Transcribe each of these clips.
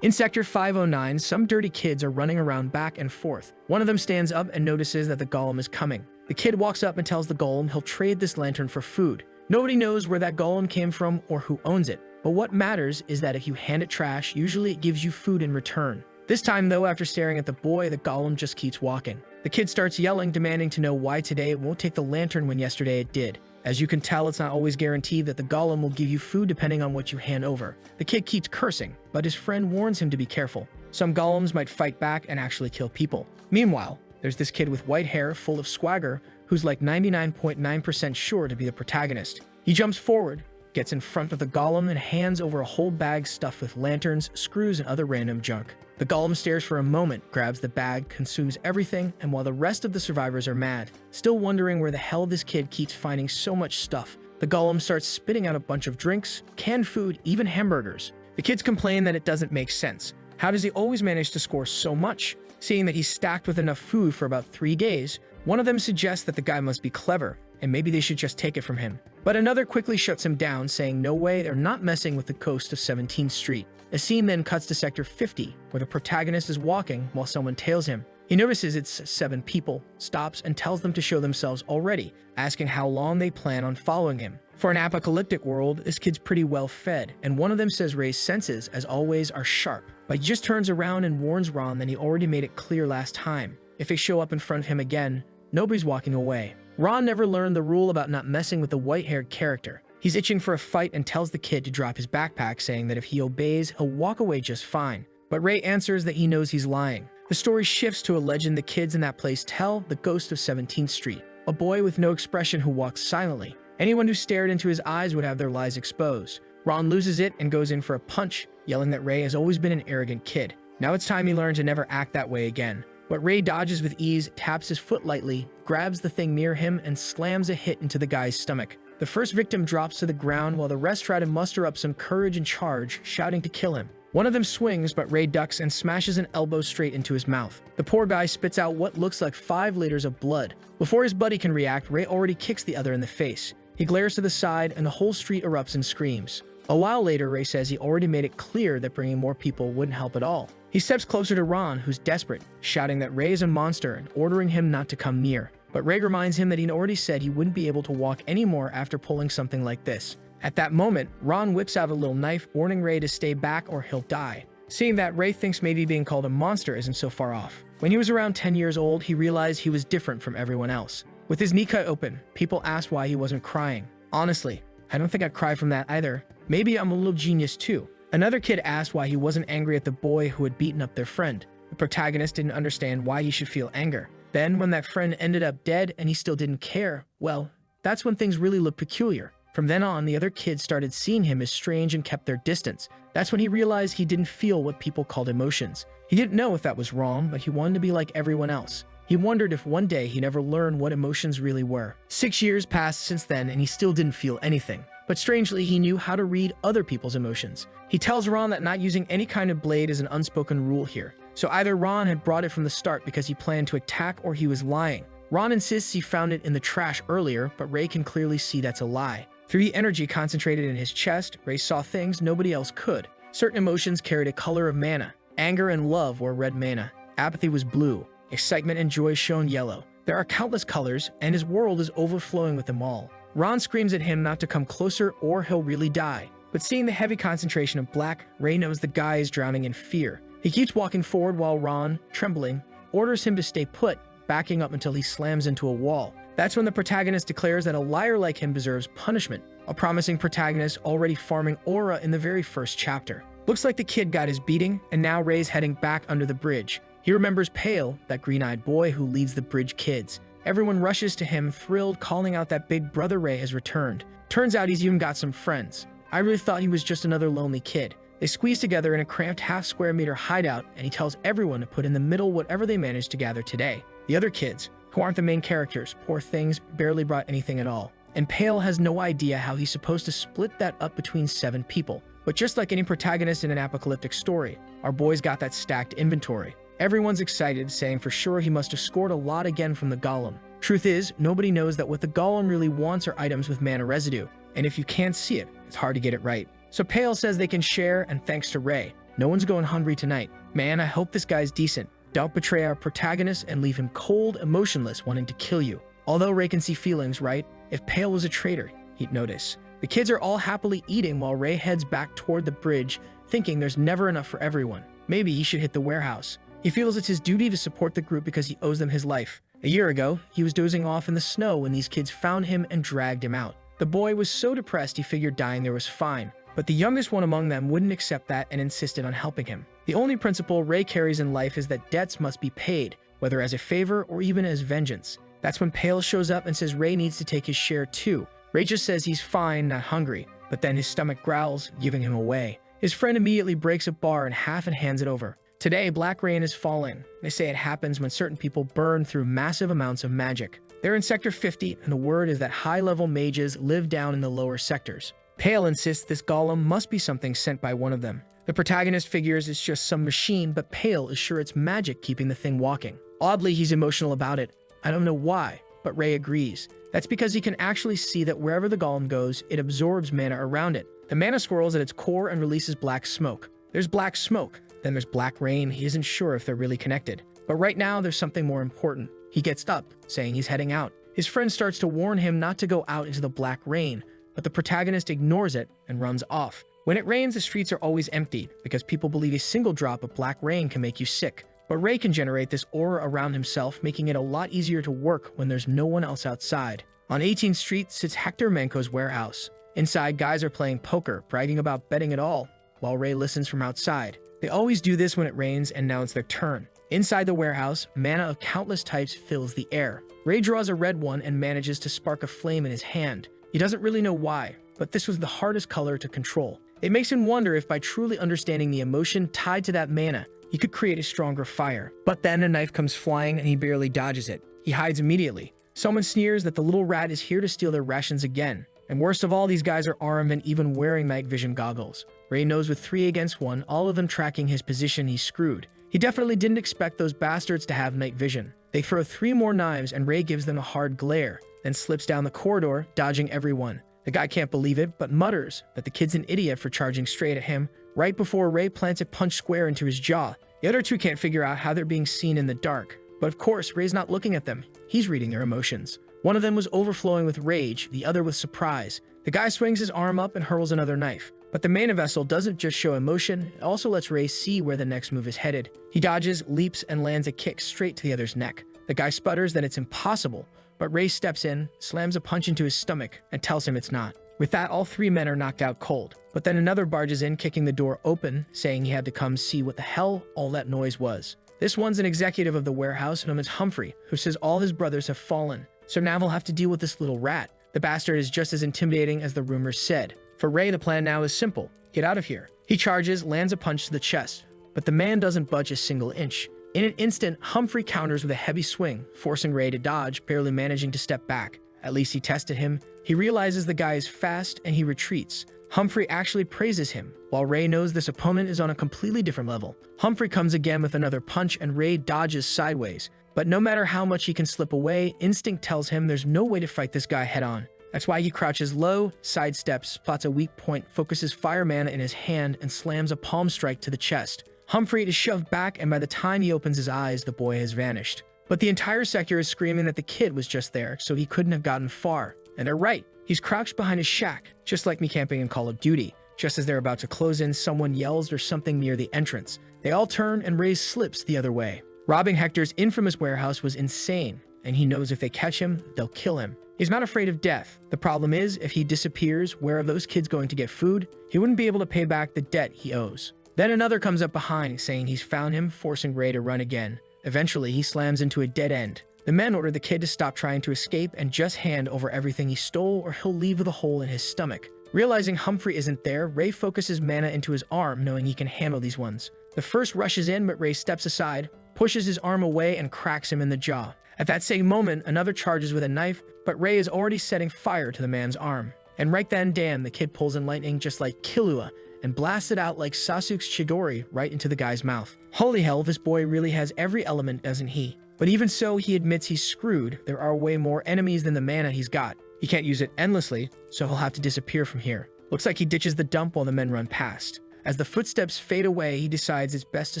In Sector 509, some dirty kids are running around back and forth. One of them stands up and notices that the golem is coming. The kid walks up and tells the golem he'll trade this lantern for food. Nobody knows where that golem came from or who owns it, but what matters is that if you hand it trash, usually it gives you food in return. This time though, after staring at the boy, the golem just keeps walking. The kid starts yelling, demanding to know why today it won't take the lantern when yesterday it did. As you can tell, it's not always guaranteed that the golem will give you food depending on what you hand over. The kid keeps cursing, but his friend warns him to be careful. Some golems might fight back and actually kill people. Meanwhile, there's this kid with white hair full of swagger who's like 99.9% sure to be the protagonist. He jumps forward, gets in front of the golem, and hands over a whole bag stuffed with lanterns, screws, and other random junk. The golem stares for a moment, grabs the bag, consumes everything, and while the rest of the survivors are mad, still wondering where the hell this kid keeps finding so much stuff, the golem starts spitting out a bunch of drinks, canned food, even hamburgers. The kids complain that it doesn't make sense. How does he always manage to score so much? Seeing that he's stacked with enough food for about 3 days, one of them suggests that the guy must be clever, and maybe they should just take it from him. But another quickly shuts him down, saying no way, they're not messing with the coast of 17th Street. A scene then cuts to Sector 50, where the protagonist is walking while someone tails him. He notices it's 7 people, stops, and tells them to show themselves already, asking how long they plan on following him. For an apocalyptic world, this kid's pretty well fed, and one of them says Ray's senses, as always, are sharp. But he just turns around and warns Ron that he already made it clear last time. If they show up in front of him again, nobody's walking away. Ron never learned the rule about not messing with the white-haired character. He's itching for a fight and tells the kid to drop his backpack, saying that if he obeys, he'll walk away just fine. But Ray answers that he knows he's lying. The story shifts to a legend the kids in that place tell, the ghost of 17th Street. A boy with no expression who walks silently. Anyone who stared into his eyes would have their lies exposed. Ron loses it and goes in for a punch, yelling that Ray has always been an arrogant kid. Now it's time he learned to never act that way again. But Ray dodges with ease, taps his foot lightly, grabs the thing near him, and slams a hit into the guy's stomach. The first victim drops to the ground while the rest try to muster up some courage and charge, shouting to kill him. One of them swings, but Ray ducks and smashes an elbow straight into his mouth. The poor guy spits out what looks like 5 liters of blood. Before his buddy can react, Ray already kicks the other in the face. He glares to the side, and the whole street erupts in screams. A while later, Ray says he already made it clear that bringing more people wouldn't help at all. He steps closer to Ron, who's desperate, shouting that Ray is a monster and ordering him not to come near. But Ray reminds him that he'd already said he wouldn't be able to walk anymore after pulling something like this. At that moment, Ron whips out a little knife, warning Ray to stay back or he'll die. Seeing that, Ray thinks maybe being called a monster isn't so far off. When he was around 10 years old, he realized he was different from everyone else. With his knee cut open, people asked why he wasn't crying. Honestly, I don't think I'd cry from that either. Maybe I'm a little genius too. Another kid asked why he wasn't angry at the boy who had beaten up their friend. The protagonist didn't understand why he should feel anger. Then, when that friend ended up dead and he still didn't care, well, that's when things really looked peculiar. From then on, the other kids started seeing him as strange and kept their distance. That's when he realized he didn't feel what people called emotions. He didn't know if that was wrong, but he wanted to be like everyone else. He wondered if one day he'd ever learn what emotions really were. 6 years passed since then, and he still didn't feel anything. But strangely, he knew how to read other people's emotions. He tells Ron that not using any kind of blade is an unspoken rule here. So either Ron had brought it from the start because he planned to attack, or he was lying. Ron insists he found it in the trash earlier, but Ray can clearly see that's a lie. Through the energy concentrated in his chest, Ray saw things nobody else could. Certain emotions carried a color of mana. Anger and love were red mana. Apathy was blue. Excitement and joy shone yellow. There are countless colors, and his world is overflowing with them all. Ron screams at him not to come closer or he'll really die. But seeing the heavy concentration of black, Ray knows the guy is drowning in fear. He keeps walking forward while Ron, trembling, orders him to stay put, backing up until he slams into a wall. That's when the protagonist declares that a liar like him deserves punishment, a promising protagonist already farming aura in the very first chapter. Looks like the kid got his beating, and now Ray's heading back under the bridge. He remembers Pale, that green-eyed boy who leads the bridge kids. Everyone rushes to him, thrilled, calling out that big brother Ray has returned. Turns out he's even got some friends. I really thought he was just another lonely kid. They squeeze together in a cramped half-square-meter hideout, and he tells everyone to put in the middle whatever they managed to gather today. The other kids, who aren't the main characters, poor things, barely brought anything at all. And Pale has no idea how he's supposed to split that up between 7 people. But just like any protagonist in an apocalyptic story, our boy's got that stacked inventory. Everyone's excited, saying for sure he must have scored a lot again from the golem. Truth is, nobody knows that what the golem really wants are items with mana residue, and if you can't see it, it's hard to get it right. So Pale says they can share, and thanks to Ray, No one's going hungry tonight. Man, I hope this guy's decent. Don't betray our protagonist and leave him cold, emotionless, wanting to kill you. Although Ray can see feelings, right? If Pale was a traitor, he'd notice. The kids are all happily eating while Ray heads back toward the bridge, thinking there's never enough for everyone. Maybe he should hit the warehouse. He feels it's his duty to support the group because he owes them his life. A year ago, he was dozing off in the snow when these kids found him and dragged him out. The boy was so depressed he figured dying there was fine, but the youngest one among them wouldn't accept that and insisted on helping him. The only principle Ray carries in life is that debts must be paid, whether as a favor or even as vengeance. That's when Pale shows up and says Ray needs to take his share too. Ray just says he's fine, not hungry, but then his stomach growls, giving him away. His friend immediately breaks a bar in half and hands it over. Today, black rain is falling. They say it happens when certain people burn through massive amounts of magic. They're in Sector 50, and the word is that high-level mages live down in the lower sectors. Pale insists this golem must be something sent by one of them. The protagonist figures it's just some machine, but Pale is sure it's magic keeping the thing walking. Oddly, he's emotional about it. I don't know why, but Ray agrees. That's because he can actually see that wherever the golem goes, it absorbs mana around it. The mana swirls at its core and releases black smoke. There's black smoke, then there's black rain. He isn't sure if they're really connected. But right now, there's something more important. He gets up, saying he's heading out. His friend starts to warn him not to go out into the black rain, but the protagonist ignores it and runs off. When it rains, the streets are always empty because people believe a single drop of black rain can make you sick. But Ray can generate this aura around himself, making it a lot easier to work when there's no one else outside. On 18th Street sits Hector Manco's warehouse. Inside, guys are playing poker, bragging about betting it all, while Ray listens from outside. They always do this when it rains, and now it's their turn. Inside the warehouse, mana of countless types fills the air. Ray draws a red one and manages to spark a flame in his hand. He doesn't really know why, but this was the hardest color to control. It makes him wonder if by truly understanding the emotion tied to that mana, he could create a stronger fire. But then a knife comes flying and he barely dodges it. He hides immediately. Someone sneers that the little rat is here to steal their rations again. And worst of all, these guys are armed and even wearing night vision goggles. Ray knows with 3 against 1, all of them tracking his position, he's screwed. He definitely didn't expect those bastards to have night vision. They throw 3 more knives and Ray gives them a hard glare, then slips down the corridor, dodging everyone. The guy can't believe it, but mutters that the kid's an idiot for charging straight at him, right before Ray plants a punch square into his jaw. The other 2 can't figure out how they're being seen in the dark. But of course, Ray's not looking at them. He's reading their emotions. One of them was overflowing with rage, the other with surprise. The guy swings his arm up and hurls another knife. But the mana vessel doesn't just show emotion, it also lets Ray see where the next move is headed. He dodges, leaps, and lands a kick straight to the other's neck. The guy sputters that it's impossible, but Ray steps in, slams a punch into his stomach, and tells him it's not. With that, all 3 men are knocked out cold. But then another barges in, kicking the door open, saying he had to come see what the hell all that noise was. This one's an executive of the warehouse known as Humphrey, who says all his brothers have fallen. So now he'll have to deal with this little rat. The bastard is just as intimidating as the rumors said. For Ray, the plan now is simple. Get out of here. He charges, lands a punch to the chest, but the man doesn't budge a single inch. In an instant, Humphrey counters with a heavy swing, forcing Ray to dodge, barely managing to step back. At least he tested him. He realizes the guy is fast and he retreats. Humphrey actually praises him, while Ray knows this opponent is on a completely different level. Humphrey comes again with another punch and Ray dodges sideways. But no matter how much he can slip away, instinct tells him there's no way to fight this guy head on. That's why he crouches low, sidesteps, spots a weak point, focuses fire mana in his hand, and slams a palm strike to the chest. Humphrey is shoved back, and by the time he opens his eyes, the boy has vanished. But the entire sector is screaming that the kid was just there, so he couldn't have gotten far. And they're right. He's crouched behind his shack, just like me camping in Call of Duty. Just as they're about to close in, someone yells there's something near the entrance. They all turn, and Ray slips the other way. Robbing Hector's infamous warehouse was insane, and he knows if they catch him, they'll kill him. He's not afraid of death. The problem is, if he disappears, where are those kids going to get food? He wouldn't be able to pay back the debt he owes. Then another comes up behind, saying he's found him, forcing Ray to run again. Eventually, he slams into a dead end. The men order the kid to stop trying to escape and just hand over everything he stole, or he'll leave with a hole in his stomach. Realizing Humphrey isn't there, Ray focuses mana into his arm, knowing he can handle these ones. The first rushes in, but Ray steps aside, pushes his arm away, and cracks him in the jaw. At that same moment, another charges with a knife, but Ray is already setting fire to the man's arm. And right then, damn, the kid pulls in lightning just like Killua, and blasts it out like Sasuke's Chidori right into the guy's mouth. Holy hell, this boy really has every element, doesn't he? But even so, he admits he's screwed. There are way more enemies than the mana he's got. He can't use it endlessly, so he'll have to disappear from here. Looks like he ditches the dump while the men run past. As the footsteps fade away, he decides it's best to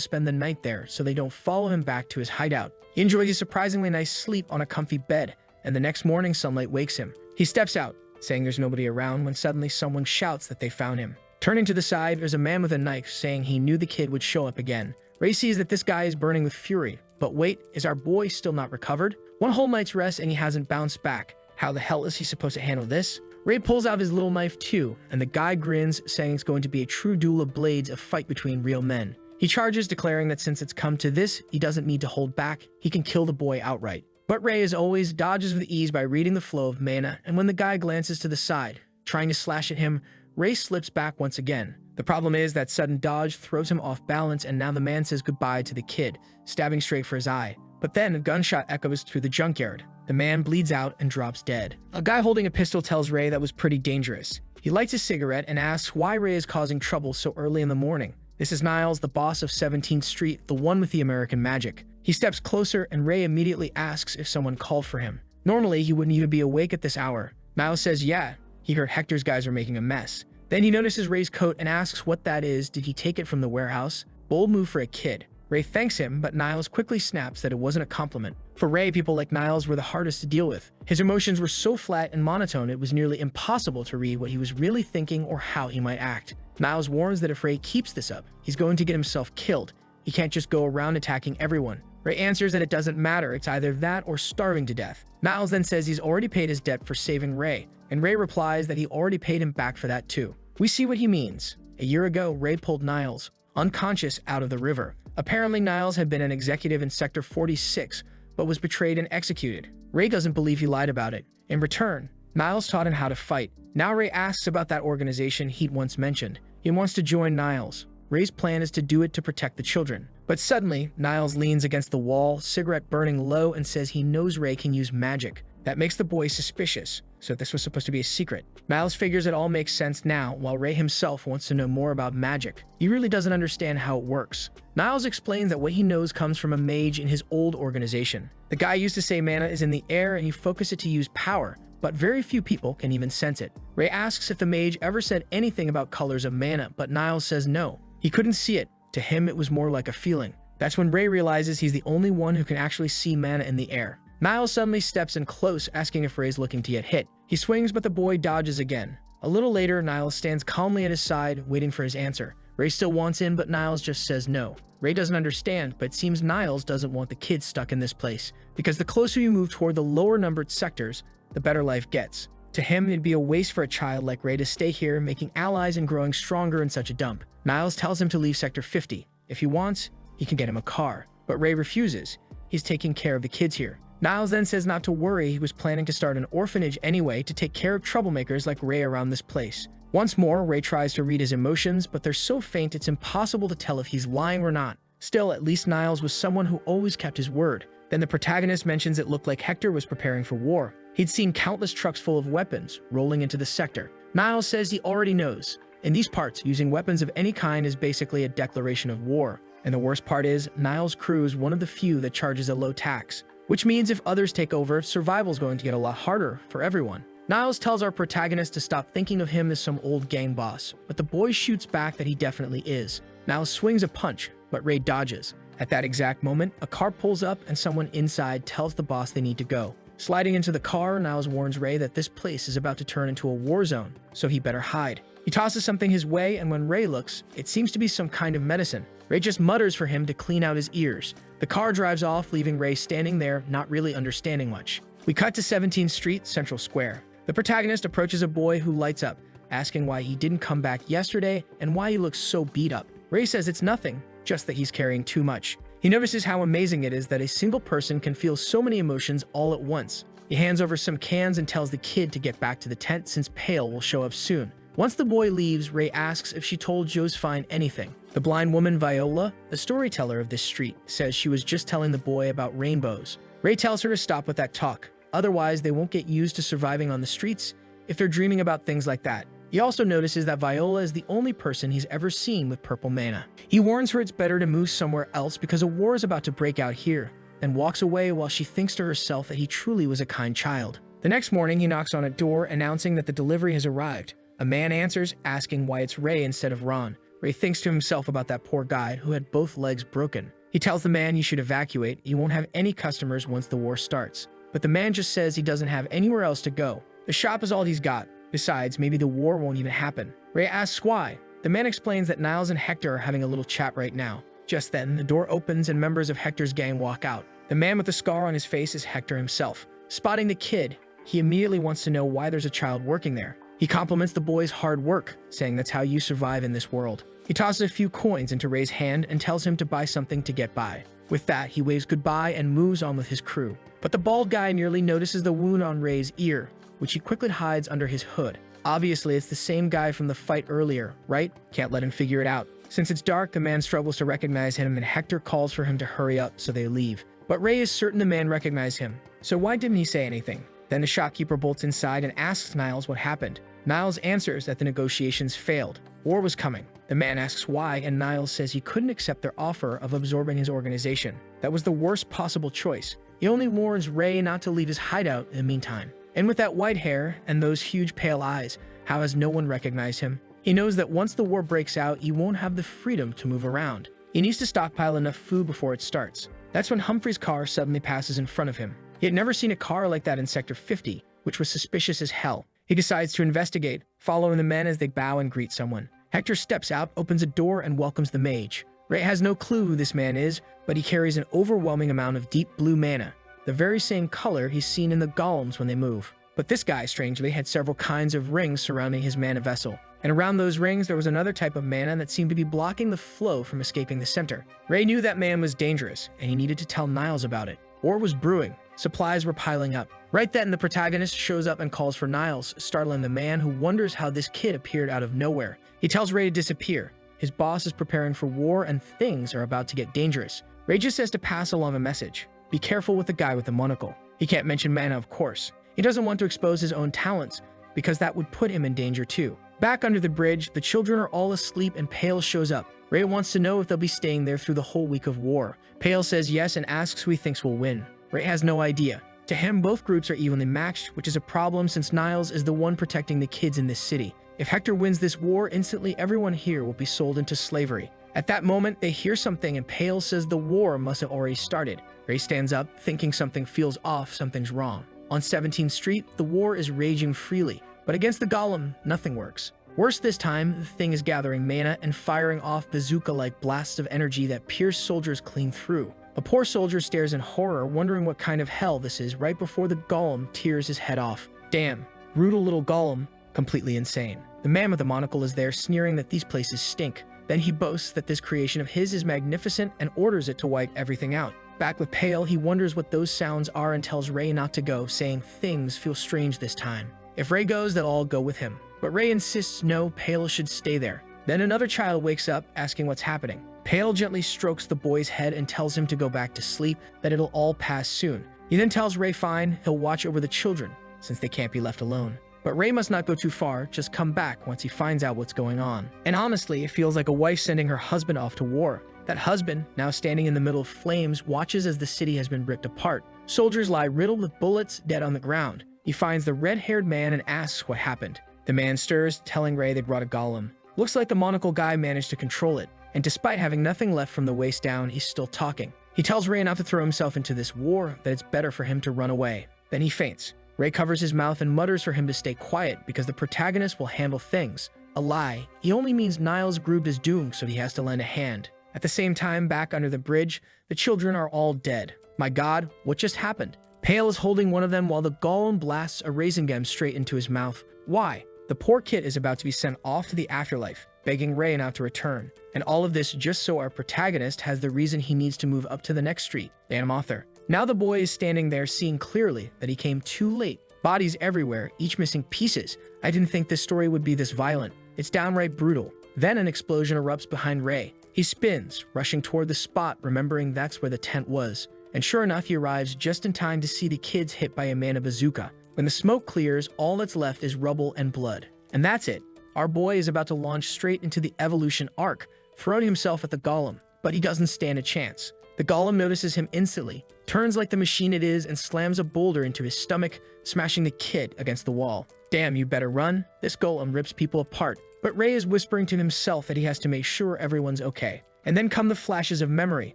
spend the night there so they don't follow him back to his hideout. He enjoys a surprisingly nice sleep on a comfy bed, and the next morning sunlight wakes him. He steps out, saying there's nobody around, when suddenly someone shouts that they found him. Turning to the side, there's a man with a knife saying he knew the kid would show up again. Ray sees that this guy is burning with fury. But wait, is our boy still not recovered? One whole night's rest and he hasn't bounced back. How the hell is he supposed to handle this? Ray pulls out his little knife too, and the guy grins, saying it's going to be a true duel of blades, a fight between real men. He charges, declaring that since it's come to this, he doesn't need to hold back, he can kill the boy outright. But Ray, as always, dodges with ease by reading the flow of mana, and when the guy glances to the side, trying to slash at him, Ray slips back once again. The problem is that sudden dodge throws him off balance, and now the man says goodbye to the kid, stabbing straight for his eye. But then a gunshot echoes through the junkyard. The man bleeds out and drops dead. A guy holding a pistol tells Ray that was pretty dangerous. He lights a cigarette and asks why Ray is causing trouble so early in the morning. This is Niles, the boss of 17th Street, the one with the American magic. He steps closer and Ray immediately asks if someone called for him. Normally, he wouldn't even be awake at this hour. Niles says yeah, he heard Hector's guys were making a mess. Then he notices Ray's coat and asks what that is. Did he take it from the warehouse? Bold move for a kid. Ray thanks him, but Niles quickly snaps that it wasn't a compliment. For Ray, people like Niles were the hardest to deal with. His emotions were so flat and monotone it was nearly impossible to read what he was really thinking or how he might act. Niles warns that if Ray keeps this up, he's going to get himself killed. He can't just go around attacking everyone. Ray answers that it doesn't matter, it's either that or starving to death. Niles then says he's already paid his debt for saving Ray, and Ray replies that he already paid him back for that too. We see what he means. A year ago, Ray pulled Niles, unconscious, out of the river. Apparently, Niles had been an executive in Sector 46, but was betrayed and executed. Ray doesn't believe he lied about it. In return, Niles taught him how to fight. Now Ray asks about that organization he'd once mentioned. He wants to join Niles. Ray's plan is to do it to protect the children. But suddenly, Niles leans against the wall, cigarette burning low, and says he knows Ray can use magic. That makes the boy suspicious, so this was supposed to be a secret. Niles figures it all makes sense now, while Ray himself wants to know more about magic. He really doesn't understand how it works. Niles explains that what he knows comes from a mage in his old organization. The guy used to say mana is in the air and you focus it to use power, but very few people can even sense it. Ray asks if the mage ever said anything about colors of mana, but Niles says no. He couldn't see it. To him, it was more like a feeling. That's when Ray realizes he's the only one who can actually see mana in the air. Niles suddenly steps in close, asking if Ray's looking to get hit. He swings, but the boy dodges again. A little later, Niles stands calmly at his side, waiting for his answer. Ray still wants in, but Niles just says no. Ray doesn't understand, but it seems Niles doesn't want the kids stuck in this place, because the closer you move toward the lower numbered sectors, the better life gets. To him, it'd be a waste for a child like Ray to stay here, making allies and growing stronger in such a dump. Niles tells him to leave Sector 50. If he wants, he can get him a car. But Ray refuses. He's taking care of the kids here. Niles then says not to worry, he was planning to start an orphanage anyway to take care of troublemakers like Ray around this place. Once more, Ray tries to read his emotions, but they're so faint it's impossible to tell if he's lying or not. Still, at least Niles was someone who always kept his word. Then the protagonist mentions it looked like Hector was preparing for war. He'd seen countless trucks full of weapons rolling into the sector. Niles says he already knows. In these parts, using weapons of any kind is basically a declaration of war. And the worst part is, Niles' crew is one of the few that charges a low tax. Which means if others take over, survival's going to get a lot harder for everyone. Niles tells our protagonist to stop thinking of him as some old gang boss, but the boy shoots back that he definitely is. Niles swings a punch, but Ray dodges. At that exact moment, a car pulls up and someone inside tells the boss they need to go. Sliding into the car, Niles warns Ray that this place is about to turn into a war zone, so he better hide. He tosses something his way, and when Ray looks, it seems to be some kind of medicine. Ray just mutters for him to clean out his ears. The car drives off, leaving Ray standing there, not really understanding much. We cut to 17th Street, Central Square. The protagonist approaches a boy who lights up, asking why he didn't come back yesterday and why he looks so beat up. Ray says it's nothing, just that he's carrying too much. He notices how amazing it is that a single person can feel so many emotions all at once. He hands over some cans and tells the kid to get back to the tent since Pale will show up soon. Once the boy leaves, Ray asks if she told Josephine anything. The blind woman Viola, the storyteller of this street, says she was just telling the boy about rainbows. Ray tells her to stop with that talk, otherwise they won't get used to surviving on the streets if they're dreaming about things like that. He also notices that Viola is the only person he's ever seen with purple mana. He warns her it's better to move somewhere else because a war is about to break out here, then walks away while she thinks to herself that he truly was a kind child. The next morning, he knocks on a door announcing that the delivery has arrived. A man answers, asking why it's Ray instead of Ron. Ray thinks to himself about that poor guy who had both legs broken. He tells the man he should evacuate. He won't have any customers once the war starts. But the man just says he doesn't have anywhere else to go. The shop is all he's got. Besides, maybe the war won't even happen. Ray asks why. The man explains that Niles and Hector are having a little chat right now. Just then, the door opens and members of Hector's gang walk out. The man with the scar on his face is Hector himself. Spotting the kid, he immediately wants to know why there's a child working there. He compliments the boy's hard work, saying that's how you survive in this world. He tosses a few coins into Ray's hand and tells him to buy something to get by. With that, he waves goodbye and moves on with his crew. But the bald guy nearly notices the wound on Ray's ear, which he quickly hides under his hood. Obviously, it's the same guy from the fight earlier, right? Can't let him figure it out. Since it's dark, the man struggles to recognize him and Hector calls for him to hurry up, so they leave. But Ray is certain the man recognized him, so why didn't he say anything? Then the shopkeeper bolts inside and asks Niles what happened. Niles answers that the negotiations failed. War was coming. The man asks why, and Niles says he couldn't accept their offer of absorbing his organization. That was the worst possible choice. He only warns Ray not to leave his hideout in the meantime. And with that white hair and those huge pale eyes, how has no one recognized him? He knows that once the war breaks out, he won't have the freedom to move around. He needs to stockpile enough food before it starts. That's when Humphrey's car suddenly passes in front of him. He had never seen a car like that in Sector 50, which was suspicious as hell. He decides to investigate, following the men as they bow and greet someone. Hector steps out, opens a door, and welcomes the mage. Ray has no clue who this man is, but he carries an overwhelming amount of deep blue mana, the very same color he's seen in the golems when they move. But this guy, strangely, had several kinds of rings surrounding his mana vessel. And around those rings, there was another type of mana that seemed to be blocking the flow from escaping the center. Ray knew that man was dangerous, and he needed to tell Niles about it. War was brewing. Supplies were piling up. Right then, the protagonist shows up and calls for Niles, startling the man who wonders how this kid appeared out of nowhere. He tells Ray to disappear. His boss is preparing for war and things are about to get dangerous. Ray just says to pass along a message. Be careful with the guy with the monocle. He can't mention mana, of course. He doesn't want to expose his own talents, because that would put him in danger too. Back under the bridge, the children are all asleep and Pale shows up. Ray wants to know if they'll be staying there through the whole week of war. Pale says yes and asks who he thinks will win. Ray has no idea. To him, both groups are evenly matched, which is a problem since Niles is the one protecting the kids in this city. If Hector wins this war, instantly everyone here will be sold into slavery. At that moment, they hear something and Pale says the war must have already started. Ray stands up, thinking something feels off, something's wrong. On 17th Street, the war is raging freely, but against the golem, nothing works. Worse this time, the thing is gathering mana and firing off bazooka-like blasts of energy that pierce soldiers clean through. A poor soldier stares in horror, wondering what kind of hell this is right before the golem tears his head off. Damn, brutal little golem, completely insane. The man with the monocle is there, sneering that these places stink. Then he boasts that this creation of his is magnificent and orders it to wipe everything out. Back with Pale, he wonders what those sounds are and tells Ray not to go, saying things feel strange this time. If Ray goes, they'll all go with him. But Ray insists no, Pale should stay there. Then another child wakes up, asking what's happening. Pale gently strokes the boy's head and tells him to go back to sleep, that it'll all pass soon. He then tells Ray fine, he'll watch over the children, since they can't be left alone. But Ray must not go too far, just come back once he finds out what's going on. And honestly, it feels like a wife sending her husband off to war. That husband, now standing in the middle of flames, watches as the city has been ripped apart. Soldiers lie riddled with bullets, dead on the ground. He finds the red-haired man and asks what happened. The man stirs, telling Ray they brought a golem. Looks like the monocle guy managed to control it, and despite having nothing left from the waist down, he's still talking. He tells Ray not to throw himself into this war, that it's better for him to run away. Then he faints. Ray covers his mouth and mutters for him to stay quiet because the protagonist will handle things. A lie. He only means Niles Grooved is doomed, so he has to lend a hand. At the same time, back under the bridge, the children are all dead. My god, what just happened? Pale is holding one of them while the golem blasts a raisin gem straight into his mouth. Why? The poor kid is about to be sent off to the afterlife, begging Ray not to return. And all of this just so our protagonist has the reason he needs to move up to the next street, Author. Now the boy is standing there seeing clearly that he came too late. Bodies everywhere, each missing pieces. I didn't think this story would be this violent. It's downright brutal. Then an explosion erupts behind Ray. He spins, rushing toward the spot, remembering that's where the tent was. And sure enough, he arrives just in time to see the kids hit by a mana bazooka. When the smoke clears, all that's left is rubble and blood. And that's it. Our boy is about to launch straight into the evolution arc, throwing himself at the golem. But he doesn't stand a chance. The golem notices him instantly, turns like the machine it is, and slams a boulder into his stomach, smashing the kid against the wall. Damn, you better run. This golem rips people apart, But Ray is whispering to himself that he has to make sure everyone's okay. And then come the flashes of memory.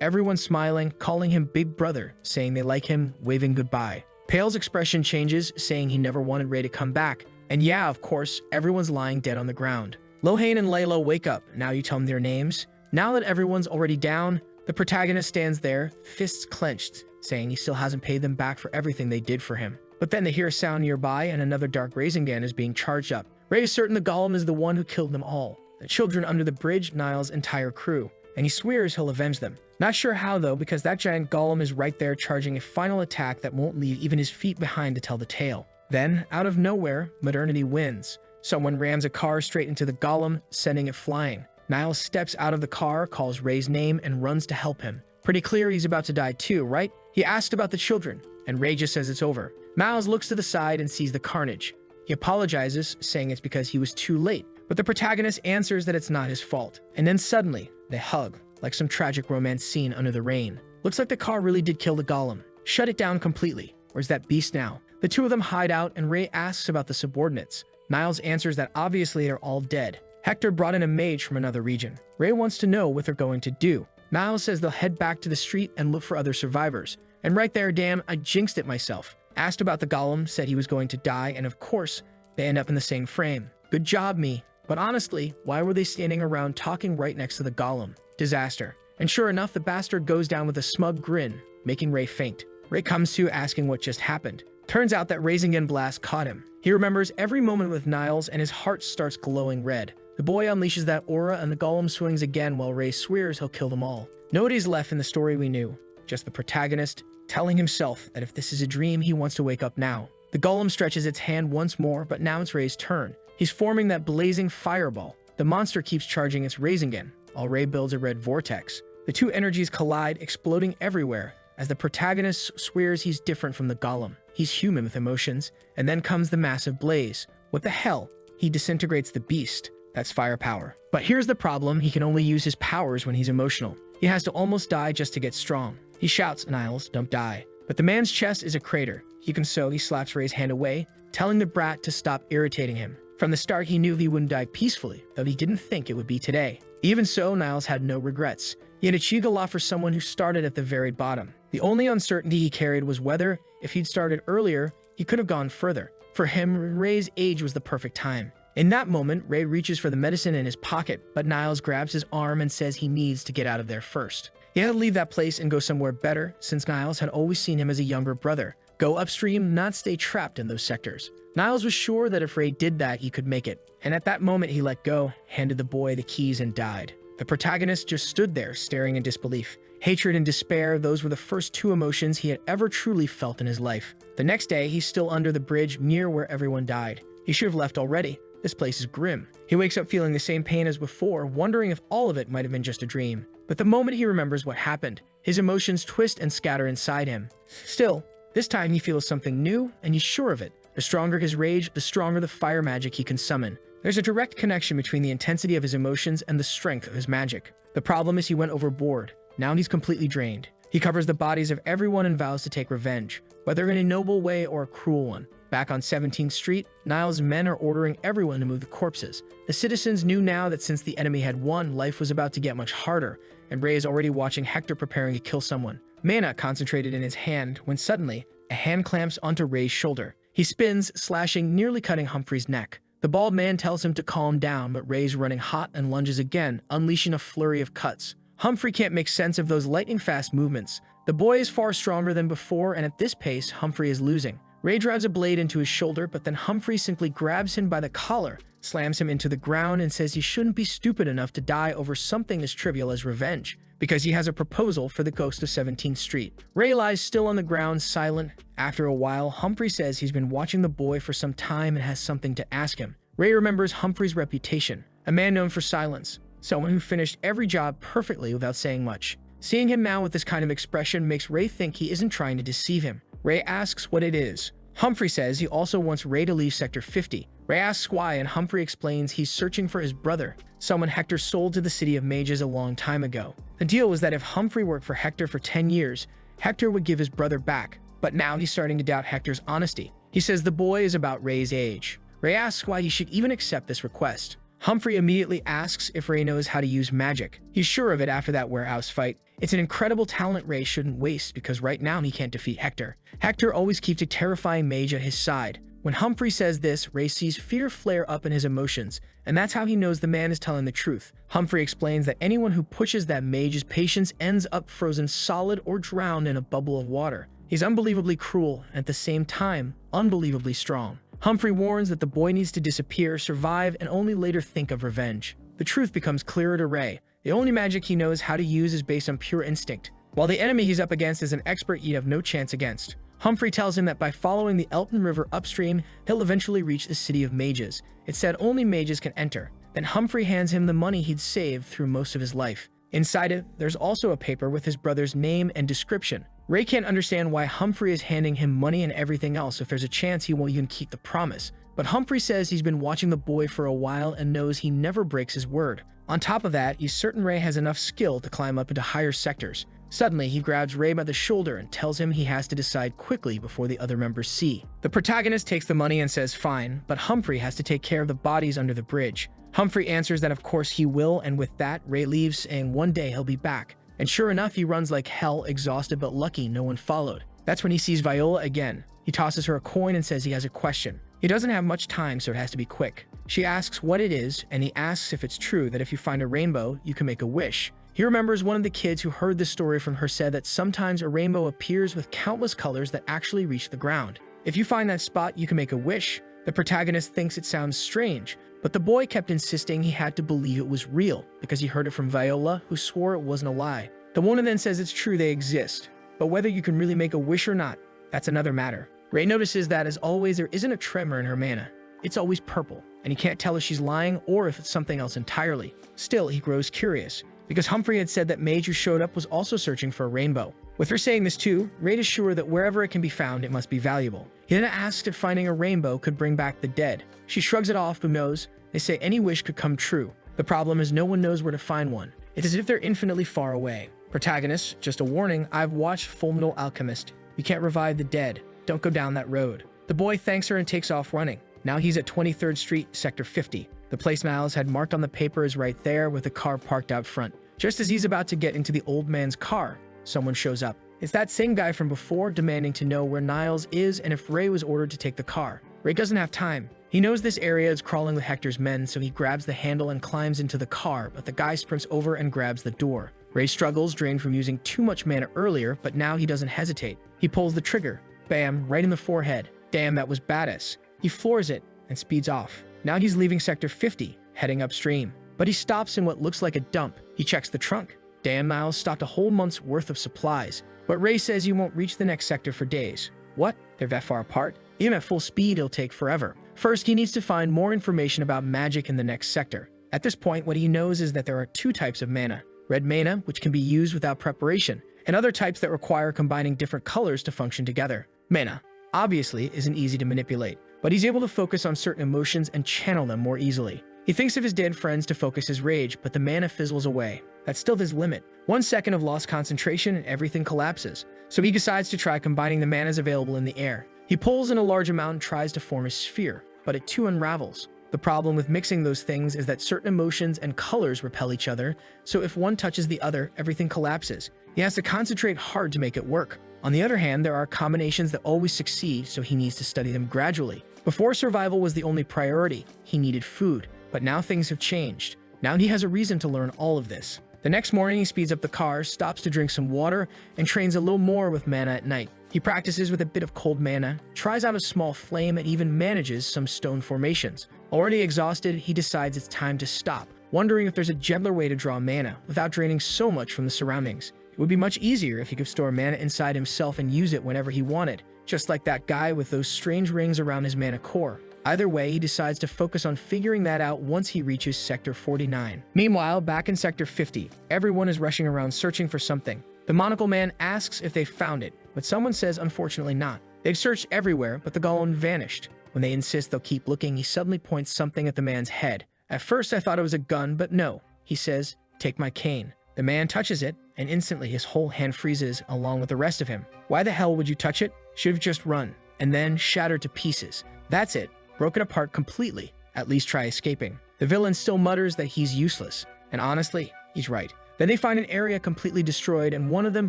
Everyone smiling, calling him Big Brother, saying they like him, waving goodbye. Pale's expression changes, saying he never wanted Ray to come back. And yeah, of course, everyone's lying dead on the ground. Lohane and Layla wake up. Now you tell them their names. Now that everyone's already down, the protagonist stands there, fists clenched, saying he still hasn't paid them back for everything they did for him. But then they hear a sound nearby and another dark Rasengan is being charged up. Ray is certain the golem is the one who killed them all. The children under the bridge, Niles' entire crew. And he swears he'll avenge them. Not sure how though, because that giant golem is right there charging a final attack that won't leave even his feet behind to tell the tale. Then, out of nowhere, modernity wins. Someone rams a car straight into the golem, sending it flying. Niles steps out of the car, calls Ray's name, and runs to help him. Pretty clear he's about to die too, right? He asked about the children, and Ray just says it's over. Niles looks to the side and sees the carnage. He apologizes, saying it's because he was too late, but the protagonist answers that it's not his fault. And then suddenly, they hug, like some tragic romance scene under the rain. Looks like the car really did kill the golem. Shut it down completely. Where's that beast now? The two of them hide out, and Ray asks about the subordinates. Niles answers that obviously they're all dead. Hector brought in a mage from another region. Ray wants to know what they're going to do. Niles says they'll head back to the street and look for other survivors. And right there, damn, I jinxed it myself. Asked about the golem, said he was going to die, and of course, they end up in the same frame. Good job, me. But honestly, why were they standing around talking right next to the golem? Disaster. And sure enough, the bastard goes down with a smug grin, making Ray faint. Ray comes to, asking what just happened. Turns out that Rasengan Blast caught him. He remembers every moment with Niles, and his heart starts glowing red. The boy unleashes that aura, and the golem swings again while Ray swears he'll kill them all. Nobody's left in the story we knew. Just the protagonist, telling himself that if this is a dream, he wants to wake up now. The golem stretches its hand once more, but now it's Ray's turn. He's forming that blazing fireball. The monster keeps charging its Rasengan, while Ray builds a red vortex. The two energies collide, exploding everywhere, as the protagonist swears he's different from the golem. He's human with emotions, and then comes the massive blaze. What the hell? He disintegrates the beast. That's firepower. But here's the problem, he can only use his powers when he's emotional. He has to almost die just to get strong. He shouts, Niles, don't die. But the man's chest is a crater. Even so, he slaps Ray's hand away, telling the brat to stop irritating him. From the start, he knew he wouldn't die peacefully, though he didn't think it would be today. Even so, Niles had no regrets. He had achieved a lot for someone who started at the very bottom. The only uncertainty he carried was whether, if he'd started earlier, he could have gone further. For him, Ray's age was the perfect time. In that moment, Ray reaches for the medicine in his pocket, but Niles grabs his arm and says he needs to get out of there first. He had to leave that place and go somewhere better, since Niles had always seen him as a younger brother. Go upstream, not stay trapped in those sectors. Niles was sure that if Ray did that, he could make it. And at that moment, he let go, handed the boy the keys, and died. The protagonist just stood there, staring in disbelief. Hatred and despair, those were the first two emotions he had ever truly felt in his life. The next day, he's still under the bridge near where everyone died. He should have left already. This place is grim. He wakes up feeling the same pain as before, wondering if all of it might have been just a dream. But the moment he remembers what happened, his emotions twist and scatter inside him. Still, this time he feels something new, and he's sure of it. The stronger his rage, the stronger the fire magic he can summon. There's a direct connection between the intensity of his emotions and the strength of his magic. The problem is he went overboard. Now he's completely drained. He covers the bodies of everyone and vows to take revenge, whether in a noble way or a cruel one. Back on 17th Street, Niles' men are ordering everyone to move the corpses. The citizens knew now that since the enemy had won, life was about to get much harder, and Ray is already watching Hector preparing to kill someone. Mana concentrated in his hand when suddenly, a hand clamps onto Ray's shoulder. He spins, slashing, nearly cutting Humphrey's neck. The bald man tells him to calm down, but Ray's running hot and lunges again, unleashing a flurry of cuts. Humphrey can't make sense of those lightning-fast movements. The boy is far stronger than before, and at this pace, Humphrey is losing. Ray drives a blade into his shoulder, but then Humphrey simply grabs him by the collar, slams him into the ground, and says he shouldn't be stupid enough to die over something as trivial as revenge, because he has a proposal for the ghost of 17th Street. Ray lies still on the ground, silent. After a while, Humphrey says he's been watching the boy for some time and has something to ask him. Ray remembers Humphrey's reputation, a man known for silence, someone who finished every job perfectly without saying much. Seeing him now with this kind of expression makes Ray think he isn't trying to deceive him. Ray asks what it is. Humphrey says he also wants Ray to leave Sector 50. Ray asks why, and Humphrey explains he's searching for his brother, someone Hector sold to the city of mages a long time ago. The deal was that if Humphrey worked for Hector for 10 years, Hector would give his brother back, but now he's starting to doubt Hector's honesty. He says the boy is about Ray's age. Ray asks why he should even accept this request. Humphrey immediately asks if Ray knows how to use magic. He's sure of it after that warehouse fight. It's an incredible talent Ray shouldn't waste because right now he can't defeat Hector. Hector always keeps a terrifying mage at his side. When Humphrey says this, Ray sees fear flare up in his emotions, and that's how he knows the man is telling the truth. Humphrey explains that anyone who pushes that mage's patience ends up frozen solid or drowned in a bubble of water. He's unbelievably cruel, and at the same time, unbelievably strong. Humphrey warns that the boy needs to disappear, survive, and only later think of revenge. The truth becomes clearer to Ray. The only magic he knows how to use is based on pure instinct, while the enemy he's up against is an expert he'd have no chance against. Humphrey tells him that by following the Elton River upstream, he'll eventually reach the city of mages. It said only mages can enter. Then Humphrey hands him the money he'd saved through most of his life. Inside it, there's also a paper with his brother's name and description. Ray can't understand why Humphrey is handing him money and everything else if there's a chance he won't even keep the promise. But Humphrey says he's been watching the boy for a while and knows he never breaks his word. On top of that, he's certain Ray has enough skill to climb up into higher sectors. Suddenly, he grabs Ray by the shoulder and tells him he has to decide quickly before the other members see. The protagonist takes the money and says fine, but Humphrey has to take care of the bodies under the bridge. Humphrey answers that of course he will, and with that, Ray leaves saying one day he'll be back. And sure enough, he runs like hell, exhausted but lucky no one followed. That's when he sees Viola again. He tosses her a coin and says he has a question. He doesn't have much time, so it has to be quick. She asks what it is, and he asks if it's true that if you find a rainbow, you can make a wish. He remembers one of the kids who heard this story from her said that sometimes a rainbow appears with countless colors that actually reach the ground. If you find that spot, you can make a wish. The protagonist thinks it sounds strange, but the boy kept insisting he had to believe it was real because he heard it from Viola, who swore it wasn't a lie. The woman then says it's true they exist, but whether you can really make a wish or not, that's another matter. Ray notices that, as always, there isn't a tremor in her mana. It's always purple, and he can't tell if she's lying or if it's something else entirely. Still, he grows curious, because Humphrey had said that Mage who showed up was also searching for a rainbow. With her saying this too, Ray is sure that wherever it can be found, it must be valuable. He then asks if finding a rainbow could bring back the dead. She shrugs it off, who knows? They say any wish could come true. The problem is no one knows where to find one. It's as if they're infinitely far away. Protagonist, just a warning, I've watched Fullmetal Alchemist. You can't revive the dead. Don't go down that road. The boy thanks her and takes off running. Now he's at 23rd Street, Sector 50. The place Niles had marked on the paper is right there with the car parked out front. Just as he's about to get into the old man's car, someone shows up. It's that same guy from before, demanding to know where Niles is and if Ray was ordered to take the car. Ray doesn't have time. He knows this area is crawling with Hector's men, so he grabs the handle and climbs into the car, but the guy sprints over and grabs the door. Ray struggles, drained from using too much mana earlier, but now he doesn't hesitate. He pulls the trigger. Bam, right in the forehead. Damn, that was badass. He floors it and speeds off. Now he's leaving Sector 50, heading upstream. But he stops in what looks like a dump. He checks the trunk. Damn, Niles stocked a whole month's worth of supplies. But Ray says you won't reach the next sector for days. What? They're that far apart? Even at full speed, it'll take forever. First, he needs to find more information about magic in the next sector. At this point, what he knows is that there are two types of mana. Red mana, which can be used without preparation, and other types that require combining different colors to function together. Mana, obviously, isn't easy to manipulate, but he's able to focus on certain emotions and channel them more easily. He thinks of his dead friends to focus his rage, but the mana fizzles away. That's still his limit. 1 second of lost concentration and everything collapses. So he decides to try combining the manas available in the air. He pulls in a large amount and tries to form a sphere, but it too unravels. The problem with mixing those things is that certain emotions and colors repel each other, so if one touches the other, everything collapses. He has to concentrate hard to make it work. On the other hand, there are combinations that always succeed, so he needs to study them gradually. Before, survival was the only priority. He needed food. But now things have changed. Now he has a reason to learn all of this. The next morning, he speeds up the car, stops to drink some water, and trains a little more with mana at night. He practices with a bit of cold mana, tries out a small flame, and even manages some stone formations. Already exhausted, he decides it's time to stop, wondering if there's a gentler way to draw mana without draining so much from the surroundings. It would be much easier if he could store mana inside himself and use it whenever he wanted, just like that guy with those strange rings around his mana core. Either way, he decides to focus on figuring that out once he reaches Sector 49. Meanwhile, back in Sector 50, everyone is rushing around searching for something. The monocle man asks if they found it, but someone says unfortunately not. They've searched everywhere, but the golem vanished. When they insist they'll keep looking, he suddenly points something at the man's head. At first I thought it was a gun, but no. He says, "Take my cane." The man touches it, and instantly his whole hand freezes along with the rest of him. Why the hell would you touch it? Should have just run, and then shattered to pieces. That's it. Broken apart completely. At least try escaping. The villain still mutters that he's useless, and honestly, he's right. Then they find an area completely destroyed, and one of them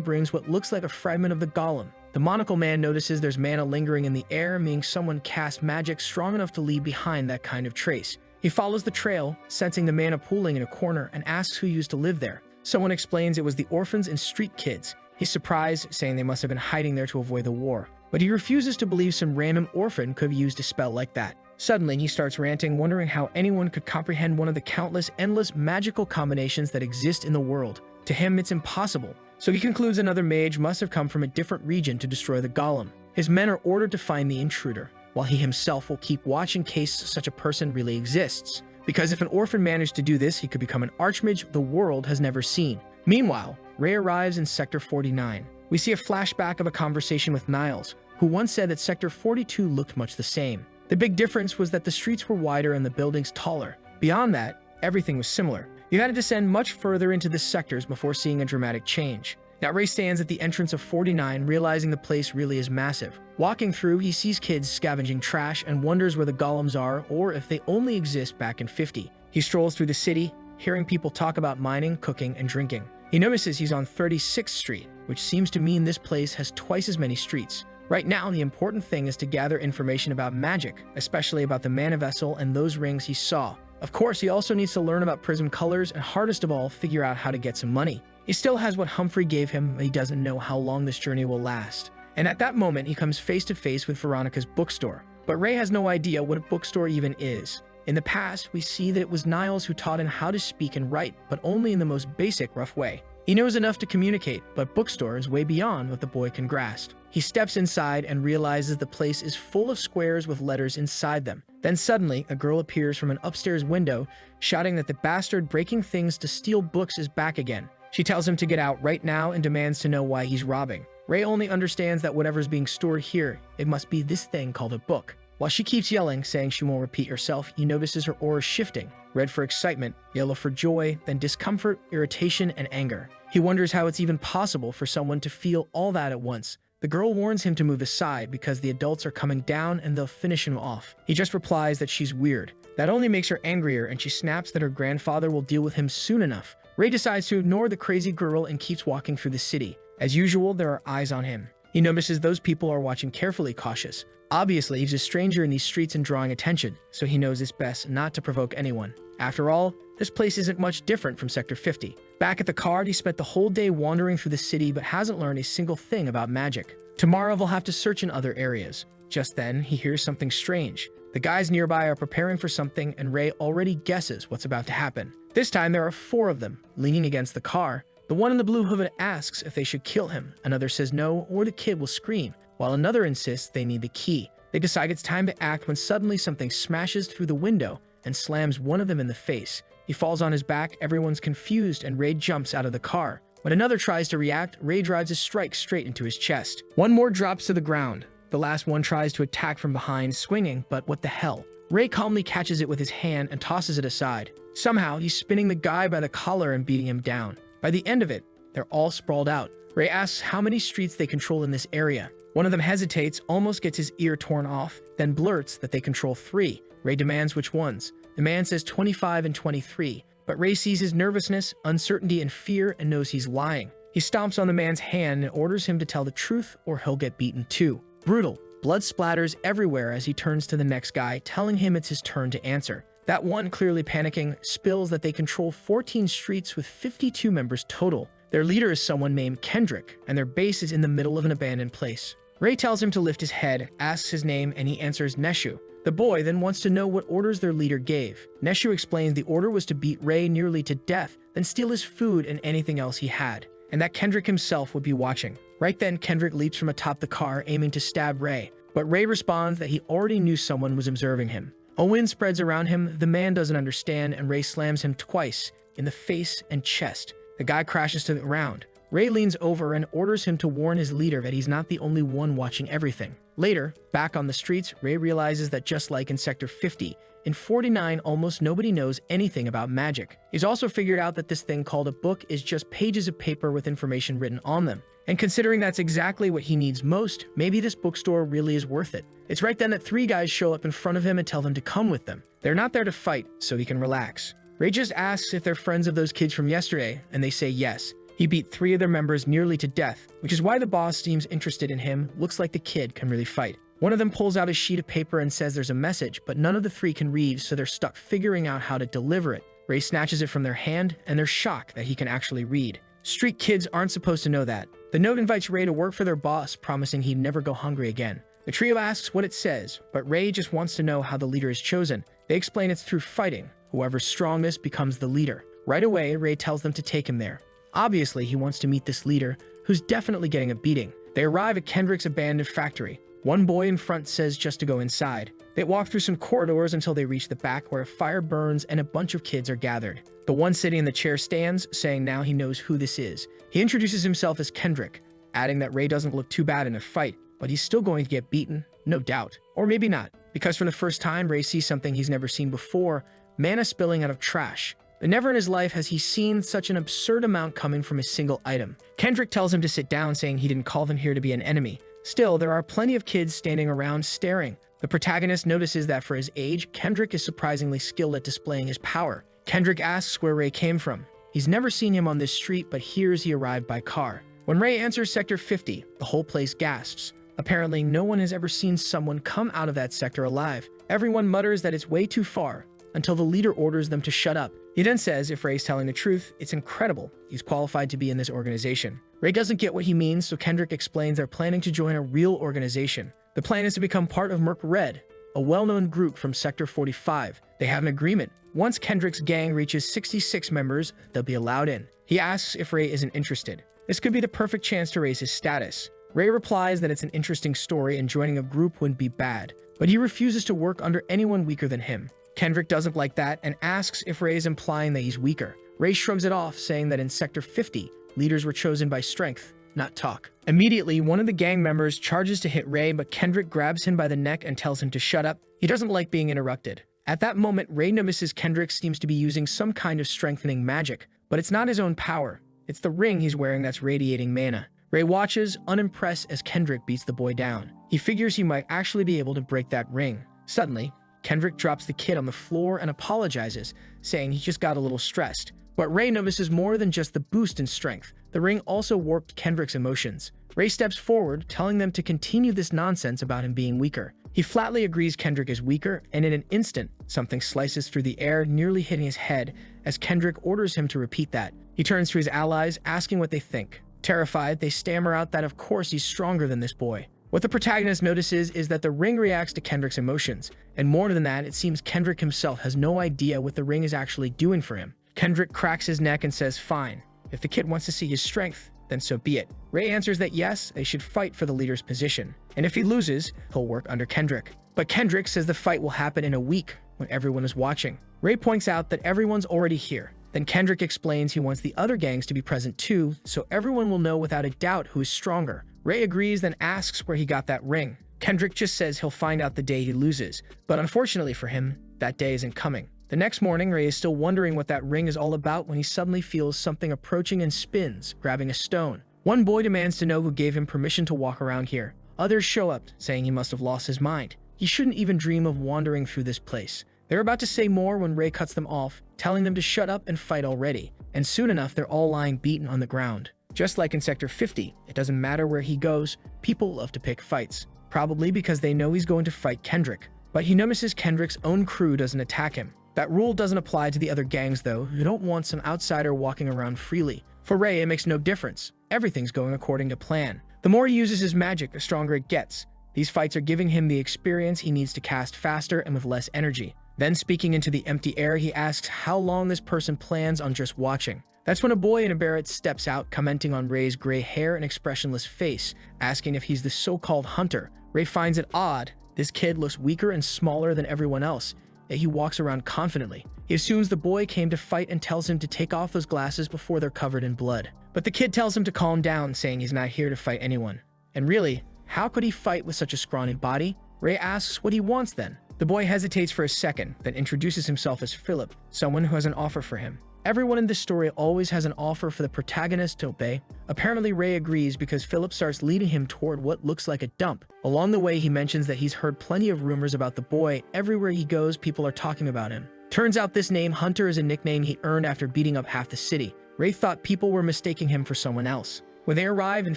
brings what looks like a fragment of the golem. The monocle man notices there's mana lingering in the air, meaning someone cast magic strong enough to leave behind that kind of trace. He follows the trail, sensing the mana pooling in a corner, and asks who used to live there. Someone explains it was the orphans and street kids. He's surprised, saying they must have been hiding there to avoid the war. But he refuses to believe some random orphan could have used a spell like that. Suddenly, he starts ranting, wondering how anyone could comprehend one of the countless, endless magical combinations that exist in the world. To him, it's impossible. So he concludes another mage must have come from a different region to destroy the golem. His men are ordered to find the intruder, while he himself will keep watch in case such a person really exists. Because if an orphan managed to do this, he could become an archmage the world has never seen. Meanwhile, Ray arrives in Sector 49. We see a flashback of a conversation with Niles, who once said that Sector 42 looked much the same. The big difference was that the streets were wider and the buildings taller. Beyond that, everything was similar. You had to descend much further into the sectors before seeing a dramatic change. Now Ray stands at the entrance of 49, realizing the place really is massive. Walking through, he sees kids scavenging trash and wonders where the golems are, or if they only exist back in 50. He strolls through the city, hearing people talk about mining, cooking, and drinking. He notices he's on 36th Street, which seems to mean this place has twice as many streets. Right now, the important thing is to gather information about magic, especially about the mana vessel and those rings he saw. Of course, he also needs to learn about prism colors and, hardest of all, figure out how to get some money. He still has what Humphrey gave him, but he doesn't know how long this journey will last. And at that moment, he comes face to face with Veronica's bookstore. But Ray has no idea what a bookstore even is. In the past, we see that it was Niles who taught him how to speak and write, but only in the most basic, rough way. He knows enough to communicate, but bookstore is way beyond what the boy can grasp. He steps inside and realizes the place is full of squares with letters inside them. Then suddenly, a girl appears from an upstairs window, shouting that the bastard breaking things to steal books is back again. She tells him to get out right now and demands to know why he's robbing. Ray only understands that whatever's being stored here, it must be this thing called a book. While she keeps yelling, saying she won't repeat herself, he notices her aura shifting, red for excitement, yellow for joy, then discomfort, irritation, and anger. He wonders how it's even possible for someone to feel all that at once. The girl warns him to move aside because the adults are coming down and they'll finish him off. He just replies that she's weird. That only makes her angrier, and she snaps that her grandfather will deal with him soon enough. Ray decides to ignore the crazy girl and keeps walking through the city. As usual, there are eyes on him. He notices those people are watching carefully, cautious. Obviously, he's a stranger in these streets and drawing attention, so he knows it's best not to provoke anyone. After all, this place isn't much different from Sector 50. Back at the card, he spent the whole day wandering through the city but hasn't learned a single thing about magic. Tomorrow, they'll have to search in other areas. Just then, he hears something strange. The guys nearby are preparing for something, and Ray already guesses what's about to happen. This time, there are 4 of them, leaning against the car. The one in the blue hood asks if they should kill him. Another says no, or the kid will scream, while another insists they need the key. They decide it's time to act when suddenly something smashes through the window and slams one of them in the face. He falls on his back, everyone's confused, and Ray jumps out of the car. When another tries to react, Ray drives a strike straight into his chest. One more drops to the ground. The last one tries to attack from behind, swinging, but what the hell? Ray calmly catches it with his hand and tosses it aside. Somehow, he's spinning the guy by the collar and beating him down. By the end of it, they're all sprawled out. Ray asks how many streets they control in this area. One of them hesitates, almost gets his ear torn off, then blurts that they control 3. Ray demands which ones. The man says 25 and 23, but Ray sees his nervousness, uncertainty, and fear and knows he's lying. He stomps on the man's hand and orders him to tell the truth or he'll get beaten too. Brutal. Blood splatters everywhere as he turns to the next guy, telling him it's his turn to answer. That one, clearly panicking, spills that they control 14 streets with 52 members total. Their leader is someone named Kendrick, and their base is in the middle of an abandoned place. Ray tells him to lift his head, asks his name, and he answers Neshu. The boy then wants to know what orders their leader gave. Neshu explains the order was to beat Ray nearly to death, then steal his food and anything else he had, and that Kendrick himself would be watching. Right then, Kendrick leaps from atop the car, aiming to stab Ray, but Ray responds that he already knew someone was observing him. A wind spreads around him, the man doesn't understand, and Ray slams him twice, in the face and chest. The guy crashes to the ground. Ray leans over and orders him to warn his leader that he's not the only one watching everything. Later, back on the streets, Ray realizes that just like in Sector 50, in 49 almost nobody knows anything about magic. He's also figured out that this thing called a book is just pages of paper with information written on them. And considering that's exactly what he needs most, maybe this bookstore really is worth it. It's right then that 3 guys show up in front of him and tell him to come with them. They're not there to fight, so he can relax. Ray just asks if they're friends of those kids from yesterday, and they say yes. He beat 3 of their members nearly to death, which is why the boss seems interested in him. Looks like the kid can really fight. One of them pulls out a sheet of paper and says there's a message, but none of the 3 can read, so they're stuck figuring out how to deliver it. Ray snatches it from their hand, and they're shocked that he can actually read. Street kids aren't supposed to know that. The note invites Ray to work for their boss, promising he'd never go hungry again. The trio asks what it says, but Ray just wants to know how the leader is chosen. They explain it's through fighting. Whoever's strongest becomes the leader. Right away, Ray tells them to take him there. Obviously, he wants to meet this leader, who's definitely getting a beating. They arrive at Kendrick's abandoned factory. One boy in front says just to go inside. They walk through some corridors until they reach the back where a fire burns and a bunch of kids are gathered. The one sitting in the chair stands, saying now he knows who this is. He introduces himself as Kendrick, adding that Ray doesn't look too bad in a fight, but he's still going to get beaten, no doubt. Or maybe not, because for the first time, Ray sees something he's never seen before, mana spilling out of trash. But never in his life has he seen such an absurd amount coming from a single item. Kendrick tells him to sit down, saying he didn't call them here to be an enemy. Still, there are plenty of kids standing around staring. The protagonist notices that for his age, Kendrick is surprisingly skilled at displaying his power. Kendrick asks where Ray came from. He's never seen him on this street, but hears he arrived by car. When Ray enters Sector 50, the whole place gasps. Apparently, no one has ever seen someone come out of that sector alive. Everyone mutters that it's way too far, until the leader orders them to shut up. He then says if Ray's telling the truth, it's incredible. He's qualified to be in this organization. Ray doesn't get what he means, so Kendrick explains they're planning to join a real organization. The plan is to become part of Merc Red, a well-known group from Sector 45. They have an agreement. Once Kendrick's gang reaches 66 members, they'll be allowed in. He asks if Ray isn't interested. This could be the perfect chance to raise his status. Ray replies that it's an interesting story and joining a group wouldn't be bad, but he refuses to work under anyone weaker than him. Kendrick doesn't like that and asks if Ray is implying that he's weaker. Ray shrugs it off, saying that in Sector 50, leaders were chosen by strength, not talk. Immediately, one of the gang members charges to hit Ray, but Kendrick grabs him by the neck and tells him to shut up. He doesn't like being interrupted. At that moment, Ray notices Kendrick seems to be using some kind of strengthening magic, but it's not his own power. It's the ring he's wearing that's radiating mana. Ray watches, unimpressed, as Kendrick beats the boy down. He figures he might actually be able to break that ring. Suddenly, Kendrick drops the kid on the floor and apologizes, saying he just got a little stressed. But Ray notices more than just the boost in strength. The ring also warped Kendrick's emotions. Ray steps forward, telling them to continue this nonsense about him being weaker. He flatly agrees Kendrick is weaker, and in an instant, something slices through the air, nearly hitting his head, as Kendrick orders him to repeat that. He turns to his allies, asking what they think. Terrified, they stammer out that of course he's stronger than this boy. What the protagonist notices is that the ring reacts to Kendrick's emotions, and more than that, it seems Kendrick himself has no idea what the ring is actually doing for him. Kendrick cracks his neck and says fine. If the kid wants to see his strength, then so be it. Ray answers that yes, they should fight for the leader's position, and if he loses, he'll work under Kendrick. But Kendrick says the fight will happen in a week when everyone is watching. Ray points out that everyone's already here. Then Kendrick explains he wants the other gangs to be present too, so everyone will know without a doubt who is stronger. Ray agrees, then asks where he got that ring. Kendrick just says he'll find out the day he loses, but unfortunately for him, that day isn't coming. The next morning, Ray is still wondering what that ring is all about when he suddenly feels something approaching and spins, grabbing a stone. One boy demands to know who gave him permission to walk around here. Others show up, saying he must have lost his mind. He shouldn't even dream of wandering through this place. They're about to say more when Ray cuts them off, telling them to shut up and fight already. And soon enough, they're all lying beaten on the ground. Just like in Sector 50, it doesn't matter where he goes, people love to pick fights. Probably because they know he's going to fight Kendrick. But he notices Kendrick's own crew doesn't attack him. That rule doesn't apply to the other gangs though, who don't want some outsider walking around freely. For Ray, it makes no difference. Everything's going according to plan. The more he uses his magic, the stronger it gets. These fights are giving him the experience he needs to cast faster and with less energy. Then speaking into the empty air, he asks how long this person plans on just watching. That's when a boy in a beret steps out, commenting on Ray's gray hair and expressionless face, asking if he's the so-called hunter. Ray finds it odd. This kid looks weaker and smaller than everyone else, yet he walks around confidently. He assumes the boy came to fight and tells him to take off those glasses before they're covered in blood. But the kid tells him to calm down, saying he's not here to fight anyone. And really, how could he fight with such a scrawny body? Ray asks what he wants then. The boy hesitates for a second, then introduces himself as Philip, someone who has an offer for him. Everyone in this story always has an offer for the protagonist to obey. Apparently, Ray agrees because Philip starts leading him toward what looks like a dump. Along the way, he mentions that he's heard plenty of rumors about the boy. Everywhere he goes, people are talking about him. Turns out this name, Hunter, is a nickname he earned after beating up half the city. Ray thought people were mistaking him for someone else. When they arrive and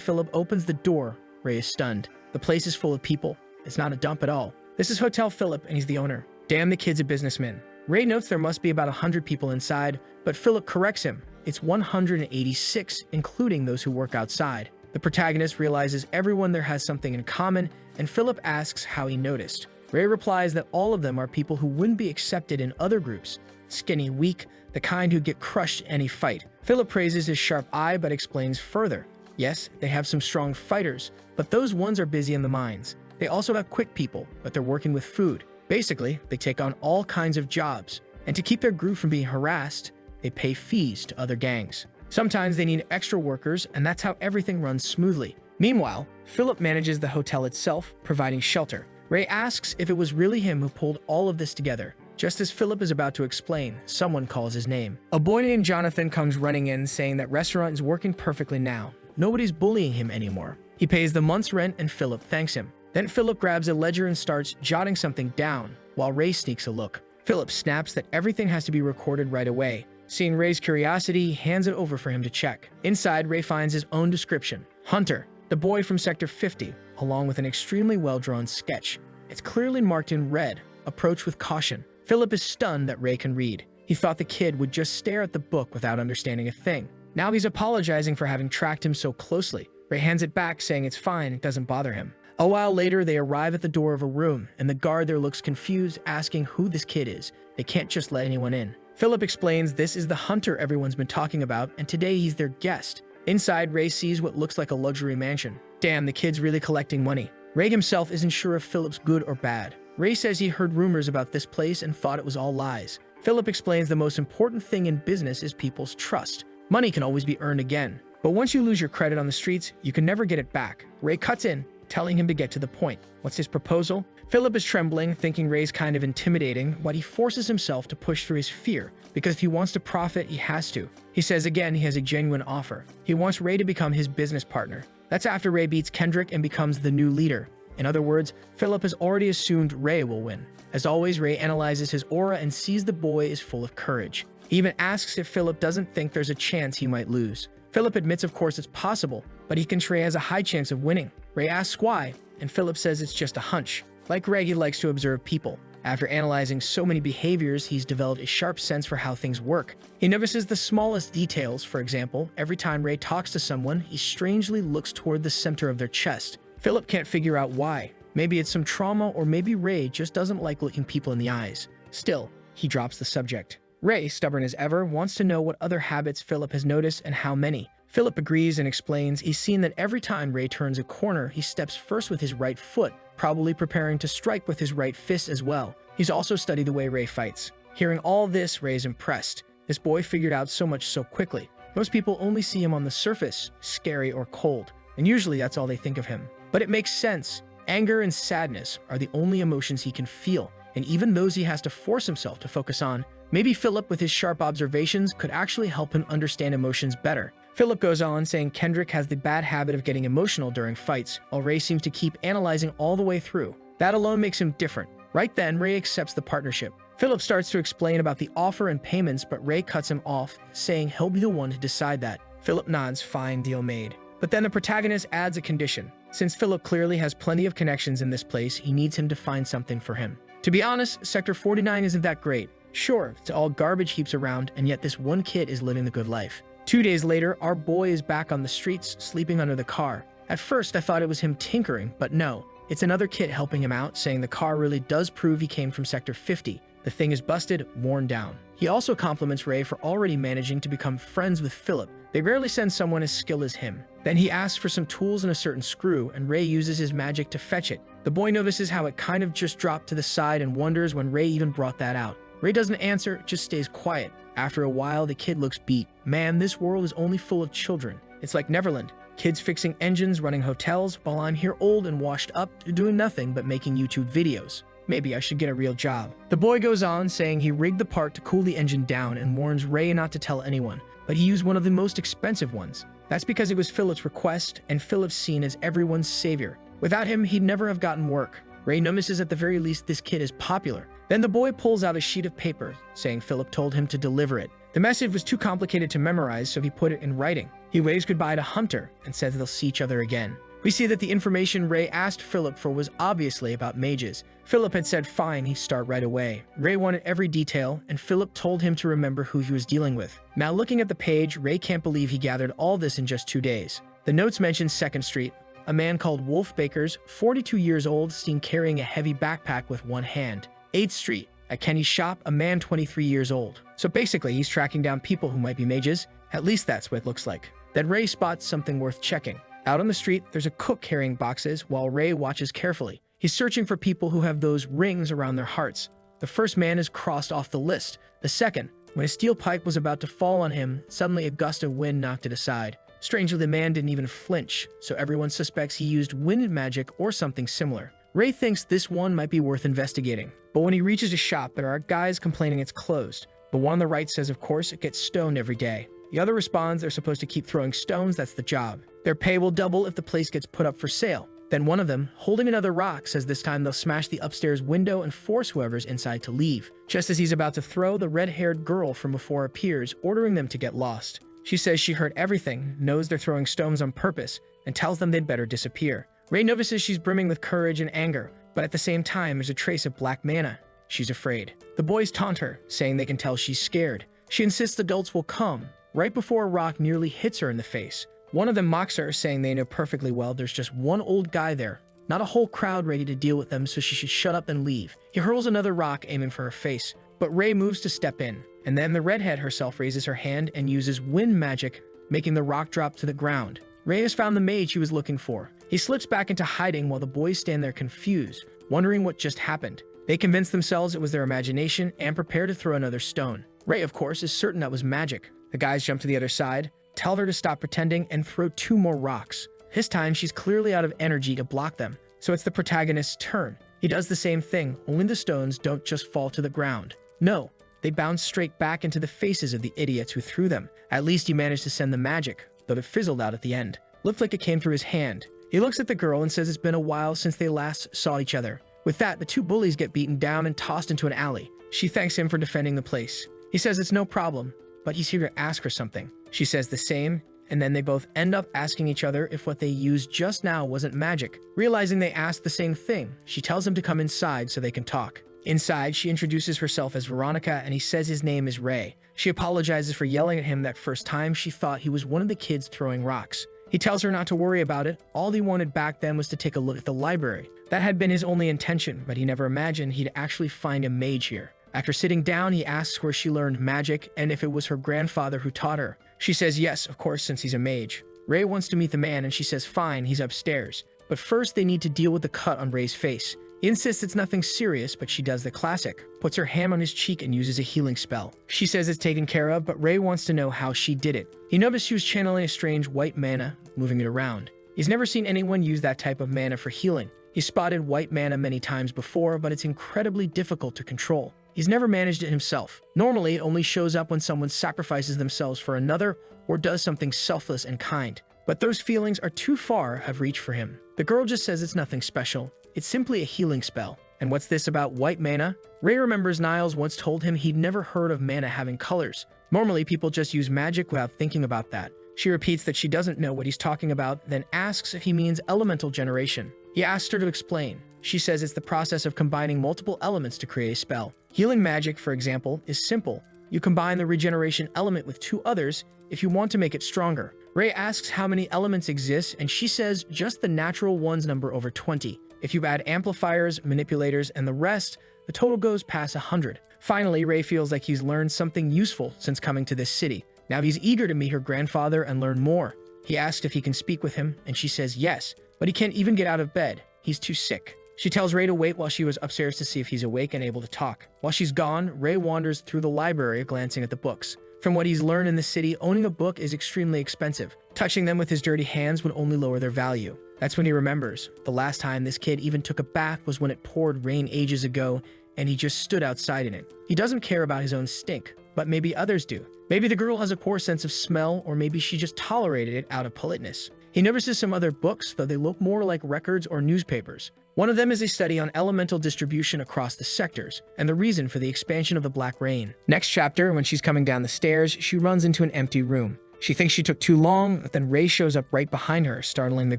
Philip opens the door, Ray is stunned. The place is full of people. It's not a dump at all. This is Hotel Philip, and he's the owner. Damn, the kid's a businessman. Ray notes there must be about 100 people inside, but Philip corrects him. It's 186, including those who work outside. The protagonist realizes everyone there has something in common, and Philip asks how he noticed. Ray replies that all of them are people who wouldn't be accepted in other groups. Skinny, weak, the kind who get crushed in any fight. Philip praises his sharp eye, but explains further. Yes, they have some strong fighters, but those ones are busy in the mines. They also have quick people, but they're working with food. Basically, they take on all kinds of jobs, and to keep their group from being harassed, they pay fees to other gangs. Sometimes they need extra workers, and that's how everything runs smoothly. Meanwhile, Philip manages the hotel itself, providing shelter. Ray asks if it was really him who pulled all of this together. Just as Philip is about to explain, someone calls his name. A boy named Jonathan comes running in, saying that restaurant is working perfectly now. Nobody's bullying him anymore. He pays the month's rent, and Philip thanks him. Then Philip grabs a ledger and starts jotting something down, while Ray sneaks a look. Philip snaps that everything has to be recorded right away. Seeing Ray's curiosity, he hands it over for him to check. Inside, Ray finds his own description. Hunter, the boy from Sector 50, along with an extremely well-drawn sketch. It's clearly marked in red, approach with caution. Philip is stunned that Ray can read. He thought the kid would just stare at the book without understanding a thing. Now he's apologizing for having tracked him so closely. Ray hands it back, saying it's fine, it doesn't bother him. A while later, they arrive at the door of a room, and the guard there looks confused, asking who this kid is. They can't just let anyone in. Philip explains this is the Hunter everyone's been talking about, and today he's their guest. Inside, Ray sees what looks like a luxury mansion. Damn, the kid's really collecting money. Ray himself isn't sure if Philip's good or bad. Ray says he heard rumors about this place and thought it was all lies. Philip explains the most important thing in business is people's trust. Money can always be earned again, but once you lose your credit on the streets, you can never get it back. Ray cuts in, telling him to get to the point. What's his proposal? Philip is trembling, thinking Ray's kind of intimidating, but he forces himself to push through his fear, because if he wants to profit, he has to. He says again he has a genuine offer. He wants Ray to become his business partner. That's after Ray beats Kendrick and becomes the new leader. In other words, Philip has already assumed Ray will win. As always, Ray analyzes his aura and sees the boy is full of courage. He even asks if Philip doesn't think there's a chance he might lose. Philip admits of course it's possible, but he thinks Ray has a high chance of winning. Ray asks why, and Philip says it's just a hunch. Like Ray, he likes to observe people. After analyzing so many behaviors, he's developed a sharp sense for how things work. He notices the smallest details. For example, every time Ray talks to someone, he strangely looks toward the center of their chest. Philip can't figure out why. Maybe it's some trauma, or maybe Ray just doesn't like looking people in the eyes. Still, he drops the subject. Ray, stubborn as ever, wants to know what other habits Philip has noticed and how many. Philip agrees and explains he's seen that every time Ray turns a corner, he steps first with his right foot, probably preparing to strike with his right fist as well. He's also studied the way Ray fights. Hearing all this, Ray is impressed. This boy figured out so much so quickly. Most people only see him on the surface, scary or cold, and usually that's all they think of him. But it makes sense. Anger and sadness are the only emotions he can feel, and even those he has to force himself to focus on. Maybe Philip, with his sharp observations, could actually help him understand emotions better. Philip goes on, saying Kendrick has the bad habit of getting emotional during fights, while Ray seems to keep analyzing all the way through. That alone makes him different. Right then, Ray accepts the partnership. Philip starts to explain about the offer and payments, but Ray cuts him off, saying he'll be the one to decide that. Philip nods, fine, deal made. But then the protagonist adds a condition. Since Philip clearly has plenty of connections in this place, he needs him to find something for him. To be honest, Sector 49 isn't that great. Sure, it's all garbage heaps around, and yet this one kid is living the good life. 2 days later, our boy is back on the streets, sleeping under the car. At first, I thought it was him tinkering, but no. It's another kid helping him out, saying the car really does prove he came from Sector 50. The thing is busted, worn down. He also compliments Ray for already managing to become friends with Philip. They rarely send someone as skilled as him. Then he asks for some tools and a certain screw, and Ray uses his magic to fetch it. The boy notices how it kind of just dropped to the side and wonders when Ray even brought that out. Ray doesn't answer, just stays quiet. After a while, the kid looks beat. Man, this world is only full of children. It's like Neverland. Kids fixing engines, running hotels, while I'm here old and washed up, doing nothing but making YouTube videos. Maybe I should get a real job. The boy goes on, saying he rigged the part to cool the engine down and warns Ray not to tell anyone, but he used one of the most expensive ones. That's because it was Philip's request, and Philip's seen as everyone's savior. Without him, he'd never have gotten work. Ray notices at the very least this kid is popular. Then the boy pulls out a sheet of paper, saying Philip told him to deliver it. The message was too complicated to memorize, so he put it in writing. He waves goodbye to Hunter and says they'll see each other again. We see that the information Ray asked Philip for was obviously about mages. Philip had said fine, he'd start right away. Ray wanted every detail, and Philip told him to remember who he was dealing with. Now looking at the page, Ray can't believe he gathered all this in just 2 days. The notes mention 2nd Street. A man called Wolf Bakers, 42 years old, seen carrying a heavy backpack with one hand. 8th Street. At Kenny's shop, a man 23 years old. So basically, he's tracking down people who might be mages. At least that's what it looks like. Then Ray spots something worth checking. Out on the street, there's a cook carrying boxes while Ray watches carefully. He's searching for people who have those rings around their hearts. The first man is crossed off the list. The second, when a steel pipe was about to fall on him, suddenly a gust of wind knocked it aside. Strangely, the man didn't even flinch, so everyone suspects he used wind magic or something similar. Ray thinks this one might be worth investigating. But when he reaches a shop, there are guys complaining it's closed. The one on the right says, of course, it gets stoned every day. The other responds they're supposed to keep throwing stones, that's the job. Their pay will double if the place gets put up for sale. Then one of them, holding another rock, says this time they'll smash the upstairs window and force whoever's inside to leave. Just as he's about to throw, the red-haired girl from before appears, ordering them to get lost. She says she heard everything, knows they're throwing stones on purpose, and tells them they'd better disappear. Ray notices she's brimming with courage and anger, but at the same time there's a trace of black mana. She's afraid. The boys taunt her, saying they can tell she's scared. She insists adults will come, right before a rock nearly hits her in the face. One of them mocks her, saying they know perfectly well there's just one old guy there, not a whole crowd ready to deal with them, so she should shut up and leave. He hurls another rock, aiming for her face, but Ray moves to step in, and then the redhead herself raises her hand and uses wind magic, making the rock drop to the ground. Ray has found the mage he was looking for. He slips back into hiding while the boys stand there confused, wondering what just happened. They convince themselves it was their imagination and prepare to throw another stone. Ray, of course, is certain that was magic. The guys jump to the other side, tell her to stop pretending, and throw 2 more rocks. This time, she's clearly out of energy to block them, so it's the protagonist's turn. He does the same thing, only the stones don't just fall to the ground. No, they bounce straight back into the faces of the idiots who threw them. At least he managed to send the magic, though it fizzled out at the end. Looked like it came through his hand. He looks at the girl and says it's been a while since they last saw each other. With that, the 2 bullies get beaten down and tossed into an alley. She thanks him for defending the place. He says it's no problem, but he's here to ask her something. She says the same, and then they both end up asking each other if what they used just now wasn't magic. Realizing they asked the same thing, she tells him to come inside so they can talk. Inside, she introduces herself as Veronica, and he says his name is Ray. She apologizes for yelling at him that first time she thought he was one of the kids throwing rocks. He tells her not to worry about it. All he wanted back then was to take a look at the library. That had been his only intention, but he never imagined he'd actually find a mage here. After sitting down, he asks where she learned magic and if it was her grandfather who taught her. She says yes, of course, since he's a mage. Ray wants to meet the man, and she says fine, he's upstairs. But first they need to deal with the cut on Ray's face. He insists it's nothing serious, but she does the classic, puts her hand on his cheek and uses a healing spell. She says it's taken care of, but Ray wants to know how she did it. He noticed she was channeling a strange white mana, moving it around. He's never seen anyone use that type of mana for healing. He's spotted white mana many times before, but it's incredibly difficult to control. He's never managed it himself. Normally, it only shows up when someone sacrifices themselves for another or does something selfless and kind. But those feelings are too far of reach for him. The girl just says it's nothing special. It's simply a healing spell. And what's this about white mana? Ray remembers Niles once told him he'd never heard of mana having colors. Normally, people just use magic without thinking about that. She repeats that she doesn't know what he's talking about, then asks if he means elemental generation. He asks her to explain. She says it's the process of combining multiple elements to create a spell. Healing magic, for example, is simple. You combine the regeneration element with 2 others if you want to make it stronger. Ray asks how many elements exist, and she says just the natural ones number over 20. If you add amplifiers, manipulators, and the rest, the total goes past 100. Finally, Ray feels like he's learned something useful since coming to this city. Now he's eager to meet her grandfather and learn more. He asks if he can speak with him, and she says yes, but he can't even get out of bed. He's too sick. She tells Ray to wait while she was upstairs to see if he's awake and able to talk. While she's gone, Ray wanders through the library, glancing at the books. From what he's learned in the city, owning a book is extremely expensive. Touching them with his dirty hands would only lower their value. That's when he remembers. The last time this kid even took a bath was when it poured rain ages ago, and he just stood outside in it. He doesn't care about his own stink, but maybe others do. Maybe the girl has a poor sense of smell, or maybe she just tolerated it out of politeness. He notices some other books, though they look more like records or newspapers. One of them is a study on elemental distribution across the sectors, and the reason for the expansion of the Black Rain. Next chapter, when she's coming down the stairs, she runs into an empty room. She thinks she took too long, but then Ray shows up right behind her, startling the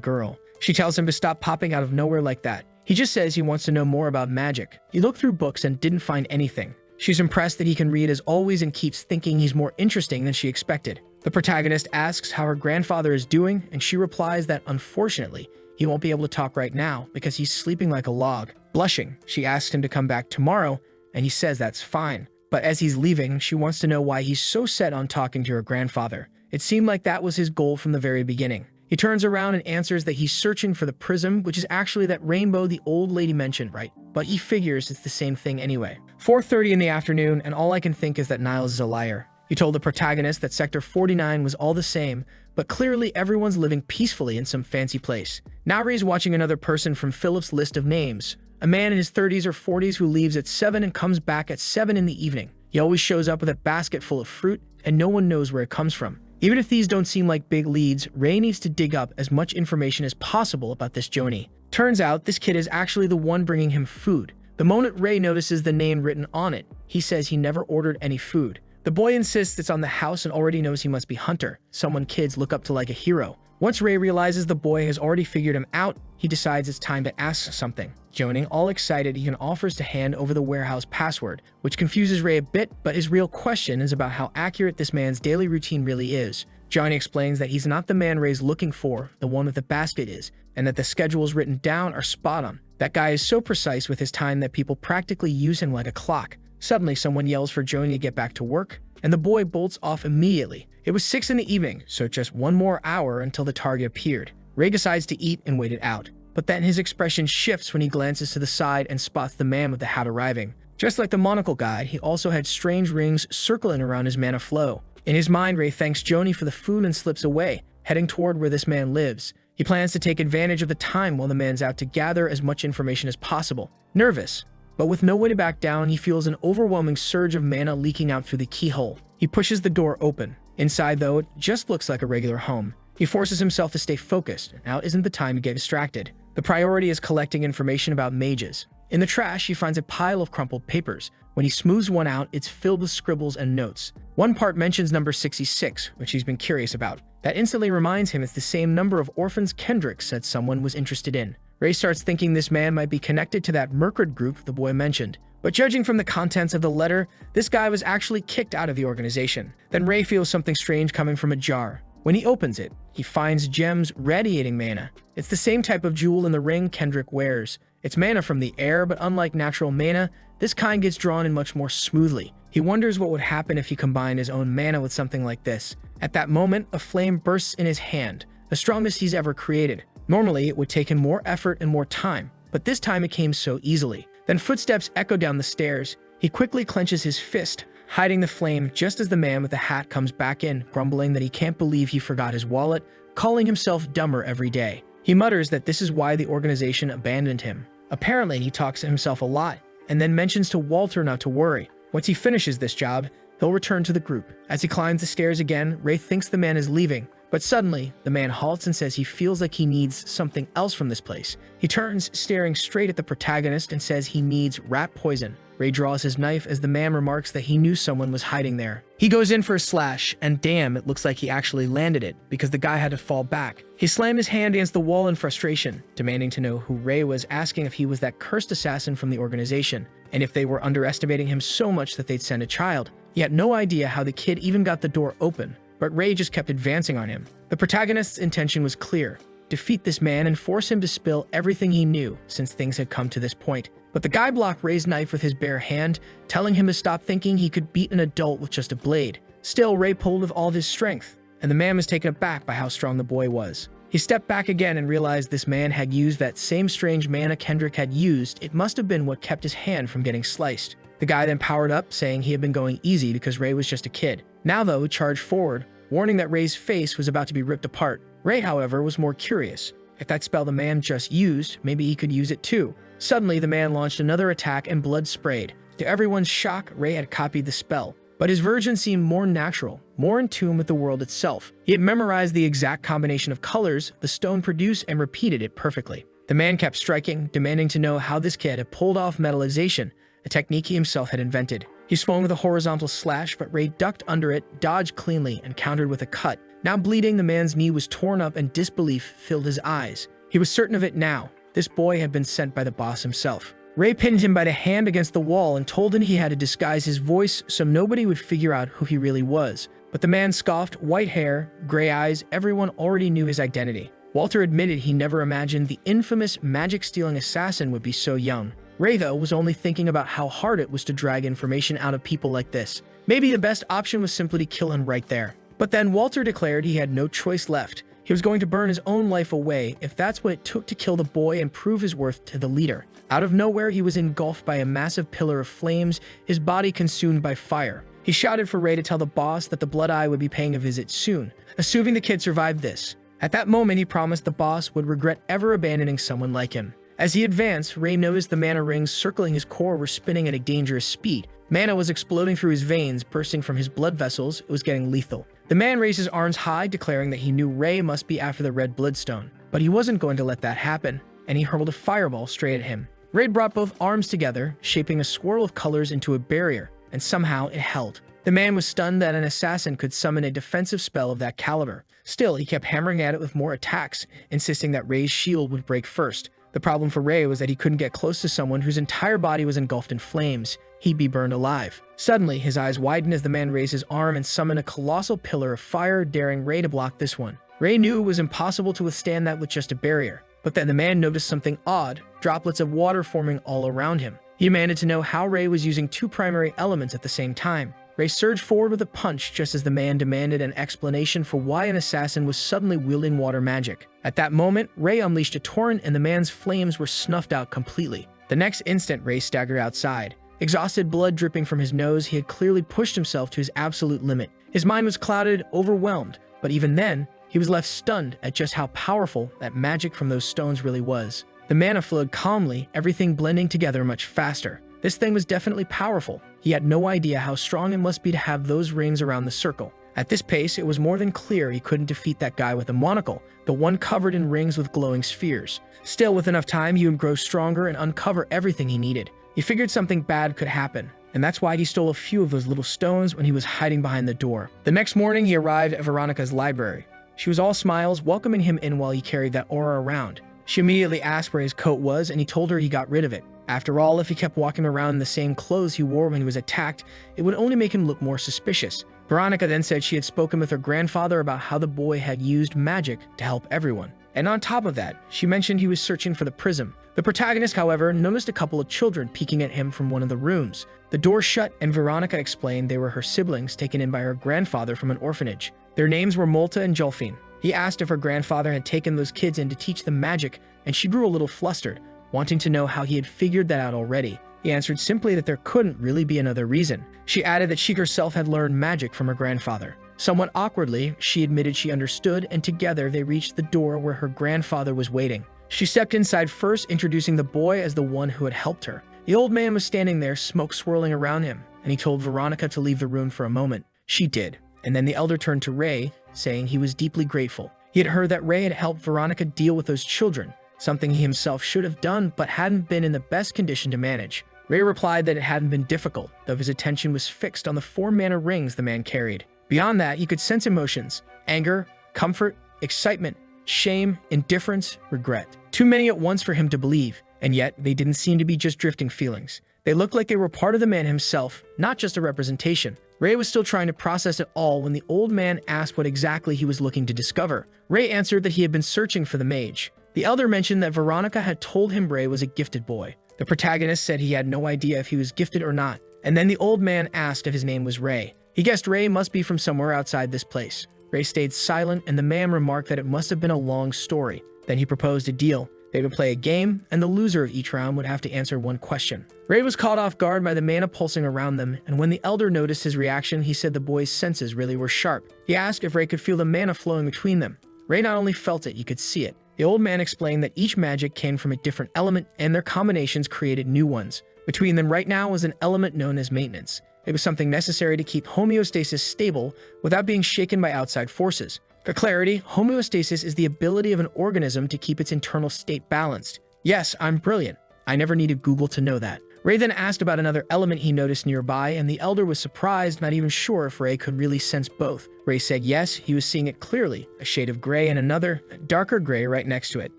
girl. She tells him to stop popping out of nowhere like that. He just says he wants to know more about magic. He looked through books and didn't find anything. She's impressed that he can read as always and keeps thinking he's more interesting than she expected. The protagonist asks how her grandfather is doing, and she replies that unfortunately, he won't be able to talk right now because he's sleeping like a log. Blushing, she asks him to come back tomorrow, and he says that's fine. But as he's leaving, she wants to know why he's so set on talking to her grandfather. It seemed like that was his goal from the very beginning. He turns around and answers that he's searching for the prism, which is actually that rainbow the old lady mentioned, right? But he figures it's the same thing anyway. 4:30 in the afternoon, and all I can think is that Niles is a liar. He told the protagonist that Sector 49 was all the same, but clearly everyone's living peacefully in some fancy place. Now Ray's watching another person from Philip's list of names. A man in his 30s or 40s who leaves at 7 and comes back at 7 in the evening. He always shows up with a basket full of fruit, and no one knows where it comes from. Even if these don't seem like big leads, Ray needs to dig up as much information as possible about this Joni. Turns out this kid is actually the one bringing him food. The moment Ray notices the name written on it, he says he never ordered any food. The boy insists it's on the house and already knows he must be Hunter, someone kids look up to like a hero. Once Ray realizes the boy has already figured him out, he decides it's time to ask something. Joni, all excited, he offers to hand over the warehouse password, which confuses Ray a bit, but his real question is about how accurate this man's daily routine really is. Johnny explains that he's not the man Ray's looking for, the one with the basket is, and that the schedules written down are spot on. That guy is so precise with his time that people practically use him like a clock. Suddenly, someone yells for Joni to get back to work, and the boy bolts off immediately. It was 6 in the evening, so just one more hour until the target appeared. Ray decides to eat and wait it out, but then his expression shifts when he glances to the side and spots the man with the hat arriving. Just like the monocle guy, he also had strange rings circling around his mana flow. In his mind, Ray thanks Joni for the food and slips away, heading toward where this man lives. He plans to take advantage of the time while the man's out to gather as much information as possible. Nervous, but with no way to back down, he feels an overwhelming surge of mana leaking out through the keyhole. He pushes the door open. Inside, though, it just looks like a regular home. He forces himself to stay focused. Now isn't the time to get distracted. The priority is collecting information about mages. In the trash, he finds a pile of crumpled papers. When he smooths one out, it's filled with scribbles and notes. One part mentions number 66, which he's been curious about. That instantly reminds him it's the same number of orphans Kendrick said someone was interested in. Ray starts thinking this man might be connected to that Mercred group the boy mentioned. But judging from the contents of the letter, this guy was actually kicked out of the organization. Then Ray feels something strange coming from a jar. When he opens it, he finds gems radiating mana. It's the same type of jewel in the ring Kendrick wears. It's mana from the air, but unlike natural mana, this kind gets drawn in much more smoothly. He wonders what would happen if he combined his own mana with something like this. At that moment, a flame bursts in his hand, the strongest he's ever created. Normally, it would take him more effort and more time, but this time it came so easily. Then footsteps echo down the stairs. He quickly clenches his fist, hiding the flame just as the man with the hat comes back in, grumbling that he can't believe he forgot his wallet, calling himself dumber every day. He mutters that this is why the organization abandoned him. Apparently, he talks to himself a lot, and then mentions to Walter not to worry. Once he finishes this job, he'll return to the group. As he climbs the stairs again, Ray thinks the man is leaving, but suddenly, the man halts and says he feels like he needs something else from this place. He turns, staring straight at the protagonist, and says he needs rat poison. Ray draws his knife as the man remarks that he knew someone was hiding there. He goes in for a slash, and damn, it looks like he actually landed it, because the guy had to fall back. He slammed his hand against the wall in frustration, demanding to know who Ray was, asking if he was that cursed assassin from the organization, and if they were underestimating him so much that they'd send a child. He had no idea how the kid even got the door open, but Ray just kept advancing on him. The protagonist's intention was clear: defeat this man and force him to spill everything he knew, since things had come to this point. But the guy blocked Ray's knife with his bare hand, telling him to stop thinking he could beat an adult with just a blade. Still, Ray pulled with all of his strength, and the man was taken aback by how strong the boy was. He stepped back again and realized this man had used that same strange mana Kendrick had used. It must have been what kept his hand from getting sliced. The guy then powered up, saying he had been going easy because Ray was just a kid. Now though, he charged forward, warning that Ray's face was about to be ripped apart. Ray, however, was more curious. If that spell the man just used, maybe he could use it too. Suddenly, the man launched another attack and blood sprayed. To everyone's shock, Ray had copied the spell. But his version seemed more natural, more in tune with the world itself. He had memorized the exact combination of colors the stone produced and repeated it perfectly. The man kept striking, demanding to know how this kid had pulled off metallization, a technique he himself had invented. He swung with a horizontal slash, but Ray ducked under it, dodged cleanly, and countered with a cut. Now bleeding, the man's knee was torn up and disbelief filled his eyes. He was certain of it now. This boy had been sent by the boss himself. Ray pinned him by the hand against the wall and told him he had to disguise his voice so nobody would figure out who he really was. But the man scoffed, white hair, gray eyes, everyone already knew his identity. Walter admitted he never imagined the infamous magic-stealing assassin would be so young. Ray, though, was only thinking about how hard it was to drag information out of people like this. Maybe the best option was simply to kill him right there. But then Walter declared he had no choice left. He was going to burn his own life away if that's what it took to kill the boy and prove his worth to the leader. Out of nowhere, he was engulfed by a massive pillar of flames, his body consumed by fire. He shouted for Ray to tell the boss that the Blood Eye would be paying a visit soon, assuming the kid survived this. At that moment, he promised the boss would regret ever abandoning someone like him. As he advanced, Ray noticed the mana rings circling his core were spinning at a dangerous speed. Mana was exploding through his veins, bursting from his blood vessels. It was getting lethal. The man raised his arms high, declaring that he knew Ray must be after the red bloodstone. But he wasn't going to let that happen, and he hurled a fireball straight at him. Ray brought both arms together, shaping a swirl of colors into a barrier, and somehow it held. The man was stunned that an assassin could summon a defensive spell of that caliber. Still, he kept hammering at it with more attacks, insisting that Ray's shield would break first. The problem for Ray was that he couldn't get close to someone whose entire body was engulfed in flames. He'd be burned alive. Suddenly, his eyes widened as the man raised his arm and summoned a colossal pillar of fire, daring Ray to block this one. Ray knew it was impossible to withstand that with just a barrier. But then the man noticed something odd, droplets of water forming all around him. He demanded to know how Ray was using two primary elements at the same time. Ray surged forward with a punch just as the man demanded an explanation for why an assassin was suddenly wielding water magic. At that moment, Ray unleashed a torrent and the man's flames were snuffed out completely. The next instant, Ray staggered outside. Exhausted, blood dripping from his nose, he had clearly pushed himself to his absolute limit. His mind was clouded, overwhelmed, but even then, he was left stunned at just how powerful that magic from those stones really was. The mana flowed calmly, everything blending together much faster. This thing was definitely powerful. He had no idea how strong it must be to have those rings around the circle. At this pace, it was more than clear he couldn't defeat that guy with a monocle, the one covered in rings with glowing spheres. Still, with enough time, he would grow stronger and uncover everything he needed. He figured something bad could happen, and that's why he stole a few of those little stones when he was hiding behind the door. The next morning, he arrived at Veronica's library. She was all smiles, welcoming him in while he carried that aura around. She immediately asked where his coat was, and he told her he got rid of it. After all, if he kept walking around in the same clothes he wore when he was attacked, it would only make him look more suspicious. Veronica then said she had spoken with her grandfather about how the boy had used magic to help everyone. And on top of that, she mentioned he was searching for the prism. The protagonist, however, noticed a couple of children peeking at him from one of the rooms. The door shut, and Veronica explained they were her siblings taken in by her grandfather from an orphanage. Their names were Molta and Jolfine. He asked if her grandfather had taken those kids in to teach them magic, and she grew a little flustered, wanting to know how he had figured that out already. He answered simply that there couldn't really be another reason. She added that she herself had learned magic from her grandfather. Somewhat awkwardly, she admitted she understood, and together they reached the door where her grandfather was waiting. She stepped inside first, introducing the boy as the one who had helped her. The old man was standing there, smoke swirling around him, and he told Veronica to leave the room for a moment. She did, and then the elder turned to Ray, saying he was deeply grateful. He had heard that Ray had helped Veronica deal with those children, something he himself should have done but hadn't been in the best condition to manage. Ray replied that it hadn't been difficult, though his attention was fixed on the 4 mana rings the man carried. Beyond that, he could sense emotions: anger, comfort, excitement, shame, indifference, regret. Too many at once for him to believe, and yet they didn't seem to be just drifting feelings. They looked like they were part of the man himself, not just a representation. Ray was still trying to process it all when the old man asked what exactly he was looking to discover. Ray answered that he had been searching for the mage. The elder mentioned that Veronica had told him Ray was a gifted boy. The protagonist said he had no idea if he was gifted or not, and then the old man asked if his name was Ray. He guessed Ray must be from somewhere outside this place. Ray stayed silent, and the man remarked that it must have been a long story. Then he proposed a deal. They would play a game, and the loser of each round would have to answer one question. Ray was caught off guard by the mana pulsing around them, and when the elder noticed his reaction, he said the boy's senses really were sharp. He asked if Ray could feel the mana flowing between them. Ray not only felt it, he could see it. The old man explained that each magic came from a different element, and their combinations created new ones. Between them right now was an element known as maintenance. It was something necessary to keep homeostasis stable without being shaken by outside forces. For clarity, homeostasis is the ability of an organism to keep its internal state balanced. Yes, I'm brilliant. I never needed Google to know that. Ray then asked about another element he noticed nearby, and the elder was surprised, not even sure if Ray could really sense both. Ray said yes, he was seeing it clearly, a shade of gray and another, darker gray right next to it.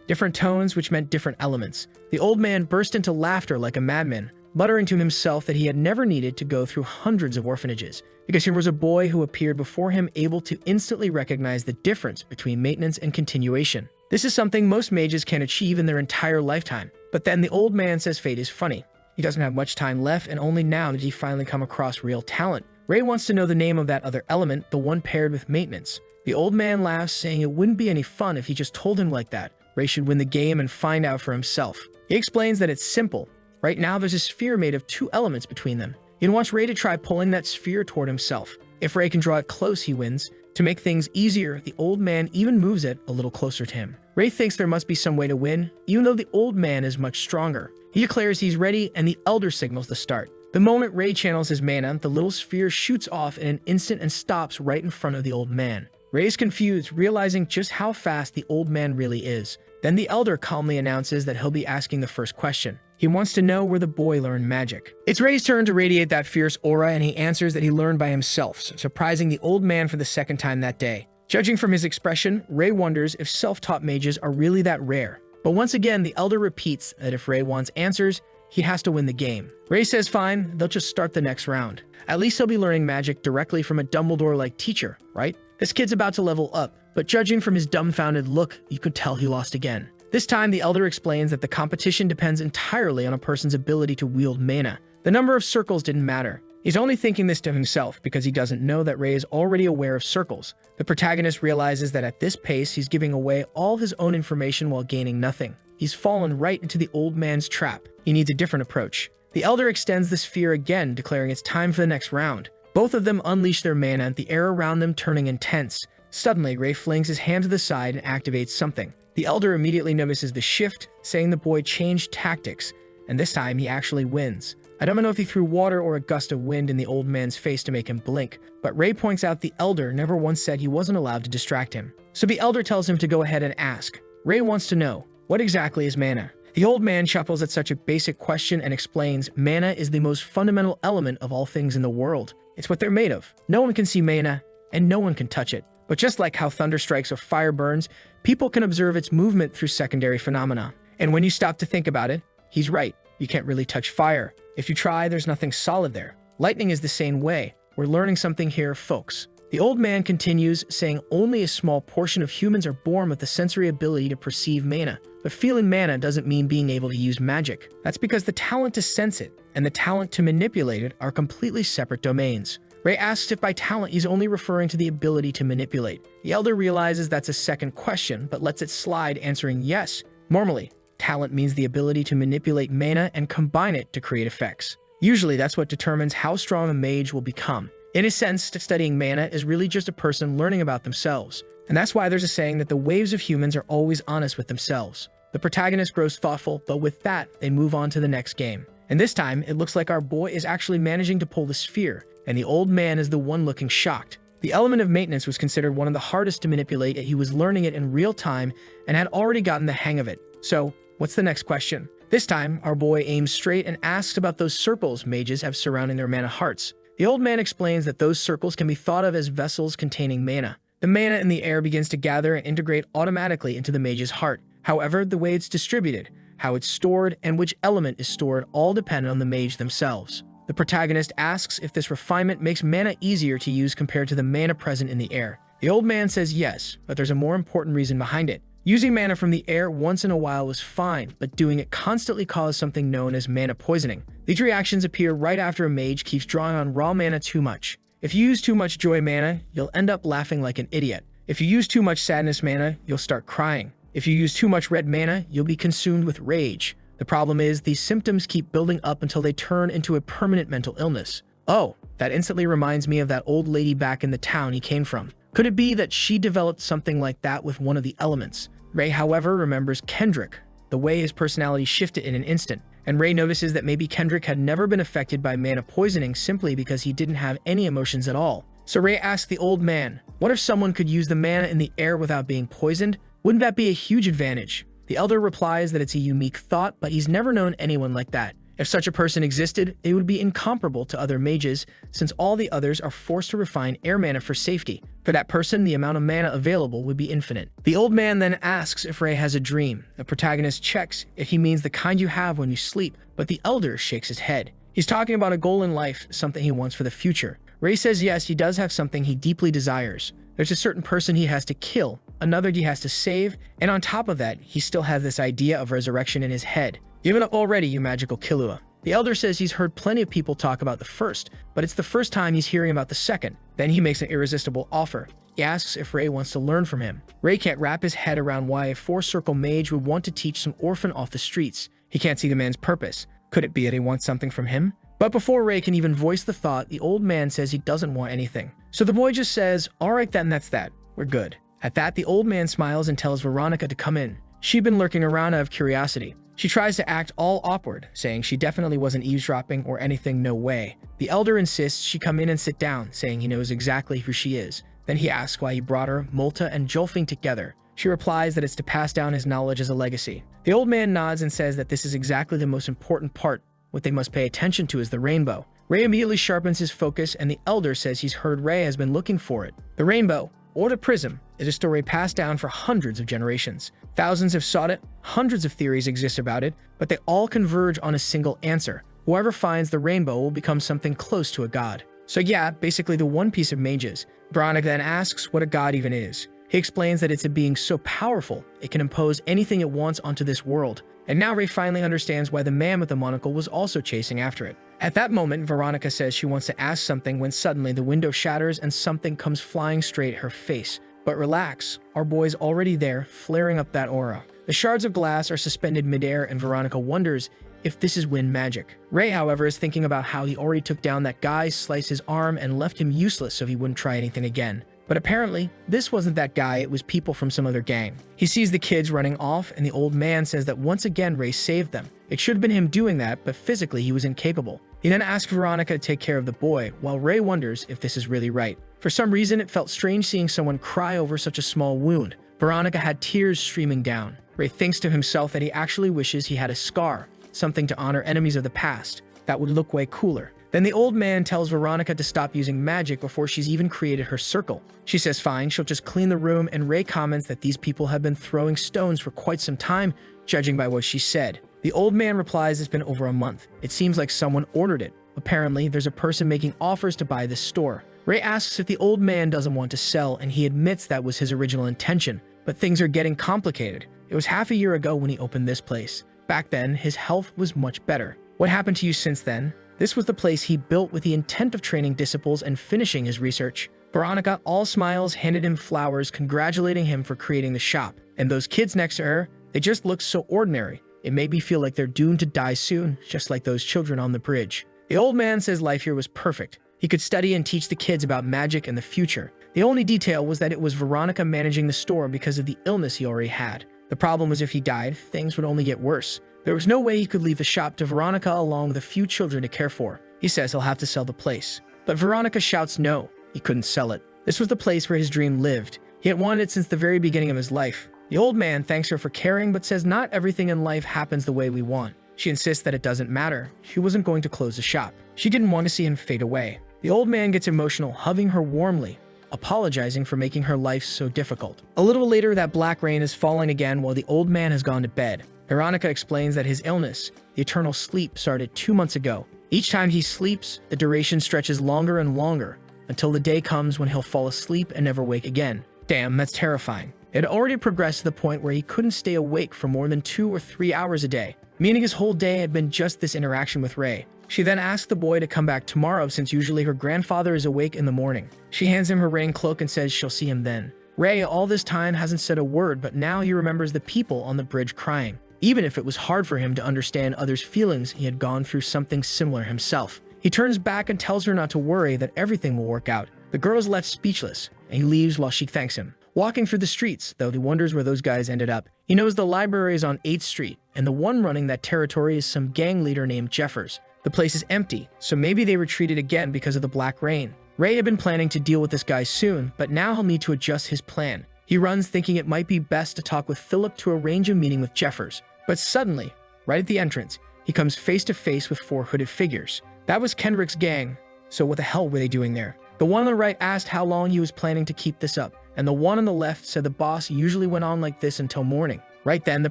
Different tones, which meant different elements. The old man burst into laughter like a madman, muttering to himself that he had never needed to go through hundreds of orphanages, because here was a boy who appeared before him able to instantly recognize the difference between maintenance and continuation. This is something most mages can achieve in their entire lifetime. But then the old man says fate is funny. He doesn't have much time left, and only now did he finally come across real talent. Ray wants to know the name of that other element, the one paired with maintenance. The old man laughs, saying it wouldn't be any fun if he just told him like that. Ray should win the game and find out for himself. He explains that it's simple. Right now, there's a sphere made of two elements between them. He wants Ray to try pulling that sphere toward himself. If Ray can draw it close, he wins. To make things easier, the old man even moves it a little closer to him. Ray thinks there must be some way to win, even though the old man is much stronger. He declares he's ready, and the elder signals the start. The moment Ray channels his mana, the little sphere shoots off in an instant and stops right in front of the old man. Ray is confused, realizing just how fast the old man really is. Then the elder calmly announces that he'll be asking the first question. He wants to know where the boy learned magic. It's Ray's turn to radiate that fierce aura, and he answers that he learned by himself, surprising the old man for the second time that day. Judging from his expression, Ray wonders if self-taught mages are really that rare. But once again, the elder repeats that if Ray wants answers, he has to win the game. Ray says fine, they'll just start the next round. At least he'll be learning magic directly from a Dumbledore-like teacher, right? This kid's about to level up, but judging from his dumbfounded look, you could tell he lost again. This time, the elder explains that the competition depends entirely on a person's ability to wield mana. The number of circles didn't matter. He's only thinking this to himself because he doesn't know that Ray is already aware of circles. The protagonist realizes that at this pace, he's giving away all his own information while gaining nothing. He's fallen right into the old man's trap. He needs a different approach. The elder extends the sphere again, declaring it's time for the next round. Both of them unleash their mana, the air around them turning intense. Suddenly, Ray flings his hand to the side and activates something. The elder immediately notices the shift, saying the boy changed tactics, and this time he actually wins. I don't know if he threw water or a gust of wind in the old man's face to make him blink, but Ray points out the elder never once said he wasn't allowed to distract him. So the elder tells him to go ahead and ask. Ray wants to know, what exactly is mana? The old man chuckles at such a basic question and explains mana is the most fundamental element of all things in the world. It's what they're made of. No one can see mana, and no one can touch it. But just like how thunder strikes or fire burns, people can observe its movement through secondary phenomena. And when you stop to think about it, he's right. You can't really touch fire. If you try, there's nothing solid there. Lightning is the same way. We're learning something here, folks. The old man continues, saying only a small portion of humans are born with the sensory ability to perceive mana. But feeling mana doesn't mean being able to use magic. That's because the talent to sense it and the talent to manipulate it are completely separate domains. Ray asks if by talent he's only referring to the ability to manipulate. The elder realizes that's a second question, but lets it slide, answering yes. Normally, talent means the ability to manipulate mana and combine it to create effects. Usually, that's what determines how strong a mage will become. In a sense, studying mana is really just a person learning about themselves. And that's why there's a saying that the waves of humans are always honest with themselves. The protagonist grows thoughtful, but with that, they move on to the next game. And this time, it looks like our boy is actually managing to pull the sphere, and the old man is the one looking shocked. The element of maintenance was considered one of the hardest to manipulate, and he was learning it in real time and had already gotten the hang of it. So, what's the next question? This time, our boy aims straight and asks about those circles mages have surrounding their mana hearts. The old man explains that those circles can be thought of as vessels containing mana. The mana in the air begins to gather and integrate automatically into the mage's heart. However, the way it's distributed, how it's stored, and which element is stored all depend on the mage themselves. The protagonist asks if this refinement makes mana easier to use compared to the mana present in the air. The old man says yes, but there's a more important reason behind it. Using mana from the air once in a while was fine, but doing it constantly caused something known as mana poisoning. These reactions appear right after a mage keeps drawing on raw mana too much. If you use too much joy mana, you'll end up laughing like an idiot. If you use too much sadness mana, you'll start crying. If you use too much red mana, you'll be consumed with rage. The problem is, these symptoms keep building up until they turn into a permanent mental illness. Oh, that instantly reminds me of that old lady back in the town he came from. Could it be that she developed something like that with one of the elements? Ray, however, remembers Kendrick, the way his personality shifted in an instant, and Ray notices that maybe Kendrick had never been affected by mana poisoning simply because he didn't have any emotions at all. So Ray asks the old man, what if someone could use the mana in the air without being poisoned? Wouldn't that be a huge advantage? The elder replies that it's a unique thought, but he's never known anyone like that. If such a person existed, it would be incomparable to other mages, since all the others are forced to refine air mana for safety. For that person, the amount of mana available would be infinite. The old man then asks if Ray has a dream. The protagonist checks if he means the kind you have when you sleep, but the elder shakes his head. He's talking about a goal in life, something he wants for the future. Ray says yes, he does have something he deeply desires. There's a certain person he has to kill, another he has to save, and on top of that, he still has this idea of resurrection in his head. Give it up already, you magical Killua. The elder says he's heard plenty of people talk about the first, but it's the first time he's hearing about the second. Then he makes an irresistible offer. He asks if Ray wants to learn from him. Ray can't wrap his head around why a four-circle mage would want to teach some orphan off the streets. He can't see the man's purpose. Could it be that he wants something from him? But before Ray can even voice the thought, the old man says he doesn't want anything. So the boy just says, alright then, that's that. We're good. At that, the old man smiles and tells Veronica to come in. She'd been lurking around out of curiosity. She tries to act all awkward, saying she definitely wasn't eavesdropping or anything, no way. The elder insists she come in and sit down, saying he knows exactly who she is. Then he asks why he brought her, Molta, and Jolfing together. She replies that it's to pass down his knowledge as a legacy. The old man nods and says that this is exactly the most important part. What they must pay attention to is the rainbow. Ray immediately sharpens his focus, and the elder says he's heard Ray has been looking for it. The rainbow, or the prism, is a story passed down for hundreds of generations. Thousands have sought it, hundreds of theories exist about it, but they all converge on a single answer. Whoever finds the rainbow will become something close to a god. So yeah, basically the One Piece of mages. Veronica then asks what a god even is. He explains that it's a being so powerful, it can impose anything it wants onto this world. And now Ray finally understands why the man with the monocle was also chasing after it. At that moment, Veronica says she wants to ask something when suddenly the window shatters and something comes flying straight at her face. But relax, our boy's already there, flaring up that aura. The shards of glass are suspended midair, and Veronica wonders if this is wind magic. Ray, however, is thinking about how he already took down that guy, sliced his arm, and left him useless so he wouldn't try anything again. But apparently, this wasn't that guy, it was people from some other gang. He sees the kids running off, and the old man says that once again Ray saved them. It should have been him doing that, but physically he was incapable. He then asks Veronica to take care of the boy, while Ray wonders if this is really right. For some reason, it felt strange seeing someone cry over such a small wound. Veronica had tears streaming down. Ray thinks to himself that he actually wishes he had a scar, something to honor enemies of the past. That would look way cooler. Then the old man tells Veronica to stop using magic before she's even created her circle. She says fine, she'll just clean the room, and Ray comments that these people have been throwing stones for quite some time, judging by what she said. The old man replies it's been over a month. It seems like someone ordered it. Apparently, there's a person making offers to buy this store. Ray asks if the old man doesn't want to sell, and he admits that was his original intention. But things are getting complicated. It was half a year ago when he opened this place. Back then, his health was much better. What happened to you since then? This was the place he built with the intent of training disciples and finishing his research. Veronica, all smiles, handed him flowers, congratulating him for creating the shop. And those kids next to her, they just looked so ordinary. It made me feel like they're doomed to die soon, just like those children on the bridge. The old man says life here was perfect. He could study and teach the kids about magic and the future. The only detail was that it was Veronica managing the store because of the illness he already had. The problem was if he died, things would only get worse. There was no way he could leave the shop to Veronica along with a few children to care for. He says he'll have to sell the place. But Veronica shouts no, he couldn't sell it. This was the place where his dream lived. He had wanted it since the very beginning of his life. The old man thanks her for caring, but says not everything in life happens the way we want. She insists that it doesn't matter. She wasn't going to close the shop. She didn't want to see him fade away. The old man gets emotional, hugging her warmly, apologizing for making her life so difficult. A little later, that black rain is falling again while the old man has gone to bed. Veronica explains that his illness, the eternal sleep, started 2 months ago. Each time he sleeps, the duration stretches longer and longer, until the day comes when he'll fall asleep and never wake again. Damn, that's terrifying. It had already progressed to the point where he couldn't stay awake for more than 2 or 3 hours a day, meaning his whole day had been just this interaction with Ray. She then asks the boy to come back tomorrow since usually her grandfather is awake in the morning. She hands him her rain cloak and says she'll see him then. Ray all this time hasn't said a word, but now he remembers the people on the bridge crying. Even if it was hard for him to understand others' feelings, he had gone through something similar himself. He turns back and tells her not to worry, that everything will work out. The girl is left speechless, and he leaves while she thanks him. Walking through the streets, though, he wonders where those guys ended up. He knows the library is on 8th Street, and the one running that territory is some gang leader named Jeffers. The place is empty, so maybe they retreated again because of the black rain. Ray had been planning to deal with this guy soon, but now he'll need to adjust his plan. He runs thinking it might be best to talk with Philip to arrange a meeting with Jeffers. But suddenly, right at the entrance, he comes face to face with 4 hooded figures. That was Kendrick's gang, so what the hell were they doing there? The one on the right asked how long he was planning to keep this up, and the one on the left said the boss usually went on like this until morning. Right then, the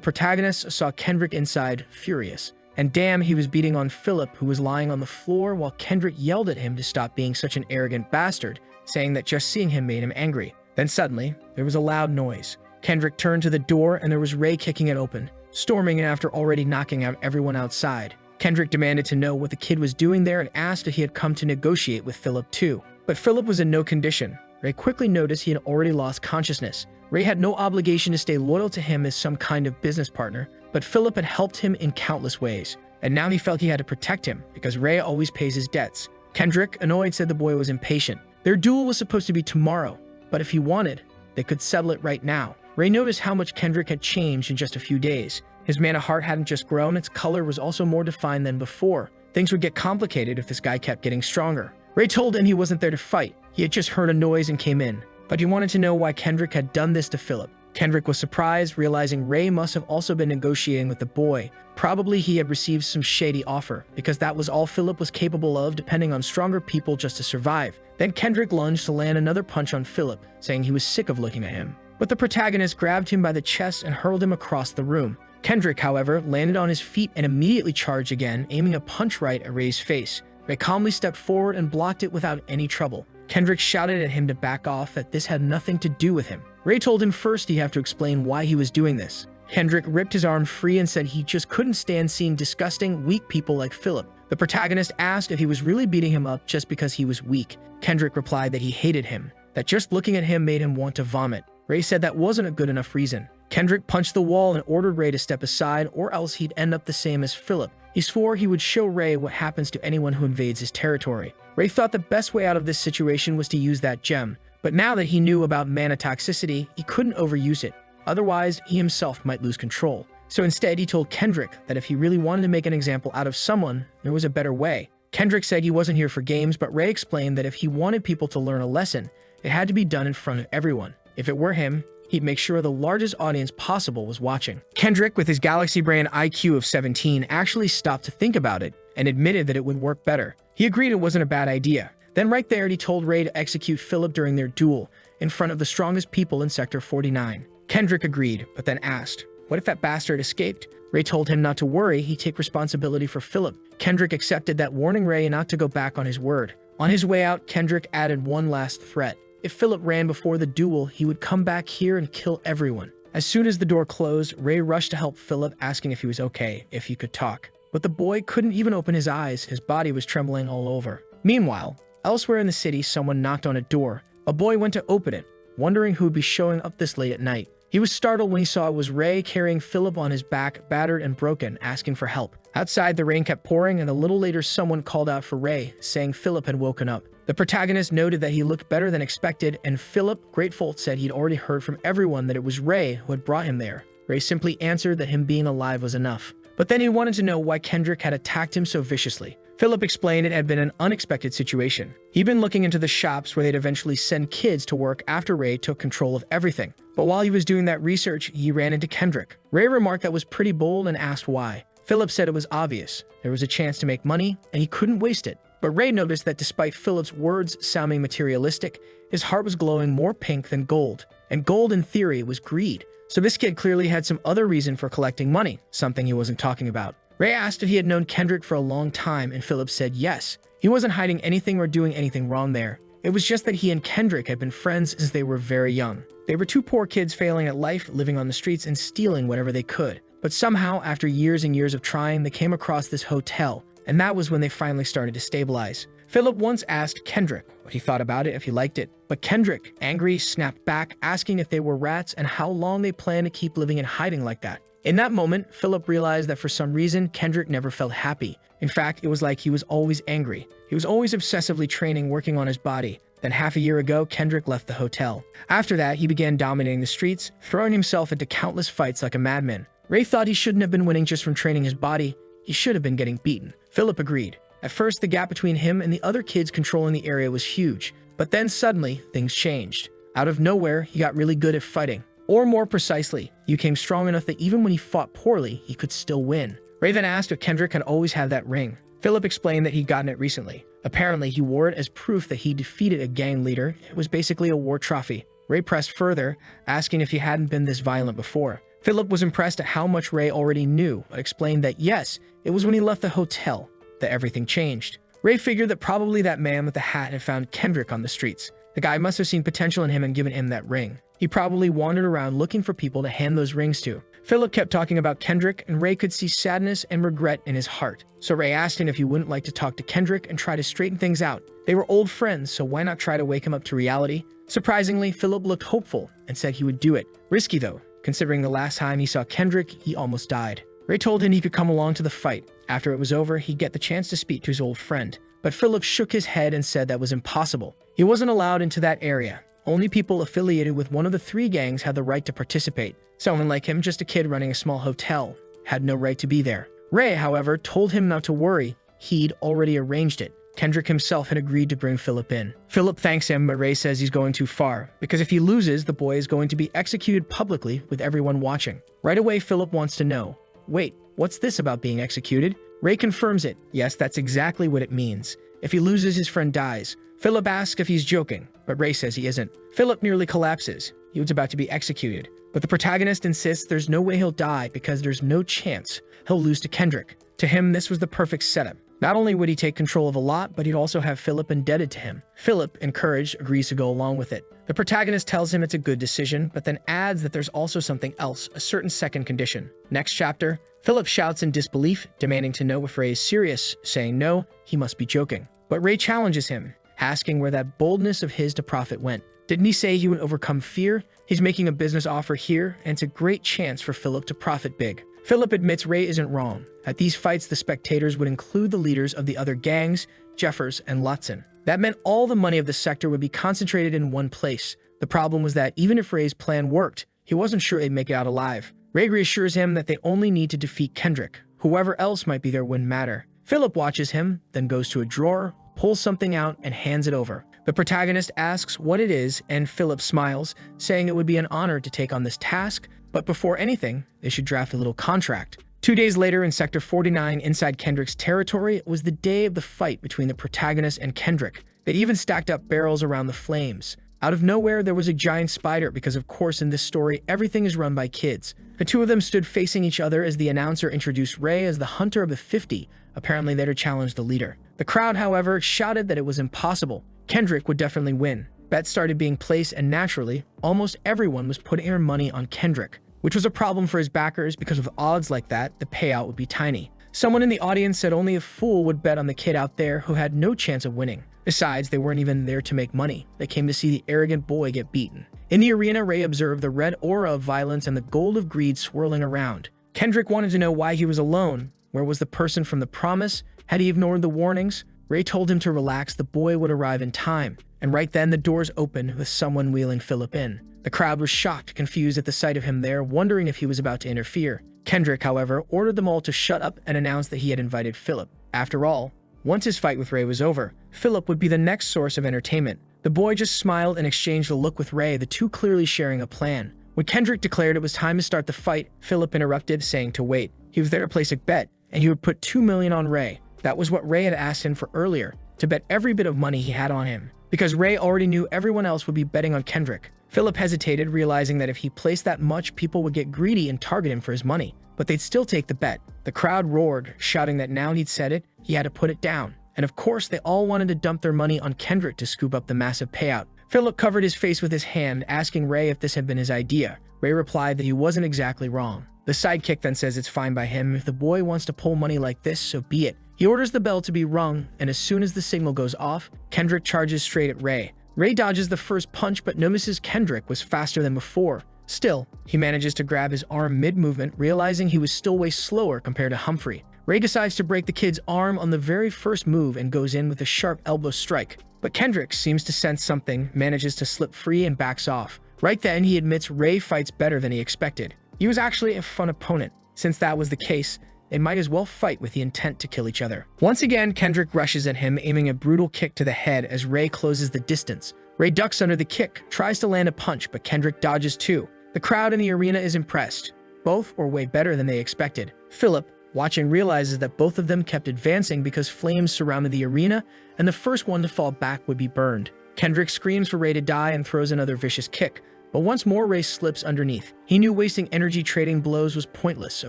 protagonist saw Kendrick inside, furious. And damn, he was beating on Philip, who was lying on the floor, while Kendrick yelled at him to stop being such an arrogant bastard, saying that just seeing him made him angry. Then suddenly, there was a loud noise. Kendrick turned to the door, and there was Ray kicking it open, storming in after already knocking out everyone outside. Kendrick demanded to know what the kid was doing there and asked if he had come to negotiate with Philip too. But Philip was in no condition. Ray quickly noticed he had already lost consciousness. Ray had no obligation to stay loyal to him as some kind of business partner, but Philip had helped him in countless ways. And now he felt he had to protect him, because Ray always pays his debts. Kendrick, annoyed, said the boy was impatient. Their duel was supposed to be tomorrow, but if he wanted, they could settle it right now. Ray noticed how much Kendrick had changed in just a few days. His mana heart hadn't just grown, its color was also more defined than before. Things would get complicated if this guy kept getting stronger. Ray told him he wasn't there to fight. He had just heard a noise and came in. But he wanted to know why Kendrick had done this to Philip. Kendrick was surprised, realizing Ray must have also been negotiating with the boy. Probably he had received some shady offer, because that was all Philip was capable of, depending on stronger people just to survive. Then Kendrick lunged to land another punch on Philip, saying he was sick of looking at him. But the protagonist grabbed him by the chest and hurled him across the room. Kendrick, however, landed on his feet and immediately charged again, aiming a punch right at Ray's face. Ray calmly stepped forward and blocked it without any trouble. Kendrick shouted at him to back off, that this had nothing to do with him. Ray told him first he'd have to explain why he was doing this. Kendrick ripped his arm free and said he just couldn't stand seeing disgusting, weak people like Philip. The protagonist asked if he was really beating him up just because he was weak. Kendrick replied that he hated him, that just looking at him made him want to vomit. Ray said that wasn't a good enough reason. Kendrick punched the wall and ordered Ray to step aside, or else he'd end up the same as Philip. He swore he would show Ray what happens to anyone who invades his territory. Ray thought the best way out of this situation was to use that gem, but now that he knew about mana toxicity, he couldn't overuse it. Otherwise, he himself might lose control. So instead, he told Kendrick that if he really wanted to make an example out of someone, there was a better way. Kendrick said he wasn't here for games, but Ray explained that if he wanted people to learn a lesson, it had to be done in front of everyone. If it were him, he'd make sure the largest audience possible was watching. Kendrick, with his galaxy brain IQ of 17, actually stopped to think about it and admitted that it would work better. He agreed it wasn't a bad idea. Then right there, he told Ray to execute Philip during their duel in front of the strongest people in Sector 49. Kendrick agreed, but then asked, what if that bastard escaped? Ray told him not to worry, he'd take responsibility for Philip. Kendrick accepted that, warning Ray not to go back on his word. On his way out, Kendrick added one last threat. If Philip ran before the duel, he would come back here and kill everyone. As soon as the door closed, Ray rushed to help Philip, asking if he was okay, if he could talk. But the boy couldn't even open his eyes, his body was trembling all over. Meanwhile, elsewhere in the city, someone knocked on a door. A boy went to open it, wondering who would be showing up this late at night. He was startled when he saw it was Ray carrying Philip on his back, battered and broken, asking for help. Outside, the rain kept pouring, and a little later someone called out for Ray, saying Philip had woken up. The protagonist noted that he looked better than expected, and Philip, grateful, said he'd already heard from everyone that it was Ray who had brought him there. Ray simply answered that him being alive was enough. But then he wanted to know why Kendrick had attacked him so viciously. Philip explained it had been an unexpected situation. He'd been looking into the shops where they'd eventually send kids to work after Ray took control of everything. But while he was doing that research, he ran into Kendrick. Ray remarked that was pretty bold and asked why. Philip said it was obvious. There was a chance to make money, and he couldn't waste it. But Ray noticed that despite Philip's words sounding materialistic, his heart was glowing more pink than gold. And gold, in theory, was greed. So this kid clearly had some other reason for collecting money, something he wasn't talking about. Ray asked if he had known Kendrick for a long time, and Philip said yes. He wasn't hiding anything or doing anything wrong there. It was just that he and Kendrick had been friends since they were very young. They were two poor kids failing at life, living on the streets and stealing whatever they could. But somehow, after years and years of trying, they came across this hotel, and that was when they finally started to stabilize. Philip once asked Kendrick what he thought about it, if he liked it, but Kendrick, angry, snapped back, asking if they were rats and how long they planned to keep living in hiding like that. In that moment, Philip realized that for some reason, Kendrick never felt happy. In fact, it was like he was always angry. He was always obsessively training, working on his body. Then half a year ago, Kendrick left the hotel. After that, he began dominating the streets, throwing himself into countless fights like a madman. Ray thought he shouldn't have been winning just from training his body. He should have been getting beaten. Philip agreed. At first, the gap between him and the other kids controlling the area was huge. But then suddenly, things changed. Out of nowhere, he got really good at fighting. Or more precisely, he became strong enough that even when he fought poorly, he could still win. Ray then asked if Kendrick had always had that ring. Philip explained that he'd gotten it recently. Apparently, he wore it as proof that he defeated a gang leader. It was basically a war trophy. Ray pressed further, asking if he hadn't been this violent before. Philip was impressed at how much Ray already knew, but explained that yes, it was when he left the hotel that everything changed. Ray figured that probably that man with the hat had found Kendrick on the streets. The guy must have seen potential in him and given him that ring. He probably wandered around looking for people to hand those rings to. Philip kept talking about Kendrick, and Ray could see sadness and regret in his heart. So Ray asked him if he wouldn't like to talk to Kendrick and try to straighten things out. They were old friends, so why not try to wake him up to reality? Surprisingly, Philip looked hopeful and said he would do it. Risky though, considering the last time he saw Kendrick, he almost died. Ray told him he could come along to the fight. After it was over, he'd get the chance to speak to his old friend. But Philip shook his head and said that was impossible. He wasn't allowed into that area. Only people affiliated with one of the 3 gangs had the right to participate. Someone like him, just a kid running a small hotel, had no right to be there. Ray, however, told him not to worry. He'd already arranged it. Kendrick himself had agreed to bring Philip in. Philip thanks him, but Ray says he's going too far, because if he loses, the boy is going to be executed publicly with everyone watching. Right away, Philip wants to know, wait, what's this about being executed? Ray confirms it. Yes, that's exactly what it means. If he loses, his friend dies. Philip asks if he's joking, but Ray says he isn't. Philip nearly collapses. He was about to be executed. But the protagonist insists there's no way he'll die because there's no chance he'll lose to Kendrick. To him, this was the perfect setup. Not only would he take control of a lot, but he'd also have Philip indebted to him. Philip, encouraged, agrees to go along with it. The protagonist tells him it's a good decision, but then adds that there's also something else, a certain second condition. Next chapter, Philip shouts in disbelief, demanding to know if Ray is serious, saying no, he must be joking. But Ray challenges him, asking where that boldness of his to profit went. Didn't he say he would overcome fear? He's making a business offer here, and it's a great chance for Philip to profit big. Philip admits Ray isn't wrong. At these fights, the spectators would include the leaders of the other gangs, Jeffers and Lutsen. That meant all the money of the sector would be concentrated in one place. The problem was that even if Ray's plan worked, he wasn't sure they'd make it out alive. Ray reassures him that they only need to defeat Kendrick. Whoever else might be there wouldn't matter. Philip watches him, then goes to a drawer, pulls something out, and hands it over. The protagonist asks what it is, and Philip smiles, saying it would be an honor to take on this task, but before anything, they should draft a little contract. 2 days later, in Sector 49, inside Kendrick's territory, it was the day of the fight between the protagonist and Kendrick. They'd even stacked up barrels around the flames. Out of nowhere, there was a giant spider because, of course, in this story, everything is run by kids. The 2 of them stood facing each other as the announcer introduced Ray as the hunter of the 50, apparently there to challenge the leader. The crowd, however, shouted that it was impossible. Kendrick would definitely win. Bets started being placed, and naturally, almost everyone was putting their money on Kendrick, which was a problem for his backers because with odds like that, the payout would be tiny. Someone in the audience said only a fool would bet on the kid out there who had no chance of winning. Besides, they weren't even there to make money. They came to see the arrogant boy get beaten. In the arena, Ray observed the red aura of violence and the gold of greed swirling around. Kendrick wanted to know why he was alone. Where was the person from the promise? Had he ignored the warnings? Ray told him to relax, the boy would arrive in time. And right then, the doors opened with someone wheeling Philip in. The crowd was shocked, confused at the sight of him there, wondering if he was about to interfere. Kendrick, however, ordered them all to shut up and announced that he had invited Philip. After all, once his fight with Ray was over, Philip would be the next source of entertainment. The boy just smiled and exchanged a look with Ray, the 2 clearly sharing a plan. When Kendrick declared it was time to start the fight, Philip interrupted, saying to wait. He was there to place a bet, and he would put $2 million on Ray. That was what Ray had asked him for earlier, to bet every bit of money he had on him. Because Ray already knew everyone else would be betting on Kendrick. Philip hesitated, realizing that if he placed that much, people would get greedy and target him for his money. But they'd still take the bet. The crowd roared, shouting that now he'd said it, he had to put it down. And of course, they all wanted to dump their money on Kendrick to scoop up the massive payout. Philip covered his face with his hand, asking Ray if this had been his idea. Ray replied that he wasn't exactly wrong. The sidekick then says it's fine by him. If the boy wants to pull money like this, so be it. He orders the bell to be rung, and as soon as the signal goes off, Kendrick charges straight at Ray. Ray dodges the first punch but notices Kendrick was faster than before. Still, he manages to grab his arm mid-movement, realizing he was still way slower compared to Humphrey. Ray decides to break the kid's arm on the very first move and goes in with a sharp elbow strike. But Kendrick seems to sense something, manages to slip free and backs off. Right then, he admits Ray fights better than he expected. He was actually a fun opponent. Since that was the case, they might as well fight with the intent to kill each other. Once again, Kendrick rushes at him, aiming a brutal kick to the head as Ray closes the distance. Ray ducks under the kick, tries to land a punch, but Kendrick dodges too. The crowd in the arena is impressed. Both were way better than they expected. Philip, watching, realizes that both of them kept advancing because flames surrounded the arena, and the first one to fall back would be burned. Kendrick screams for Ray to die and throws another vicious kick, but once more Ray slips underneath. He knew wasting energy trading blows was pointless, so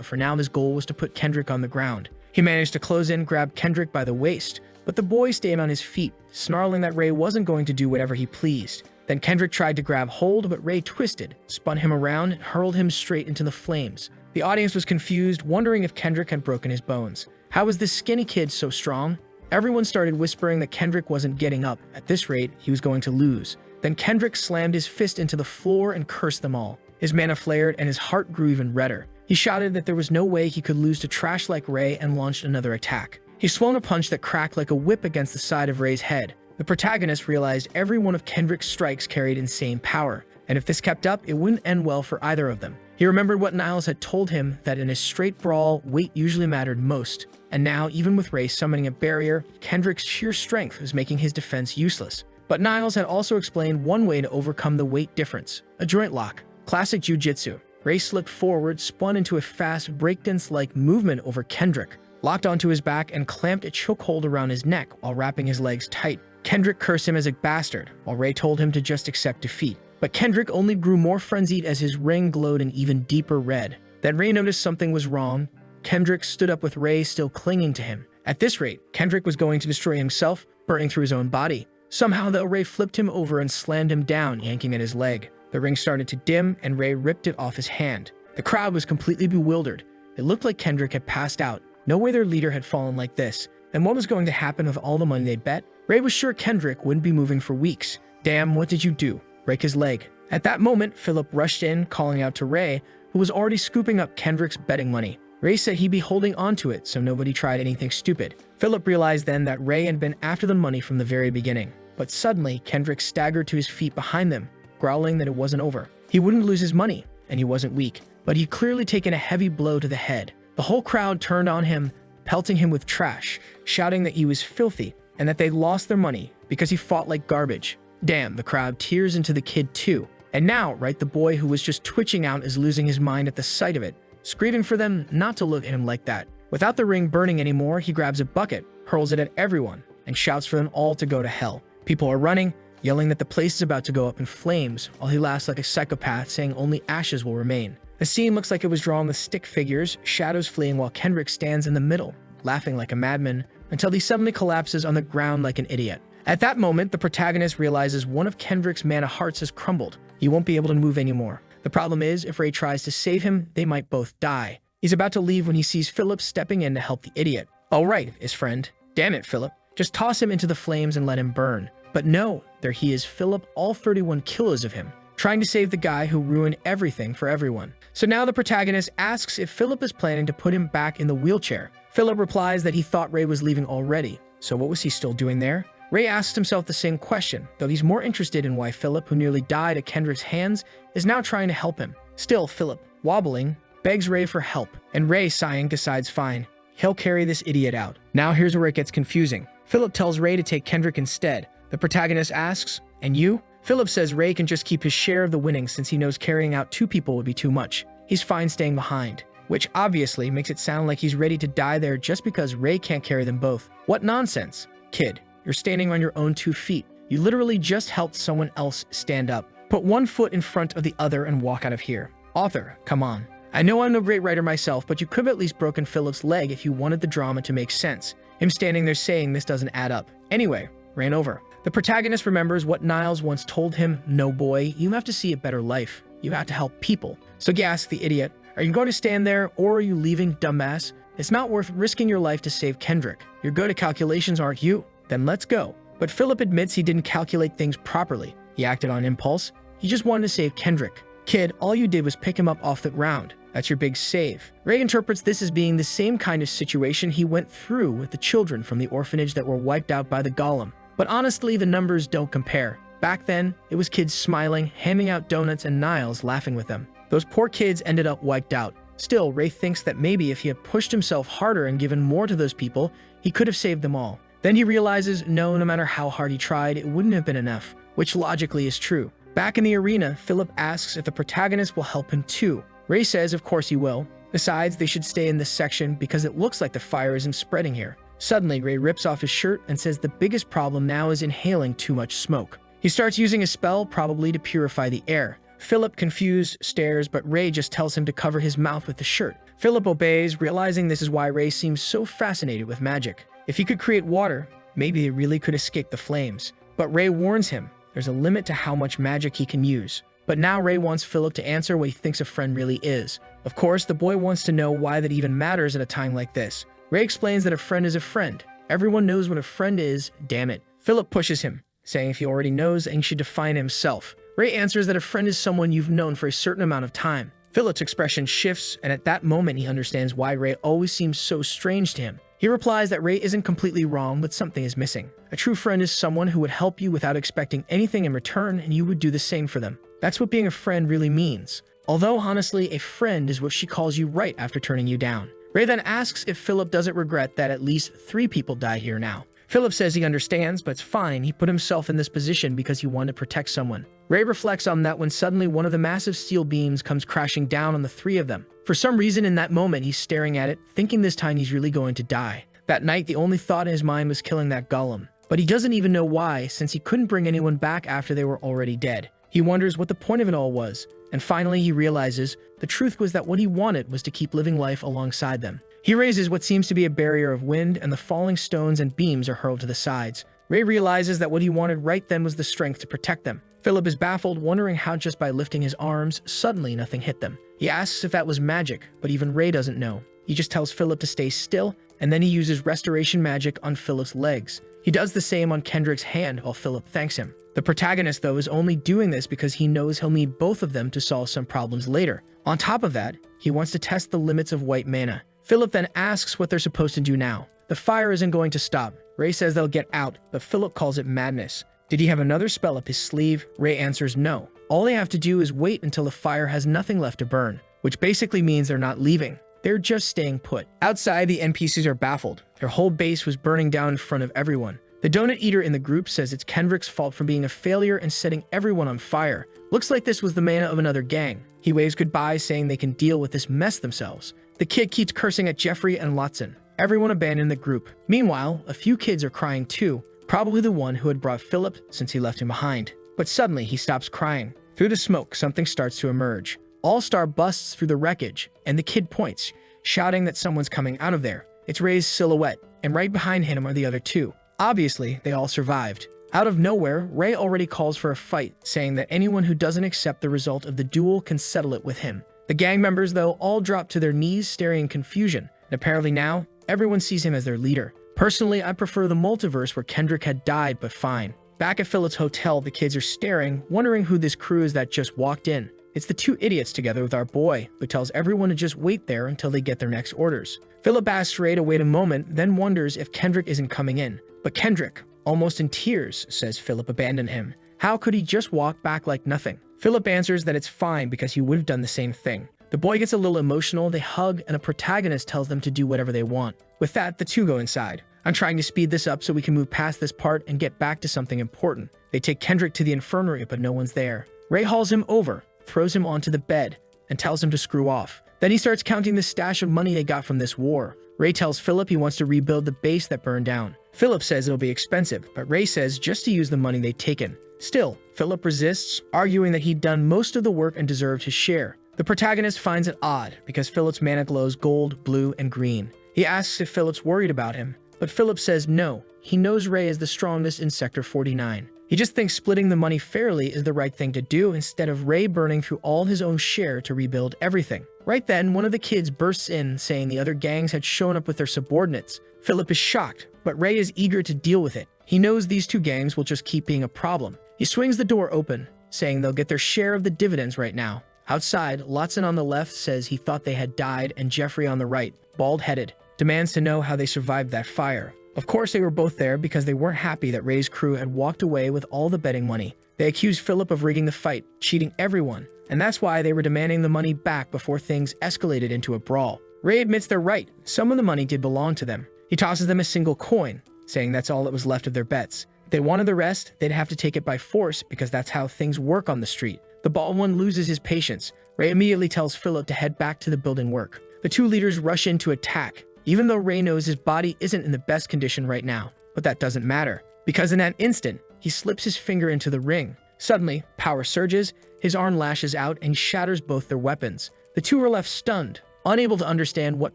for now his goal was to put Kendrick on the ground. He managed to close in, grab Kendrick by the waist, but the boy stayed on his feet, snarling that Ray wasn't going to do whatever he pleased. Then Kendrick tried to grab hold, but Ray twisted, spun him around, and hurled him straight into the flames. The audience was confused, wondering if Kendrick had broken his bones. How was this skinny kid so strong? Everyone started whispering that Kendrick wasn't getting up. At this rate, he was going to lose. Then Kendrick slammed his fist into the floor and cursed them all. His mana flared and his heart grew even redder. He shouted that there was no way he could lose to trash like Ray and launched another attack. He swung a punch that cracked like a whip against the side of Ray's head. The protagonist realized every one of Kendrick's strikes carried insane power, and if this kept up, it wouldn't end well for either of them. He remembered what Niles had told him, that in a straight brawl, weight usually mattered most. And now, even with Ray summoning a barrier, Kendrick's sheer strength was making his defense useless. But Niles had also explained one way to overcome the weight difference: a joint lock. Classic jiu-jitsu. Ray slipped forward, spun into a fast breakdance-like movement over Kendrick, locked onto his back and clamped a chokehold around his neck while wrapping his legs tight. Kendrick cursed him as a bastard, while Ray told him to just accept defeat. But Kendrick only grew more frenzied as his ring glowed an even deeper red. Then Ray noticed something was wrong. Kendrick stood up with Ray still clinging to him. At this rate, Kendrick was going to destroy himself, burning through his own body. Somehow, though, Ray flipped him over and slammed him down, yanking at his leg. The ring started to dim, and Ray ripped it off his hand. The crowd was completely bewildered. It looked like Kendrick had passed out. No way their leader had fallen like this. And what was going to happen with all the money they'd bet? Ray was sure Kendrick wouldn't be moving for weeks. Damn, what did you do? Break his leg. At that moment, Philip rushed in, calling out to Ray, who was already scooping up Kendrick's betting money. Ray said he'd be holding onto it so nobody tried anything stupid. Philip realized then that Ray had been after the money from the very beginning. But suddenly, Kendrick staggered to his feet behind them, growling that it wasn't over. He wouldn't lose his money, and he wasn't weak, but he'd clearly taken a heavy blow to the head. The whole crowd turned on him, pelting him with trash, shouting that he was filthy and that they lost their money because he fought like garbage. Damn, the crowd tears into the kid too. And now, right, the boy who was just twitching out is losing his mind at the sight of it, screaming for them not to look at him like that. Without the ring burning anymore, he grabs a bucket, hurls it at everyone, and shouts for them all to go to hell. People are running, yelling that the place is about to go up in flames, while he laughs like a psychopath, saying only ashes will remain. The scene looks like it was drawn with stick figures, shadows fleeing while Kendrick stands in the middle, laughing like a madman, until he suddenly collapses on the ground like an idiot. At that moment, the protagonist realizes one of Kendrick's mana hearts has crumbled. He won't be able to move anymore. The problem is, if Ray tries to save him, they might both die. He's about to leave when he sees Philip stepping in to help the idiot. All right, his friend. Damn it, Philip. Just toss him into the flames and let him burn. But no, there he is, Philip, all 31 kilos of him, trying to save the guy who ruined everything for everyone. So now the protagonist asks if Philip is planning to put him back in the wheelchair. Philip replies that he thought Ray was leaving already, so what was he still doing there? Ray asks himself the same question, though he's more interested in why Philip, who nearly died at Kendrick's hands, is now trying to help him. Still, Philip, wobbling, begs Ray for help, and Ray, sighing, decides fine, he'll carry this idiot out. Now here's where it gets confusing. Philip tells Ray to take Kendrick instead. The protagonist asks, and you? Philip says Ray can just keep his share of the winnings since he knows carrying out 2 people would be too much. He's fine staying behind, which obviously makes it sound like he's ready to die there just because Ray can't carry them both. What nonsense. Kid, you're standing on your own 2 feet. You literally just helped someone else stand up. Put one foot in front of the other and walk out of here. Author, come on. I know I'm no great writer myself, but you could have at least broken Philip's leg if you wanted the drama to make sense. Him standing there saying this doesn't add up. Anyway, ran over. The protagonist remembers what Niles once told him, no boy, you have to see a better life. You have to help people. So he asks the idiot, Are you going to stand there, or are you leaving, dumbass? It's not worth risking your life to save Kendrick. You're good at calculations, aren't you? Then let's go. But Philip admits he didn't calculate things properly. He acted on impulse. He just wanted to save Kendrick. Kid, all you did was pick him up off the ground. That's your big save. Ray interprets this as being the same kind of situation he went through with the children from the orphanage that were wiped out by the golem. But honestly, the numbers don't compare. Back then, it was kids smiling, handing out donuts, and Niles laughing with them. Those poor kids ended up wiped out. Still, Ray thinks that maybe if he had pushed himself harder and given more to those people, he could have saved them all. Then he realizes, no matter how hard he tried, it wouldn't have been enough, which logically is true. Back in the arena, Philip asks if the protagonist will help him too. Ray says of course he will. Besides, they should stay in this section because it looks like the fire isn't spreading here. Suddenly, Ray rips off his shirt and says the biggest problem now is inhaling too much smoke. He starts using a spell, probably to purify the air. Philip, confused, stares, but Ray just tells him to cover his mouth with the shirt. Philip obeys, realizing this is why Ray seems so fascinated with magic. If he could create water, maybe it really could escape the flames. But Ray warns him there's a limit to how much magic he can use. But now Ray wants Philip to answer what he thinks a friend really is. Of course, the boy wants to know why that even matters at a time like this. Ray explains that a friend is a friend. Everyone knows what a friend is, damn it. Philip pushes him, saying if he already knows, then he should define himself. Ray answers that a friend is someone you've known for a certain amount of time. Philip's expression shifts, and at that moment he understands why Ray always seems so strange to him. He replies that Ray isn't completely wrong, but something is missing. A true friend is someone who would help you without expecting anything in return, and you would do the same for them. That's what being a friend really means. Although, honestly, a friend is what she calls you right after turning you down. Ray then asks if Philip doesn't regret that at least 3 people die here now. Philip says he understands, but it's fine. He put himself in this position because he wanted to protect someone. Ray reflects on that when suddenly one of the massive steel beams comes crashing down on the 3 of them. For some reason in that moment, he's staring at it, thinking this time he's really going to die. That night, the only thought in his mind was killing that golem. But he doesn't even know why, since he couldn't bring anyone back after they were already dead. He wonders what the point of it all was. And finally, he realizes the truth was that what he wanted was to keep living life alongside them. He raises what seems to be a barrier of wind, and the falling stones and beams are hurled to the sides. Ray realizes that what he wanted right then was the strength to protect them. Philip is baffled, wondering how just by lifting his arms, suddenly nothing hit them. He asks if that was magic, but even Ray doesn't know. He just tells Philip to stay still, and then he uses restoration magic on Philip's legs. He does the same on Kendrick's hand while Philip thanks him. The protagonist, though, is only doing this because he knows he'll need both of them to solve some problems later. On top of that, he wants to test the limits of white mana. Philip then asks what they're supposed to do now. The fire isn't going to stop. Ray says they'll get out, but Philip calls it madness. Did he have another spell up his sleeve? Ray answers no. All they have to do is wait until the fire has nothing left to burn, which basically means they're not leaving. They're just staying put. Outside, the NPCs are baffled. Their whole base was burning down in front of everyone. The donut eater in the group says it's Kendrick's fault for being a failure and setting everyone on fire. Looks like this was the mana of another gang. He waves goodbye, saying they can deal with this mess themselves. The kid keeps cursing at Jeffrey and Lotson. Everyone abandoned the group. Meanwhile, a few kids are crying too, probably the one who had brought Philip since he left him behind. But suddenly, he stops crying. Through the smoke, something starts to emerge. All-Star busts through the wreckage, and the kid points, shouting that someone's coming out of there. It's Ray's silhouette, and right behind him are the other 2. Obviously, they all survived. Out of nowhere, Ray already calls for a fight, saying that anyone who doesn't accept the result of the duel can settle it with him. The gang members, though, all drop to their knees, staring in confusion, and apparently now, everyone sees him as their leader. Personally, I prefer the multiverse where Kendrick had died, but fine. Back at Philip's hotel, the kids are staring, wondering who this crew is that just walked in. It's the 2 idiots together with our boy, who tells everyone to just wait there until they get their next orders. Philip asks Ray to wait a moment, then wonders if Kendrick isn't coming in. But Kendrick, almost in tears, says Philip abandoned him. How could he just walk back like nothing? Philip answers that it's fine because he would have done the same thing. The boy gets a little emotional, they hug, and a protagonist tells them to do whatever they want. With that, the 2 go inside. I'm trying to speed this up so we can move past this part and get back to something important. They take Kendrick to the infirmary, but no one's there. Ray hauls him over, throws him onto the bed, and tells him to screw off. Then he starts counting the stash of money they got from this war. Ray tells Philip he wants to rebuild the base that burned down. Philip says it'll be expensive, but Ray says just to use the money they'd taken. Still, Philip resists, arguing that he'd done most of the work and deserved his share. The protagonist finds it odd, because Philip's mana glows gold, blue, and green. He asks if Philip's worried about him, but Philip says no. He knows Ray is the strongest in Sector 49. He just thinks splitting the money fairly is the right thing to do instead of Ray burning through all his own share to rebuild everything. Right then, one of the kids bursts in, saying the other gangs had shown up with their subordinates. Philip is shocked, but Ray is eager to deal with it. He knows these two gangs will just keep being a problem. He swings the door open, saying they'll get their share of the dividends right now. Outside, Lotson on the left says he thought they had died, and Jeffrey on the right, bald-headed, demands to know how they survived that fire. Of course, they were both there because they weren't happy that Ray's crew had walked away with all the betting money. They accused Philip of rigging the fight, cheating everyone, and that's why they were demanding the money back before things escalated into a brawl. Ray admits they're right. Some of the money did belong to them. He tosses them a single coin, saying that's all that was left of their bets. If they wanted the rest, they'd have to take it by force because that's how things work on the street. The bald one loses his patience. Ray immediately tells Philip to head back to the building work. The two leaders rush in to attack, even though Ray knows his body isn't in the best condition right now. But that doesn't matter, because in that instant, he slips his finger into the ring. Suddenly, power surges, his arm lashes out and shatters both their weapons. The two are left stunned, unable to understand what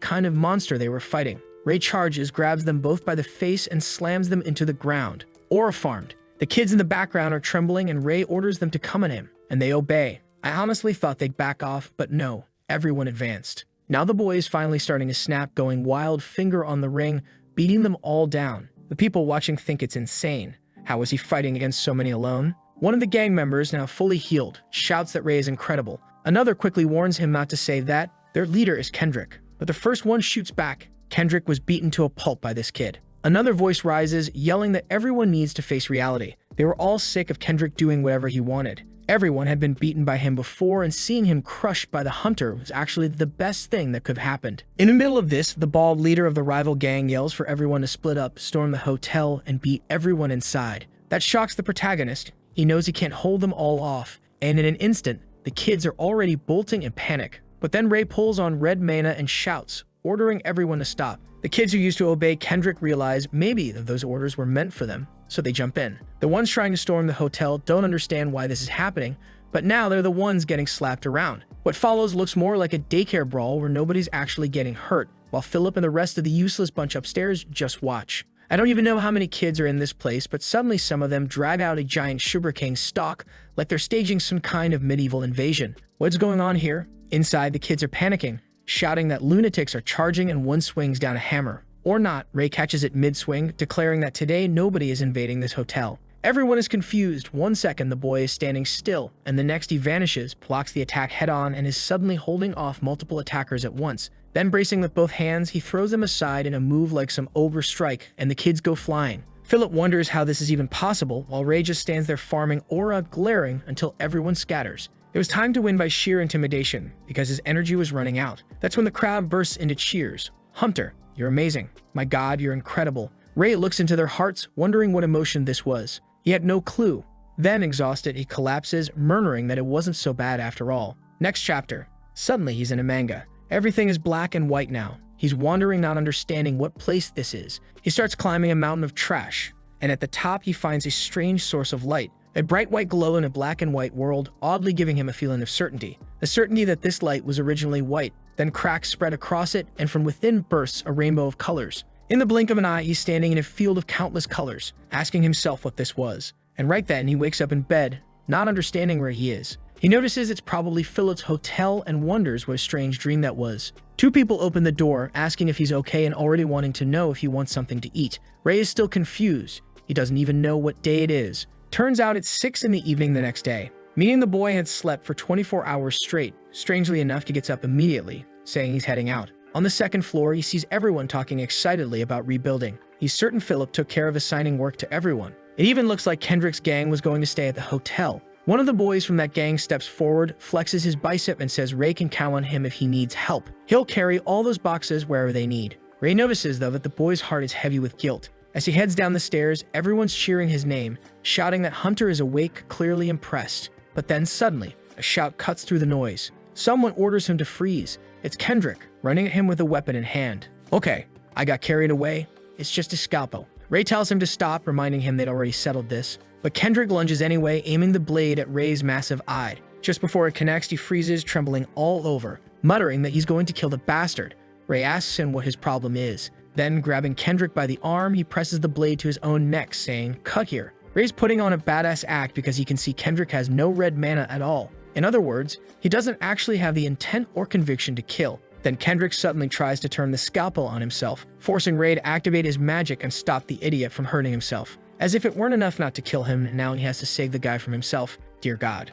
kind of monster they were fighting. Ray charges, grabs them both by the face and slams them into the ground. Aura farmed. The kids in the background are trembling and Ray orders them to come at him, and they obey. I honestly thought they'd back off, but no, everyone advanced. Now the boy is finally starting to snap, going wild, finger on the ring, beating them all down. The people watching think it's insane. How was he fighting against so many alone? One of the gang members, now fully healed, shouts that Ray is incredible. Another quickly warns him not to say that. Their leader is Kendrick, but the first one shoots back. Kendrick was beaten to a pulp by this kid. Another voice rises, yelling that everyone needs to face reality. They were all sick of Kendrick doing whatever he wanted. Everyone had been beaten by him before, and seeing him crushed by the hunter was actually the best thing that could have happened. In the middle of this, the bald leader of the rival gang yells for everyone to split up, storm the hotel, and beat everyone inside. That shocks the protagonist. He knows he can't hold them all off, and in an instant, the kids are already bolting in panic. But then Ray pulls on red mana and shouts, ordering everyone to stop. The kids who used to obey Kendrick realize maybe that those orders were meant for them, so they jump in. The ones trying to storm the hotel don't understand why this is happening, but now they're the ones getting slapped around. What follows looks more like a daycare brawl where nobody's actually getting hurt, while Philip and the rest of the useless bunch upstairs just watch. I don't even know how many kids are in this place, but suddenly some of them drag out a giant sugarcane stalk like they're staging some kind of medieval invasion. What's going on here? Inside, the kids are panicking, shouting that lunatics are charging, and one swings down a hammer. Or not, Ray catches it mid-swing, declaring that today nobody is invading this hotel. Everyone is confused. 1 second the boy is standing still, and the next he vanishes, blocks the attack head-on, and is suddenly holding off multiple attackers at once. Then bracing with both hands, he throws them aside in a move like some ogre strike, and the kids go flying. Philip wonders how this is even possible, while Ray just stands there farming aura, glaring until everyone scatters. It was time to win by sheer intimidation, because his energy was running out. That's when the crowd bursts into cheers. Hunter, you're amazing. My God, you're incredible. Ray looks into their hearts, wondering what emotion this was. He had no clue. Then, exhausted, he collapses, murmuring that it wasn't so bad after all. Next chapter. Suddenly, he's in a manga. Everything is black and white now. He's wandering, not understanding what place this is. He starts climbing a mountain of trash, and at the top he finds a strange source of light. A bright white glow in a black and white world, oddly giving him a feeling of certainty. The certainty that this light was originally white, then cracks spread across it, and from within bursts a rainbow of colors. In the blink of an eye, he's standing in a field of countless colors, asking himself what this was. And right then, he wakes up in bed, not understanding where he is. He notices it's probably Philip's hotel and wonders what a strange dream that was. Two people open the door, asking if he's okay and already wanting to know if he wants something to eat. Ray is still confused. He doesn't even know what day it is. Turns out it's 6 in the evening the next day, meaning the boy had slept for 24 hours straight. Strangely enough, he gets up immediately, saying he's heading out. On the second floor, he sees everyone talking excitedly about rebuilding. He's certain Philip took care of assigning work to everyone. It even looks like Kendrick's gang was going to stay at the hotel. One of the boys from that gang steps forward, flexes his bicep, and says Ray can count on him if he needs help. He'll carry all those boxes wherever they need. Ray notices, though, that the boy's heart is heavy with guilt. As he heads down the stairs, everyone's cheering his name, shouting that Hunter is awake, clearly impressed. But then suddenly, a shout cuts through the noise. Someone orders him to freeze. It's Kendrick, running at him with a weapon in hand. Okay, I got carried away. It's just a scalpel. Ray tells him to stop, reminding him they'd already settled this. But Kendrick lunges anyway, aiming the blade at Ray's massive eye. Just before it connects, he freezes, trembling all over, muttering that he's going to kill the bastard. Ray asks him what his problem is. Then, grabbing Kendrick by the arm, he presses the blade to his own neck, saying, "Cut here." Ray's putting on a badass act because he can see Kendrick has no red mana at all. In other words, he doesn't actually have the intent or conviction to kill. Then Kendrick suddenly tries to turn the scalpel on himself, forcing Ray to activate his magic and stop the idiot from hurting himself. As if it weren't enough not to kill him, now he has to save the guy from himself. Dear God.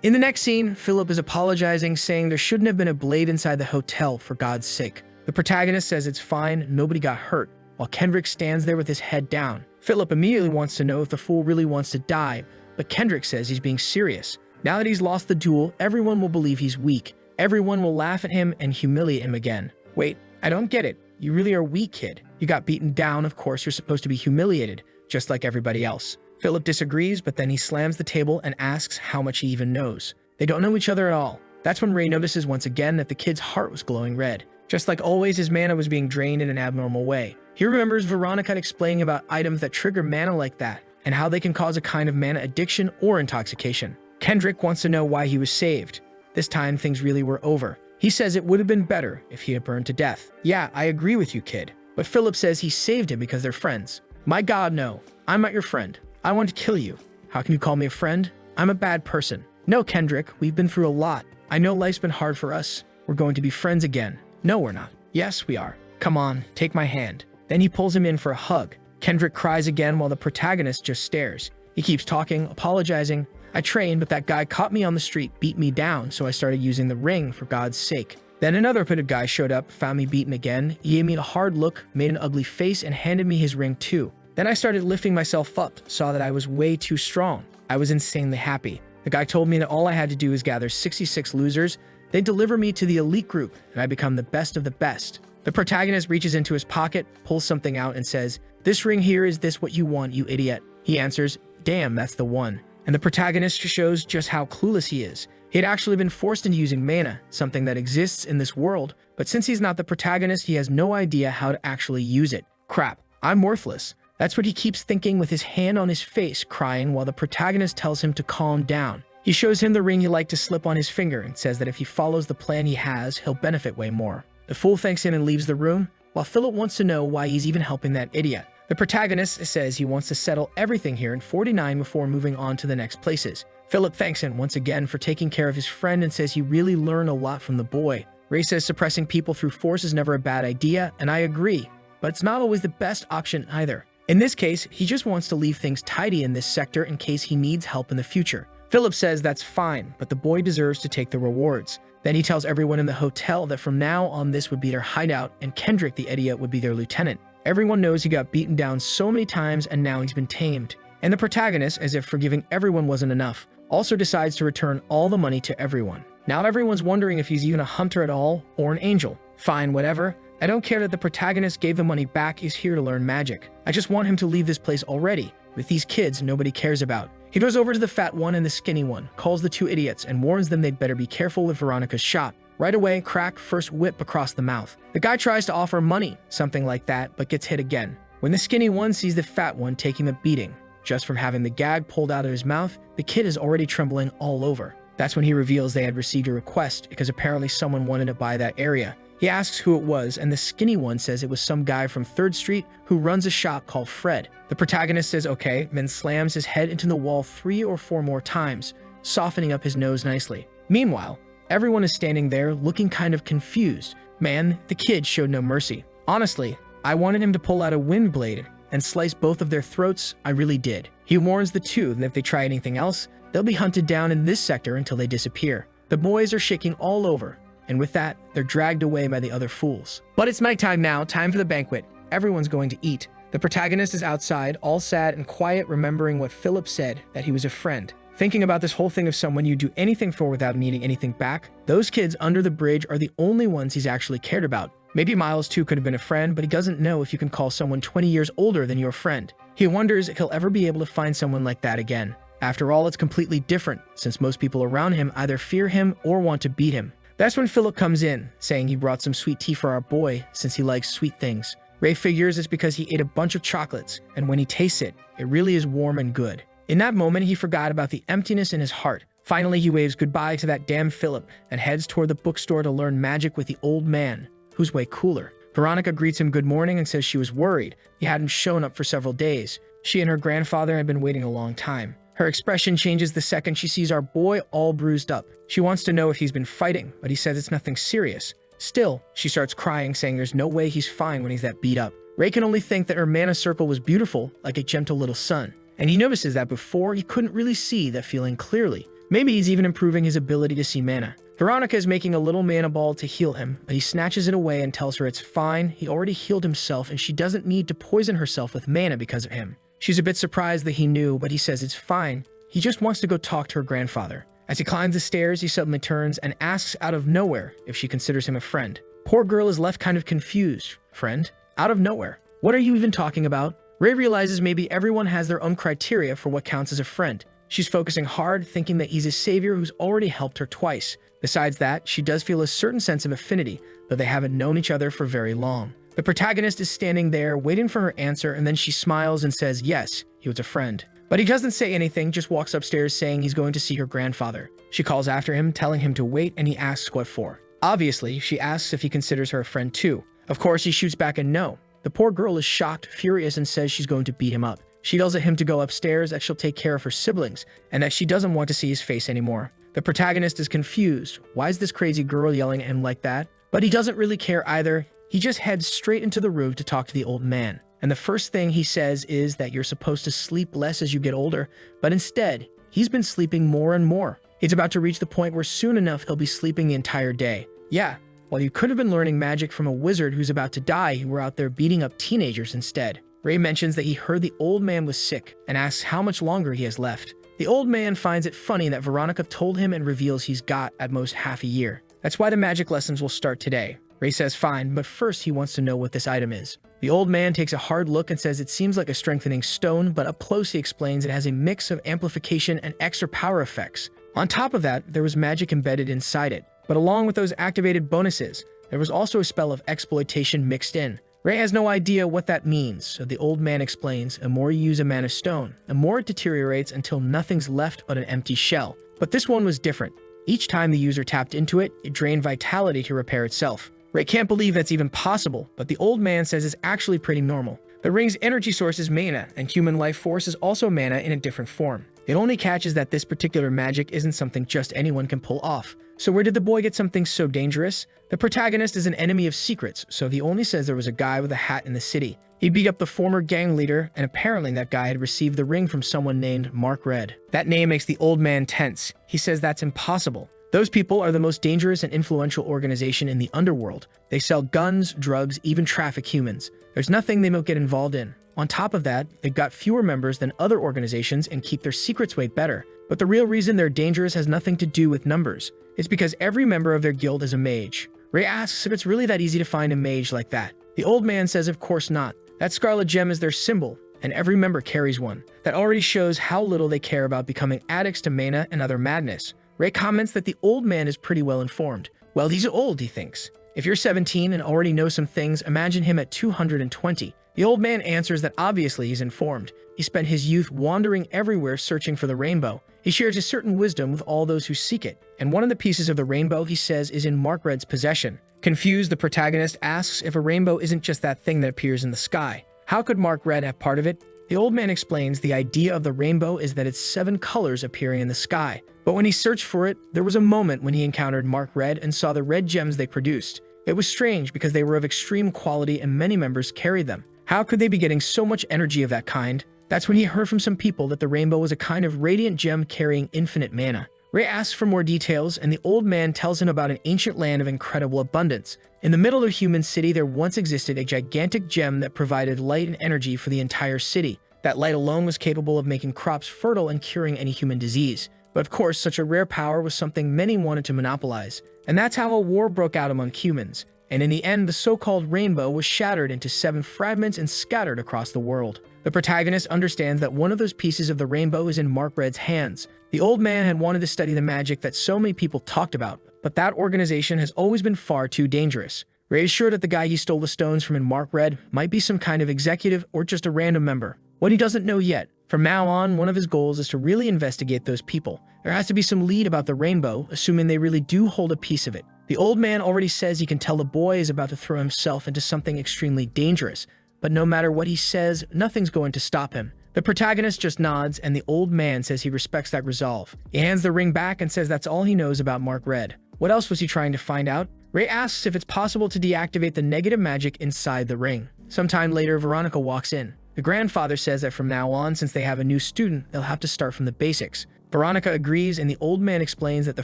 In the next scene, Philip is apologizing, saying there shouldn't have been a blade inside the hotel, for God's sake. The protagonist says it's fine, nobody got hurt, while Kendrick stands there with his head down. Philip immediately wants to know if the fool really wants to die, but Kendrick says he's being serious. Now that he's lost the duel, everyone will believe he's weak. Everyone will laugh at him and humiliate him again. Wait, I don't get it. You really are weak, kid. You got beaten down, of course you're supposed to be humiliated, just like everybody else. Philip disagrees, but then he slams the table and asks how much he even knows. They don't know each other at all. That's when Ray notices once again that the kid's heart was glowing red. Just like always, his mana was being drained in an abnormal way. He remembers Veronica explaining about items that trigger mana like that, and how they can cause a kind of mana addiction or intoxication. Kendrick wants to know why he was saved. This time, things really were over. He says it would have been better if he had burned to death. Yeah, I agree with you, kid. But Philip says he saved him because they're friends. My God, no. I'm not your friend. I want to kill you. How can you call me a friend? I'm a bad person. No, Kendrick, we've been through a lot. I know life's been hard for us. We're going to be friends again. No, we're not. Yes, we are. Come on, take my hand. Then he pulls him in for a hug. Kendrick cries again while the protagonist just stares. He keeps talking, apologizing. I trained, but that guy caught me on the street, beat me down, so I started using the ring, for God's sake. Then another pitted guy showed up, found me beaten again. He gave me a hard look, made an ugly face, and handed me his ring too. Then I started lifting myself up, saw that I was way too strong. I was insanely happy. The guy told me that all I had to do is gather 66 losers. They'd deliver me to the elite group, and I become the best of the best. The protagonist reaches into his pocket, pulls something out, and says, "This ring here, is this what you want, you idiot?" He answers, "Damn, that's the one." And the protagonist shows just how clueless he is. He had actually been forced into using mana, something that exists in this world, but since he's not the protagonist, he has no idea how to actually use it. Crap, I'm worthless. That's what he keeps thinking with his hand on his face, crying while the protagonist tells him to calm down. He shows him the ring he liked to slip on his finger and says that if he follows the plan he has, he'll benefit way more. The fool thanks him and leaves the room, while Philip wants to know why he's even helping that idiot. The protagonist says he wants to settle everything here in 49 before moving on to the next places. Philip thanks him once again for taking care of his friend and says he really learned a lot from the boy. Ray says suppressing people through force is never a bad idea, and I agree, but it's not always the best option either. In this case, he just wants to leave things tidy in this sector in case he needs help in the future. Philip says that's fine, but the boy deserves to take the rewards. Then he tells everyone in the hotel that from now on this would be their hideout, and Kendrick the idiot would be their lieutenant. Everyone knows he got beaten down so many times and now he's been tamed. And the protagonist, as if forgiving everyone wasn't enough, also decides to return all the money to everyone. Now everyone's wondering if he's even a hunter at all or an angel. Fine, whatever. I don't care that the protagonist gave the money back, he's here to learn magic. I just want him to leave this place already. With these kids nobody cares about. He goes over to the fat one and the skinny one, calls the two idiots, and warns them they'd better be careful with Veronica's shop. Right away, crack, first whip across the mouth. The guy tries to offer money, something like that, but gets hit again. When the skinny one sees the fat one taking a beating, just from having the gag pulled out of his mouth, the kid is already trembling all over. That's when he reveals they had received a request because apparently someone wanted to buy that area. He asks who it was, and the skinny one says it was some guy from 3rd Street who runs a shop called Fred. The protagonist says okay, then slams his head into the wall 3 or 4 more times, softening up his nose nicely. Meanwhile, everyone is standing there looking kind of confused. Man, the kid showed no mercy. Honestly, I wanted him to pull out a wind blade and slice both of their throats. I really did. He warns the two that if they try anything else, they'll be hunted down in this sector until they disappear. The boys are shaking all over, and with that, they're dragged away by the other fools. But it's nighttime now, time for the banquet. Everyone's going to eat. The protagonist is outside, all sad and quiet, remembering what Philip said, that he was a friend. Thinking about this whole thing of someone you do anything for without needing anything back, those kids under the bridge are the only ones he's actually cared about. Maybe Miles too could have been a friend, but he doesn't know if you can call someone 20 years older than your friend. He wonders if he'll ever be able to find someone like that again. After all, it's completely different, since most people around him either fear him or want to beat him. That's when Philip comes in, saying he brought some sweet tea for our boy, since he likes sweet things. Ray figures it's because he ate a bunch of chocolates, and when he tastes it, it really is warm and good. In that moment, he forgot about the emptiness in his heart. Finally, he waves goodbye to that damn Philip and heads toward the bookstore to learn magic with the old man, who's way cooler. Veronica greets him good morning and says she was worried. He hadn't shown up for several days. She and her grandfather had been waiting a long time. Her expression changes the second she sees our boy all bruised up. She wants to know if he's been fighting, but he says it's nothing serious. Still, she starts crying, saying there's no way he's fine when he's that beat up. Ray can only think that her mana circle was beautiful, like a gentle little sun. And he notices that before, he couldn't really see that feeling clearly. Maybe he's even improving his ability to see mana. Veronica is making a little mana ball to heal him, but he snatches it away and tells her it's fine, he already healed himself and she doesn't need to poison herself with mana because of him. She's a bit surprised that he knew, but he says it's fine. He just wants to go talk to her grandfather. As he climbs the stairs, he suddenly turns and asks out of nowhere if she considers him a friend. Poor girl is left kind of confused. Friend? Out of nowhere. What are you even talking about? Ray realizes maybe everyone has their own criteria for what counts as a friend. She's focusing hard, thinking that he's a savior who's already helped her twice. Besides that, she does feel a certain sense of affinity, though they haven't known each other for very long. The protagonist is standing there, waiting for her answer, and then she smiles and says yes, he was a friend. But he doesn't say anything, just walks upstairs saying he's going to see her grandfather. She calls after him, telling him to wait, and he asks what for. Obviously, she asks if he considers her a friend too. Of course, he shoots back a no. The poor girl is shocked, furious, and says she's going to beat him up. She yells at him to go upstairs, that she'll take care of her siblings, and that she doesn't want to see his face anymore. The protagonist is confused. Why is this crazy girl yelling at him like that? But he doesn't really care either. He just heads straight into the room to talk to the old man. And the first thing he says is that you're supposed to sleep less as you get older, but instead, he's been sleeping more and more. He's about to reach the point where soon enough he'll be sleeping the entire day. Yeah, while you could have been learning magic from a wizard who's about to die, you were out there beating up teenagers instead. Ray mentions that he heard the old man was sick and asks how much longer he has left. The old man finds it funny that Veronica told him and reveals he's got at most half a year. That's why the magic lessons will start today. Ray says fine, but first he wants to know what this item is. The old man takes a hard look and says it seems like a strengthening stone, but up close he explains it has a mix of amplification and extra power effects. On top of that, there was magic embedded inside it. But along with those activated bonuses, there was also a spell of exploitation mixed in. Ray has no idea what that means, so the old man explains, the more you use a mana stone, the more it deteriorates until nothing's left but an empty shell. But this one was different. Each time the user tapped into it, it drained vitality to repair itself. Ray can't believe that's even possible, but the old man says it's actually pretty normal. The ring's energy source is mana, and human life force is also mana in a different form. It only catches that this particular magic isn't something just anyone can pull off. So where did the boy get something so dangerous? The protagonist is an enemy of secrets, so he only says there was a guy with a hat in the city. He beat up the former gang leader, and apparently that guy had received the ring from someone named Mark Red. That name makes the old man tense. He says that's impossible. Those people are the most dangerous and influential organization in the underworld. They sell guns, drugs, even traffic humans. There's nothing they don't get involved in. On top of that, they've got fewer members than other organizations and keep their secrets way better. But the real reason they're dangerous has nothing to do with numbers. It's because every member of their guild is a mage. Ray asks if it's really that easy to find a mage like that. The old man says of course not. That scarlet gem is their symbol, and every member carries one. That already shows how little they care about becoming addicts to mana and other madness. Ray comments that the old man is pretty well informed. Well, he's old, he thinks. If you're 17 and already know some things, imagine him at 220. The old man answers that obviously he's informed. He spent his youth wandering everywhere searching for the rainbow. He shares a certain wisdom with all those who seek it, and one of the pieces of the rainbow, he says, is in Mark Red's possession. Confused, the protagonist asks if a rainbow isn't just that thing that appears in the sky. How could Mark Red have part of it? The old man explains the idea of the rainbow is that it's 7 colors appearing in the sky. But when he searched for it, there was a moment when he encountered Mark Red and saw the red gems they produced. It was strange because they were of extreme quality and many members carried them. How could they be getting so much energy of that kind? That's when he heard from some people that the rainbow was a kind of radiant gem carrying infinite mana. Ray asks for more details, and the old man tells him about an ancient land of incredible abundance. In the middle of human city, there once existed a gigantic gem that provided light and energy for the entire city. That light alone was capable of making crops fertile and curing any human disease. But of course, such a rare power was something many wanted to monopolize. And that's how a war broke out among humans. And in the end, the so-called rainbow was shattered into 7 fragments and scattered across the world. The protagonist understands that one of those pieces of the rainbow is in Mark Red's hands. The old man had wanted to study the magic that so many people talked about, but that organization has always been far too dangerous. Ray is sure that the guy he stole the stones from in Mark Red might be some kind of executive or just a random member. What he doesn't know yet. From now on, one of his goals is to really investigate those people. There has to be some lead about the rainbow, assuming they really do hold a piece of it. The old man already says he can tell the boy is about to throw himself into something extremely dangerous, but no matter what he says, nothing's going to stop him. The protagonist just nods, and the old man says he respects that resolve. He hands the ring back and says that's all he knows about Mark Red. What else was he trying to find out? Ray asks if it's possible to deactivate the negative magic inside the ring. Sometime later, Veronica walks in. The grandfather says that from now on, since they have a new student, they'll have to start from the basics. Veronica agrees, and the old man explains that the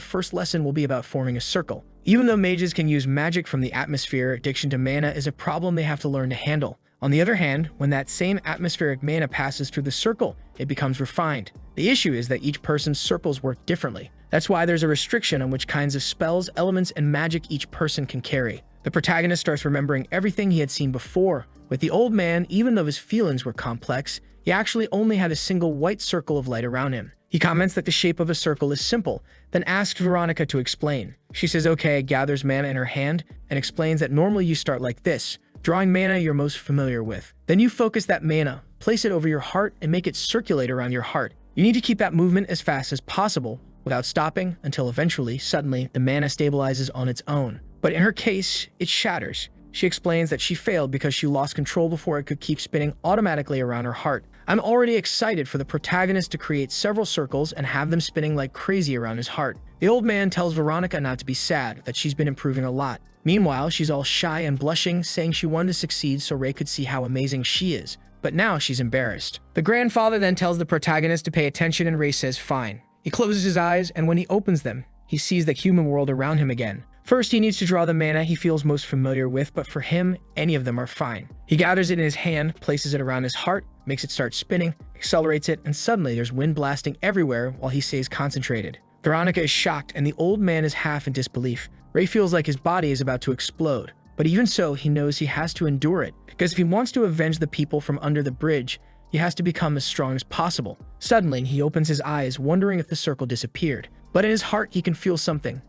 first lesson will be about forming a circle. Even though mages can use magic from the atmosphere, addiction to mana is a problem they have to learn to handle. On the other hand, when that same atmospheric mana passes through the circle, it becomes refined. The issue is that each person's circles work differently. That's why there's a restriction on which kinds of spells, elements, and magic each person can carry. The protagonist starts remembering everything he had seen before. With the old man, even though his feelings were complex, he actually only had a single white circle of light around him. He comments that the shape of a circle is simple, then asks Veronica to explain. She says okay, gathers mana in her hand, and explains that normally you start like this, drawing mana you're most familiar with. Then you focus that mana, place it over your heart, and make it circulate around your heart. You need to keep that movement as fast as possible, without stopping, until eventually, suddenly, the mana stabilizes on its own. But in her case, it shatters. She explains that she failed because she lost control before it could keep spinning automatically around her heart. I'm already excited for the protagonist to create several circles and have them spinning like crazy around his heart. The old man tells Veronica not to be sad, that she's been improving a lot. Meanwhile, she's all shy and blushing, saying she wanted to succeed so Ray could see how amazing she is. But now she's embarrassed. The grandfather then tells the protagonist to pay attention, and Ray says fine. He closes his eyes, and when he opens them, he sees the human world around him again. First, he needs to draw the mana he feels most familiar with, but for him, any of them are fine. He gathers it in his hand, places it around his heart, makes it start spinning, accelerates it, and suddenly there's wind blasting everywhere while he stays concentrated. Veronica is shocked, and the old man is half in disbelief. Ray feels like his body is about to explode, but even so, he knows he has to endure it, because if he wants to avenge the people from under the bridge, he has to become as strong as possible. Suddenly, he opens his eyes, wondering if the circle disappeared. But in his heart, he can feel something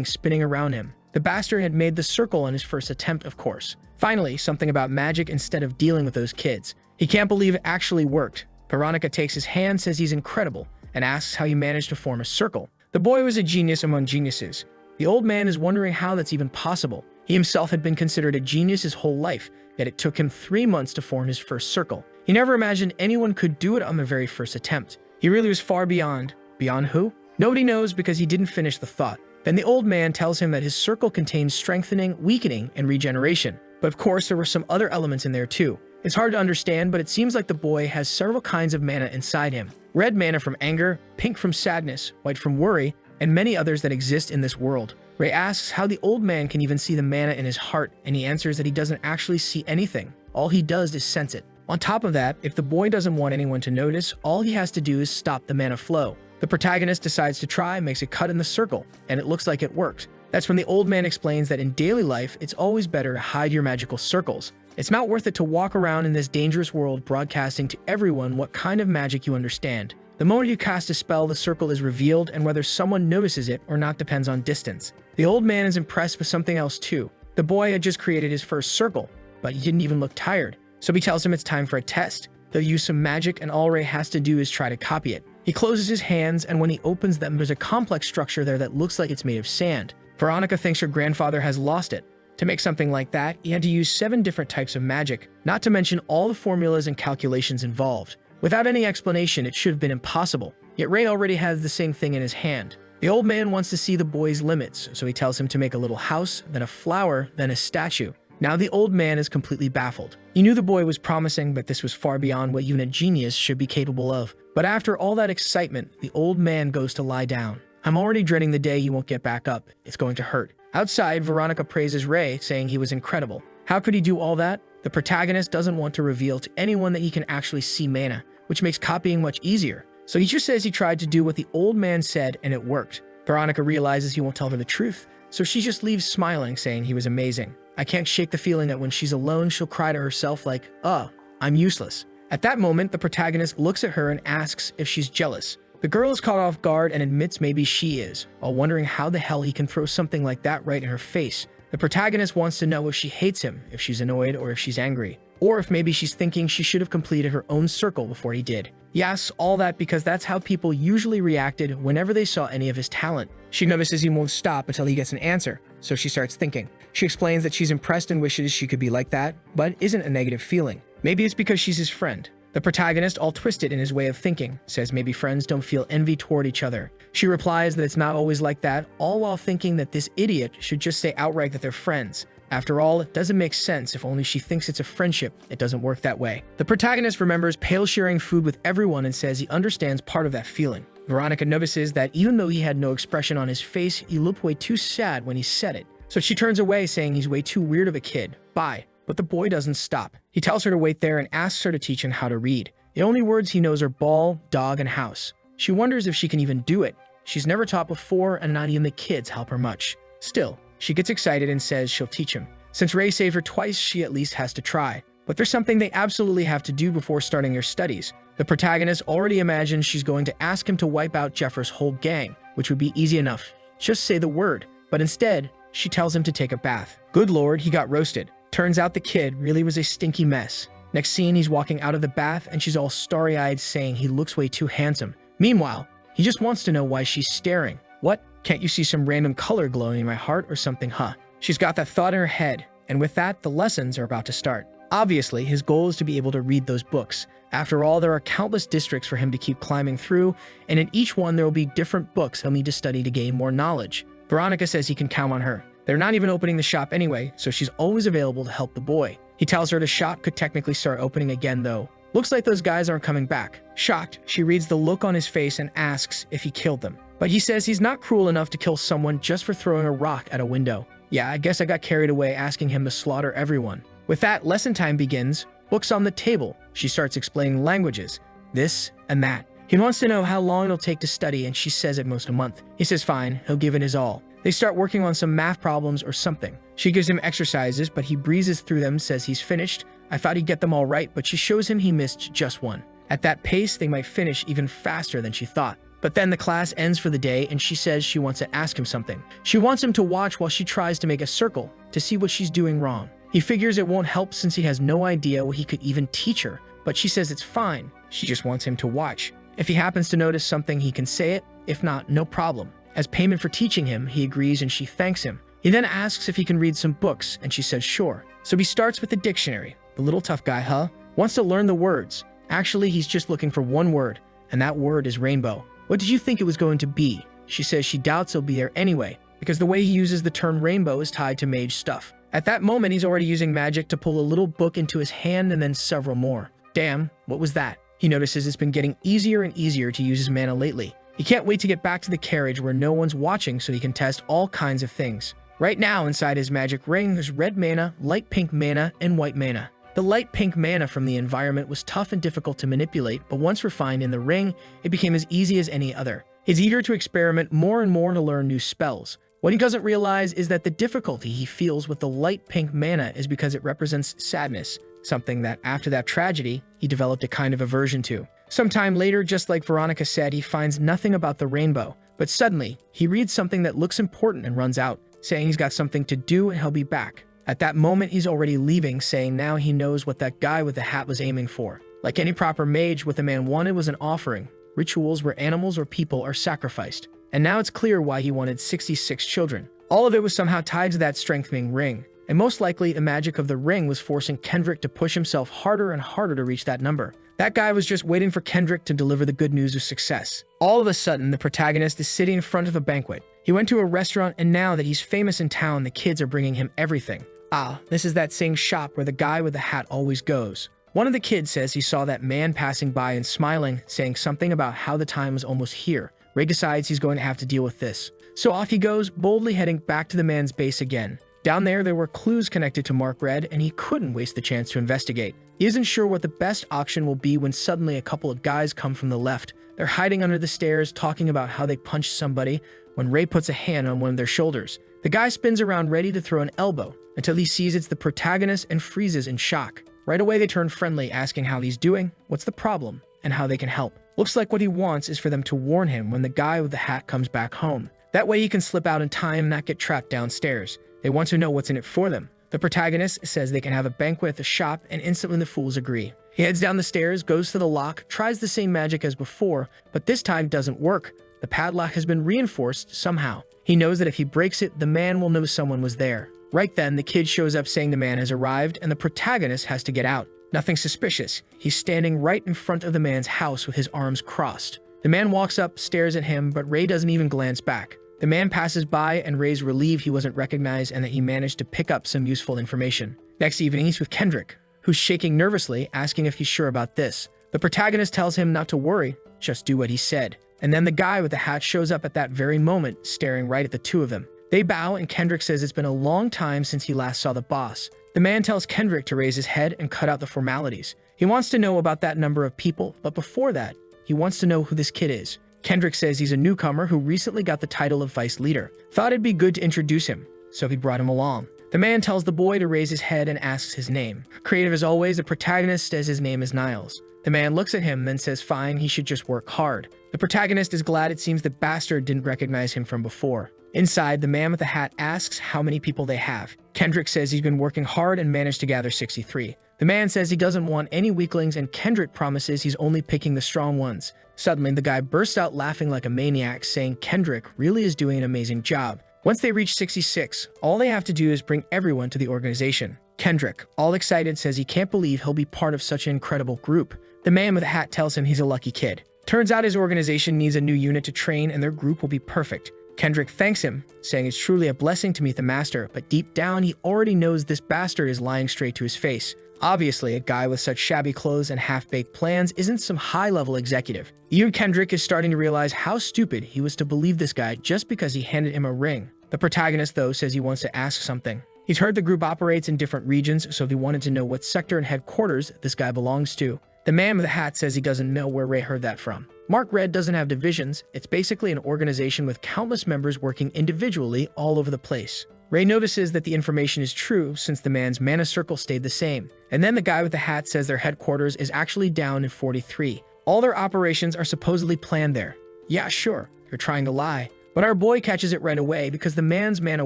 spinning around him. The bastard had made the circle on his first attempt, of course. Finally, something about magic instead of dealing with those kids. He can't believe it actually worked. Veronica takes his hand, says he's incredible, and asks how he managed to form a circle. The boy was a genius among geniuses. The old man is wondering how that's even possible. He himself had been considered a genius his whole life, yet it took him 3 months to form his first circle. He never imagined anyone could do it on the very first attempt. He really was far beyond. Beyond who? Nobody knows, because he didn't finish the thought. Then the old man tells him that his circle contains strengthening, weakening, and regeneration. But of course, there were some other elements in there too. It's hard to understand, but it seems like the boy has several kinds of mana inside him. Red mana from anger, pink from sadness, white from worry, and many others that exist in this world. Ray asks how the old man can even see the mana in his heart, and he answers that he doesn't actually see anything. All he does is sense it. On top of that, if the boy doesn't want anyone to notice, all he has to do is stop the mana flow. The protagonist decides to try, makes a cut in the circle, and it looks like it worked. That's when the old man explains that in daily life, it's always better to hide your magical circles. It's not worth it to walk around in this dangerous world broadcasting to everyone what kind of magic you understand. The moment you cast a spell, the circle is revealed, and whether someone notices it or not depends on distance. The old man is impressed with something else too. The boy had just created his first circle, but he didn't even look tired. So he tells him it's time for a test. They'll use some magic, and all Ray has to do is try to copy it. He closes his hands, and when he opens them, there's a complex structure there that looks like it's made of sand. Veronica thinks her grandfather has lost it. To make something like that, he had to use 7 different types of magic, not to mention all the formulas and calculations involved. Without any explanation, it should have been impossible. Yet Ray already has the same thing in his hand. The old man wants to see the boy's limits, so he tells him to make a little house, then a flower, then a statue. Now the old man is completely baffled. He knew the boy was promising, but this was far beyond what even a genius should be capable of. But after all that excitement, the old man goes to lie down. I'm already dreading the day he won't get back up. It's going to hurt. Outside, Veronica praises Ray, saying he was incredible. How could he do all that? The protagonist doesn't want to reveal to anyone that he can actually see mana, which makes copying much easier. So he just says he tried to do what the old man said, and it worked. Veronica realizes he won't tell her the truth, so she just leaves smiling, saying he was amazing. I can't shake the feeling that when she's alone, she'll cry to herself like, I'm useless. At that moment, the protagonist looks at her and asks if she's jealous. The girl is caught off guard and admits maybe she is, while wondering how the hell he can throw something like that right in her face. The protagonist wants to know if she hates him, if she's annoyed, or if she's angry. Or if maybe she's thinking she should have completed her own circle before he did. He asks all that because that's how people usually reacted whenever they saw any of his talent. She notices he won't stop until he gets an answer, so she starts thinking. She explains that she's impressed and wishes she could be like that, but isn't a negative feeling. Maybe it's because she's his friend. The protagonist, all twisted in his way of thinking, says maybe friends don't feel envy toward each other. She replies that it's not always like that, all while thinking that this idiot should just say outright that they're friends. After all, it doesn't make sense if only she thinks it's a friendship. It doesn't work that way. The protagonist remembers Pale sharing food with everyone and says he understands part of that feeling. Veronica notices that even though he had no expression on his face, he looked way too sad when he said it. So she turns away, saying he's way too weird of a kid. Bye. But the boy doesn't stop. He tells her to wait there and asks her to teach him how to read. The only words he knows are ball, dog, and house. She wonders if she can even do it. She's never taught before, and not even the kids help her much. Still, she gets excited and says she'll teach him. Since Ray saved her twice, she at least has to try. But there's something they absolutely have to do before starting their studies. The protagonist already imagines she's going to ask him to wipe out Jeffers' whole gang, which would be easy enough. Just say the word. But instead, she tells him to take a bath. Good lord, he got roasted. Turns out the kid really was a stinky mess. Next scene, he's walking out of the bath and she's all starry-eyed saying he looks way too handsome. Meanwhile, he just wants to know why she's staring. What? Can't you see some random color glowing in my heart or something, huh? She's got that thought in her head, and with that, the lessons are about to start. Obviously, his goal is to be able to read those books. After all, there are countless districts for him to keep climbing through, and in each one there will be different books he'll need to study to gain more knowledge. Veronica says he can count on her. They're not even opening the shop anyway, so she's always available to help the boy. He tells her the shop could technically start opening again though. Looks like those guys aren't coming back. Shocked, she reads the look on his face and asks if he killed them. But he says he's not cruel enough to kill someone just for throwing a rock at a window. Yeah, I guess I got carried away asking him to slaughter everyone. With that, lesson time begins. Books on the table. She starts explaining languages. This and that. He wants to know how long it'll take to study, and she says at most a month. He says fine, he'll give it his all. They start working on some math problems or something. She gives him exercises, but he breezes through them, says he's finished. I thought he'd get them all right, but she shows him he missed just one. At that pace, they might finish even faster than she thought. But then the class ends for the day, and she says she wants to ask him something. She wants him to watch while she tries to make a circle to see what she's doing wrong. He figures it won't help since he has no idea what he could even teach her, but she says it's fine. She just wants him to watch. If he happens to notice something, he can say it. If not, no problem. As payment for teaching him, he agrees and she thanks him. He then asks if he can read some books, and she says sure. So he starts with the dictionary. The little tough guy, huh? Wants to learn the words. Actually, he's just looking for one word, and that word is rainbow. What did you think it was going to be? She says she doubts he'll be there anyway, because the way he uses the term rainbow is tied to mage stuff. At that moment, he's already using magic to pull a little book into his hand and then several more. Damn, what was that? He notices it's been getting easier and easier to use his mana lately. He can't wait to get back to the carriage where no one's watching so he can test all kinds of things. Right now, inside his magic ring, there's red mana, light pink mana, and white mana. The light pink mana from the environment was tough and difficult to manipulate, but once refined in the ring, it became as easy as any other. He's eager to experiment more and more to learn new spells. What he doesn't realize is that the difficulty he feels with the light pink mana is because it represents sadness, something that after that tragedy, he developed a kind of aversion to. Sometime later, just like Veronica said, he finds nothing about the rainbow, but suddenly, he reads something that looks important and runs out, saying he's got something to do and he'll be back. At that moment, he's already leaving, saying now he knows what that guy with the hat was aiming for. Like any proper mage, what the man wanted was an offering, rituals where animals or people are sacrificed. And now it's clear why he wanted 66 children. All of it was somehow tied to that strengthening ring. And most likely, the magic of the ring was forcing Kendrick to push himself harder and harder to reach that number. That guy was just waiting for Kendrick to deliver the good news of success. All of a sudden, the protagonist is sitting in front of a banquet. He went to a restaurant, and now that he's famous in town, the kids are bringing him everything. Ah, this is that same shop where the guy with the hat always goes. One of the kids says he saw that man passing by and smiling, saying something about how the time was almost here. Ray decides he's going to have to deal with this. So off he goes, boldly heading back to the man's base again. Down there were clues connected to Mark Red, and he couldn't waste the chance to investigate. He isn't sure what the best option will be when suddenly a couple of guys come from the left. They're hiding under the stairs, talking about how they punched somebody, when Ray puts a hand on one of their shoulders. The guy spins around ready to throw an elbow, until he sees it's the protagonist and freezes in shock. Right away they turn friendly, asking how he's doing, what's the problem, and how they can help. Looks like what he wants is for them to warn him when the guy with the hat comes back home. That way he can slip out in time and not get trapped downstairs. They want to know what's in it for them. The protagonist says they can have a banquet at the shop, and instantly the fools agree. He heads down the stairs, goes to the lock, tries the same magic as before, but this time doesn't work. The padlock has been reinforced somehow. He knows that if he breaks it, the man will know someone was there. Right then, the kid shows up saying the man has arrived, and the protagonist has to get out. Nothing suspicious. He's standing right in front of the man's house with his arms crossed. The man walks up, stares at him, but Ray doesn't even glance back. The man passes by, and Ray's relieved he wasn't recognized and that he managed to pick up some useful information. Next evening, he's with Kendrick, who's shaking nervously, asking if he's sure about this. The protagonist tells him not to worry, just do what he said. And then the guy with the hat shows up at that very moment, staring right at the two of them. They bow, and Kendrick says it's been a long time since he last saw the boss. The man tells Kendrick to raise his head and cut out the formalities. He wants to know about that number of people, but before that, he wants to know who this kid is. Kendrick says he's a newcomer who recently got the title of vice leader. Thought it'd be good to introduce him, so he brought him along. The man tells the boy to raise his head and asks his name. Creative as always, the protagonist says his name is Niles. The man looks at him, then says fine, he should just work hard. The protagonist is glad it seems the bastard didn't recognize him from before. Inside, the man with the hat asks how many people they have. Kendrick says he's been working hard and managed to gather 63. The man says he doesn't want any weaklings, and Kendrick promises he's only picking the strong ones. Suddenly, the guy bursts out laughing like a maniac, saying Kendrick really is doing an amazing job. Once they reach 66, all they have to do is bring everyone to the organization. Kendrick, all excited, says he can't believe he'll be part of such an incredible group. The man with the hat tells him he's a lucky kid. Turns out his organization needs a new unit to train, and their group will be perfect. Kendrick thanks him, saying it's truly a blessing to meet the master, but deep down he already knows this bastard is lying straight to his face. Obviously, a guy with such shabby clothes and half-baked plans isn't some high-level executive. Even Kendrick is starting to realize how stupid he was to believe this guy just because he handed him a ring. The protagonist, though, says he wants to ask something. He's heard the group operates in different regions, so he wanted to know what sector and headquarters this guy belongs to. The man with the hat says he doesn't know where Ray heard that from. Mark Red doesn't have divisions. It's basically an organization with countless members working individually all over the place. Ray notices that the information is true since the man's mana circle stayed the same. And then the guy with the hat says their headquarters is actually down in 43. All their operations are supposedly planned there. Yeah, sure, you're trying to lie. But our boy catches it right away because the man's mana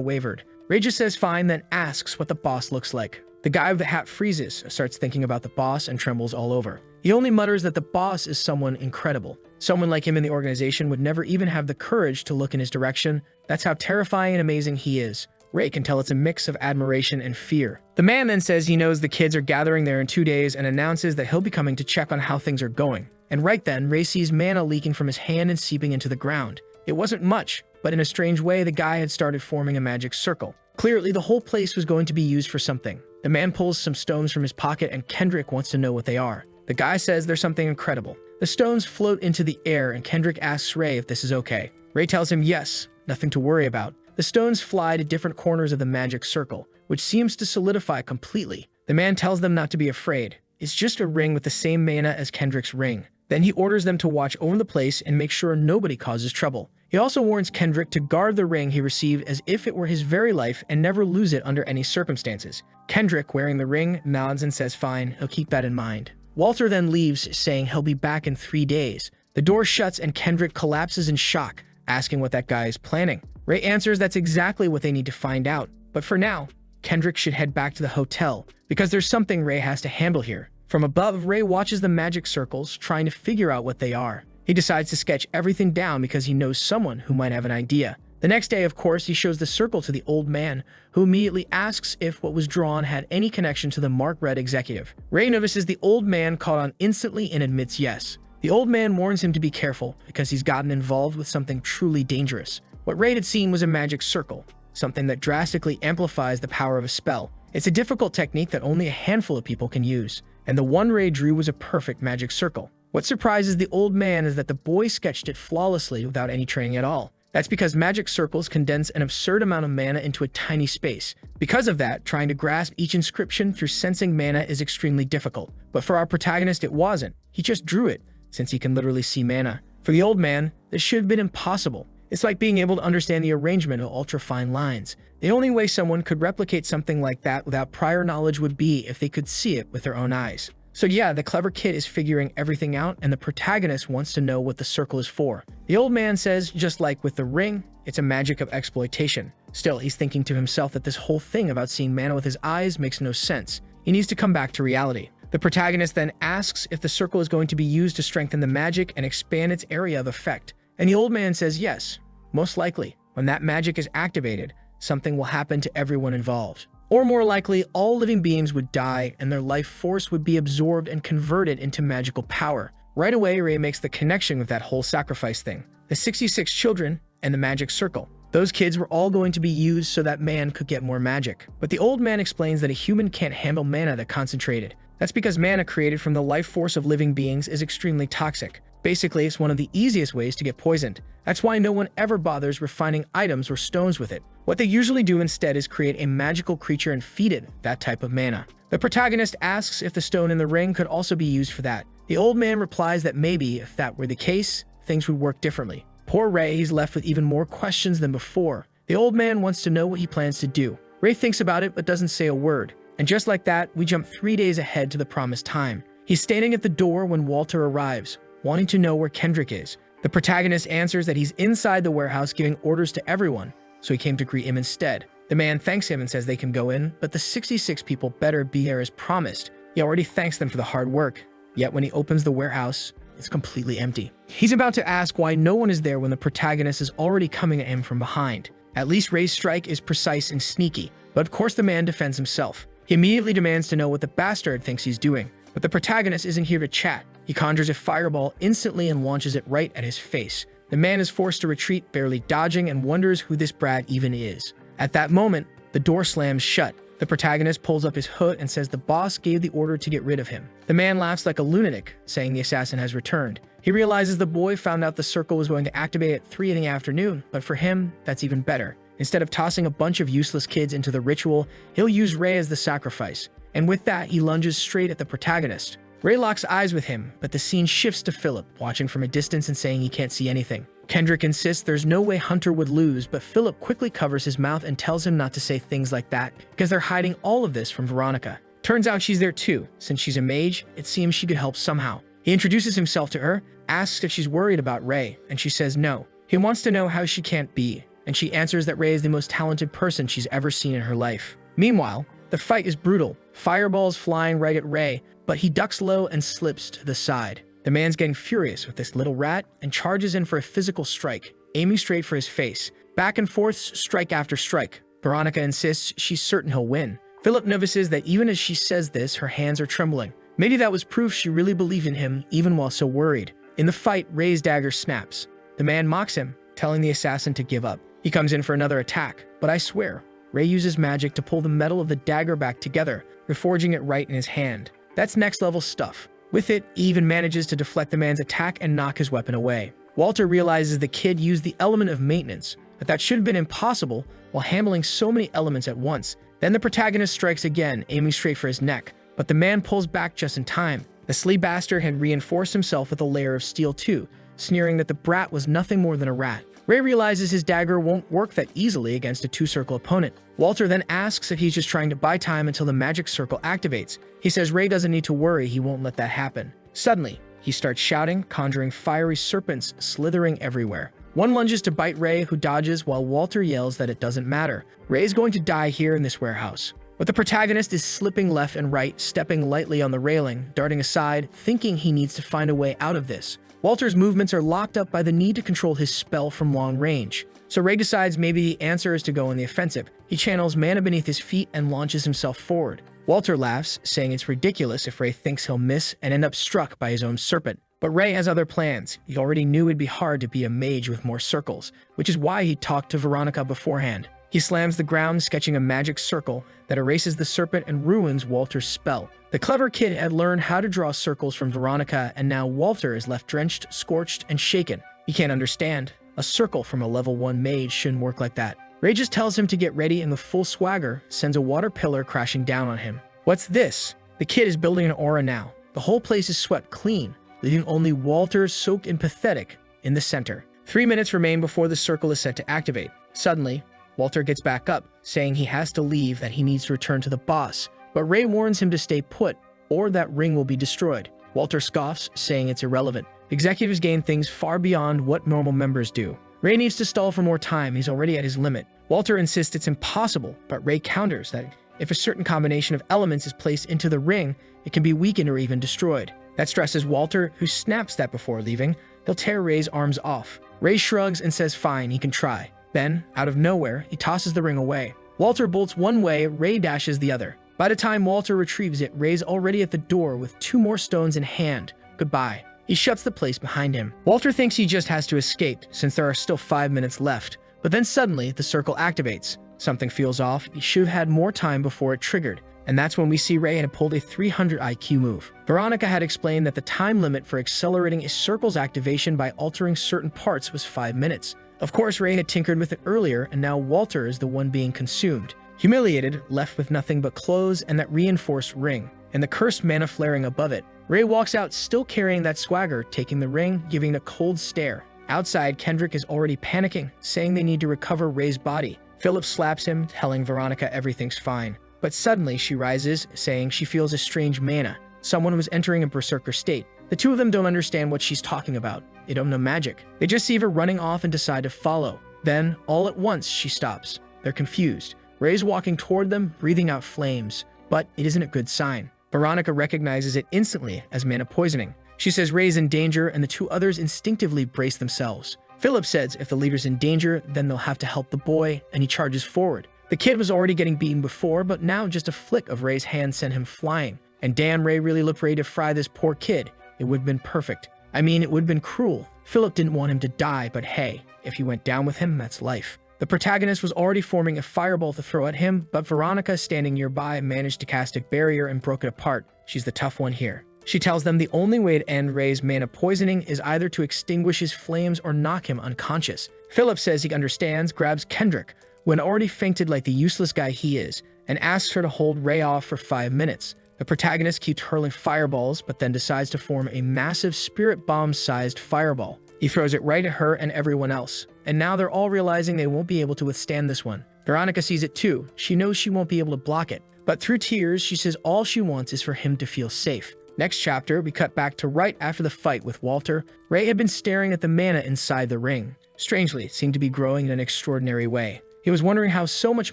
wavered. Ray just says fine, then asks what the boss looks like. The guy with the hat freezes, starts thinking about the boss, and trembles all over. He only mutters that the boss is someone incredible. Someone like him in the organization would never even have the courage to look in his direction. That's how terrifying and amazing he is. Ray can tell it's a mix of admiration and fear. The man then says he knows the kids are gathering there in 2 days and announces that he'll be coming to check on how things are going. And right then, Ray sees mana leaking from his hand and seeping into the ground. It wasn't much, but in a strange way, the guy had started forming a magic circle. Clearly, the whole place was going to be used for something. The man pulls some stones from his pocket, and Kendrick wants to know what they are. The guy says there's something incredible. The stones float into the air, and Kendrick asks Ray if this is okay. Ray tells him yes, nothing to worry about. The stones fly to different corners of the magic circle, which seems to solidify completely. The man tells them not to be afraid. It's just a ring with the same mana as Kendrick's ring. Then he orders them to watch over the place and make sure nobody causes trouble. He also warns Kendrick to guard the ring he received as if it were his very life and never lose it under any circumstances. Kendrick, wearing the ring, nods and says fine, he'll keep that in mind. Walter then leaves, saying he'll be back in 3 days. The door shuts and Kendrick collapses in shock, asking what that guy is planning. Ray answers that's exactly what they need to find out. But for now, Kendrick should head back to the hotel, because there's something Ray has to handle here. From above, Ray watches the magic circles, trying to figure out what they are. He decides to sketch everything down because he knows someone who might have an idea. The next day, of course, he shows the circle to the old man, who immediately asks if what was drawn had any connection to the Mark Red executive. Ray notices the old man caught on instantly and admits yes. The old man warns him to be careful because he's gotten involved with something truly dangerous. What Ray had seen was a magic circle, something that drastically amplifies the power of a spell. It's a difficult technique that only a handful of people can use, and the one Ray drew was a perfect magic circle. What surprises the old man is that the boy sketched it flawlessly without any training at all. That's because magic circles condense an absurd amount of mana into a tiny space. Because of that, trying to grasp each inscription through sensing mana is extremely difficult. But for our protagonist, it wasn't. He just drew it, since he can literally see mana. For the old man, this should have been impossible. It's like being able to understand the arrangement of ultra-fine lines. The only way someone could replicate something like that without prior knowledge would be if they could see it with their own eyes. So yeah, the clever kid is figuring everything out, and the protagonist wants to know what the circle is for. The old man says, just like with the ring, it's a magic of exploitation. Still, he's thinking to himself that this whole thing about seeing mana with his eyes makes no sense. He needs to come back to reality. The protagonist then asks if the circle is going to be used to strengthen the magic and expand its area of effect. And the old man says yes, most likely. When that magic is activated, something will happen to everyone involved. Or more likely, all living beings would die and their life force would be absorbed and converted into magical power. Right away, Ray makes the connection with that whole sacrifice thing. The 66 children and the magic circle. Those kids were all going to be used so that man could get more magic. But the old man explains that a human can't handle mana that concentrated. That's because mana created from the life force of living beings is extremely toxic. Basically, it's one of the easiest ways to get poisoned. That's why no one ever bothers refining items or stones with it. What they usually do instead is create a magical creature and feed it that type of mana. The protagonist asks if the stone in the ring could also be used for that. The old man replies that maybe, if that were the case, things would work differently. Poor Ray, he's left with even more questions than before. The old man wants to know what he plans to do. Ray thinks about it but doesn't say a word. And just like that, we jump 3 days ahead to the promised time. He's standing at the door when Walter arrives, wanting to know where Kendrick is. The protagonist answers that he's inside the warehouse giving orders to everyone, so he came to greet him instead. The man thanks him and says they can go in, but the 66 people better be there as promised. He already thanks them for the hard work. Yet when he opens the warehouse, it's completely empty. He's about to ask why no one is there when the protagonist is already coming at him from behind. At least Ray's strike is precise and sneaky, but of course the man defends himself. He immediately demands to know what the bastard thinks he's doing, but the protagonist isn't here to chat. He conjures a fireball instantly and launches it right at his face. The man is forced to retreat, barely dodging, and wonders who this brat even is. At that moment, the door slams shut. The protagonist pulls up his hood and says the boss gave the order to get rid of him. The man laughs like a lunatic, saying the assassin has returned. He realizes the boy found out the circle was going to activate at 3 in the afternoon, but for him, that's even better. Instead of tossing a bunch of useless kids into the ritual, he'll use Ray as the sacrifice. And with that, he lunges straight at the protagonist. Ray locks eyes with him, but the scene shifts to Philip, watching from a distance and saying he can't see anything. Kendrick insists there's no way Hunter would lose, but Philip quickly covers his mouth and tells him not to say things like that, because they're hiding all of this from Veronica. Turns out she's there too. Since she's a mage, it seems she could help somehow. He introduces himself to her, asks if she's worried about Ray, and she says no. He wants to know how she can't be, and she answers that Ray is the most talented person she's ever seen in her life. Meanwhile, the fight is brutal. Fireballs flying right at Ray, but he ducks low and slips to the side. The man's getting furious with this little rat and charges in for a physical strike, aiming straight for his face. Back and forth, strike after strike. Veronica insists she's certain he'll win. Philip notices that even as she says this, her hands are trembling. Maybe that was proof she really believed in him, even while so worried. In the fight, Ray's dagger snaps. The man mocks him, telling the assassin to give up. He comes in for another attack, but I swear, Ray uses magic to pull the metal of the dagger back together, reforging it right in his hand. That's next level stuff. With it, he even manages to deflect the man's attack and knock his weapon away. Walter realizes the kid used the element of maintenance, but that should have been impossible while handling so many elements at once. Then the protagonist strikes again, aiming straight for his neck, but the man pulls back just in time. The slee bastard had reinforced himself with a layer of steel too, sneering that the brat was nothing more than a rat. Ray realizes his dagger won't work that easily against a two-circle opponent. Walter then asks if he's just trying to buy time until the magic circle activates. He says Ray doesn't need to worry, he won't let that happen. Suddenly, he starts shouting, conjuring fiery serpents slithering everywhere. One lunges to bite Ray, who dodges while Walter yells that it doesn't matter. Ray is going to die here in this warehouse. But the protagonist is slipping left and right, stepping lightly on the railing, darting aside, thinking he needs to find a way out of this. Walter's movements are locked up by the need to control his spell from long range. So Ray decides maybe the answer is to go on the offensive. He channels mana beneath his feet and launches himself forward. Walter laughs, saying it's ridiculous if Ray thinks he'll miss and end up struck by his own serpent. But Ray has other plans. He already knew it'd be hard to be a mage with more circles, which is why he talked to Veronica beforehand. He slams the ground, sketching a magic circle that erases the serpent and ruins Walter's spell. The clever kid had learned how to draw circles from Veronica, and now Walter is left drenched, scorched, and shaken. He can't understand. A circle from a level 1 mage shouldn't work like that. Ray just tells him to get ready and with full swagger, sends a water pillar crashing down on him. What's this? The kid is building an aura now. The whole place is swept clean, leaving only Walter, soaked and pathetic, in the center. 3 minutes remain before the circle is set to activate. Suddenly, Walter gets back up, saying he has to leave, that he needs to return to the boss. But Ray warns him to stay put, or that ring will be destroyed. Walter scoffs, saying it's irrelevant. Executives gain things far beyond what normal members do. Ray needs to stall for more time, he's already at his limit. Walter insists it's impossible, but Ray counters that if a certain combination of elements is placed into the ring, it can be weakened or even destroyed. That stresses Walter, who snaps that before leaving, he'll tear Ray's arms off. Ray shrugs and says fine, he can try. Then, out of nowhere, he tosses the ring away. Walter bolts one way, Ray dashes the other. By the time Walter retrieves it, Ray's already at the door with 2 more stones in hand. Goodbye. He shuts the place behind him. Walter thinks he just has to escape, since there are still 5 minutes left. But then suddenly, the circle activates. Something feels off. He should have had more time before it triggered. And that's when we see Ray had pulled a 300 IQ move. Veronica had explained that the time limit for accelerating a circle's activation by altering certain parts was 5 minutes. Of course, Ray had tinkered with it earlier, and now Walter is the one being consumed. Humiliated, left with nothing but clothes and that reinforced ring, and the cursed mana flaring above it, Ray walks out still carrying that swagger, taking the ring, giving a cold stare. Outside, Kendrick is already panicking, saying they need to recover Ray's body. Philip slaps him, telling Veronica everything's fine. But suddenly she rises, saying she feels a strange mana. Someone was entering a berserker state. The two of them don't understand what she's talking about. They don't know magic. They just see her running off and decide to follow. Then, all at once, she stops. They're confused. Ray's walking toward them, breathing out flames. But it isn't a good sign. Veronica recognizes it instantly as mana poisoning. She says Ray's in danger, and the 2 others instinctively brace themselves. Philip says if the leader's in danger, then they'll have to help the boy, and he charges forward. The kid was already getting beaten before, but now just a flick of Ray's hand sent him flying. And damn, Ray really looked ready to fry this poor kid. It would have been perfect. I mean, it would have been cruel. Philip didn't want him to die, but hey, if he went down with him, that's life. The protagonist was already forming a fireball to throw at him, but Veronica, standing nearby, managed to cast a barrier and broke it apart. She's the tough one here. She tells them the only way to end Ray's mana poisoning is either to extinguish his flames or knock him unconscious. Philip says he understands, grabs Kendrick, who had already fainted like the useless guy he is, and asks her to hold Ray off for 5 minutes. The protagonist keeps hurling fireballs, but then decides to form a massive spirit bomb-sized fireball. He throws it right at her and everyone else, and now they're all realizing they won't be able to withstand this one. Veronica sees it too. She knows she won't be able to block it, but through tears, she says all she wants is for him to feel safe. Next chapter, we cut back to right after the fight with Walter. Ray had been staring at the mana inside the ring. Strangely, it seemed to be growing in an extraordinary way. He was wondering how so much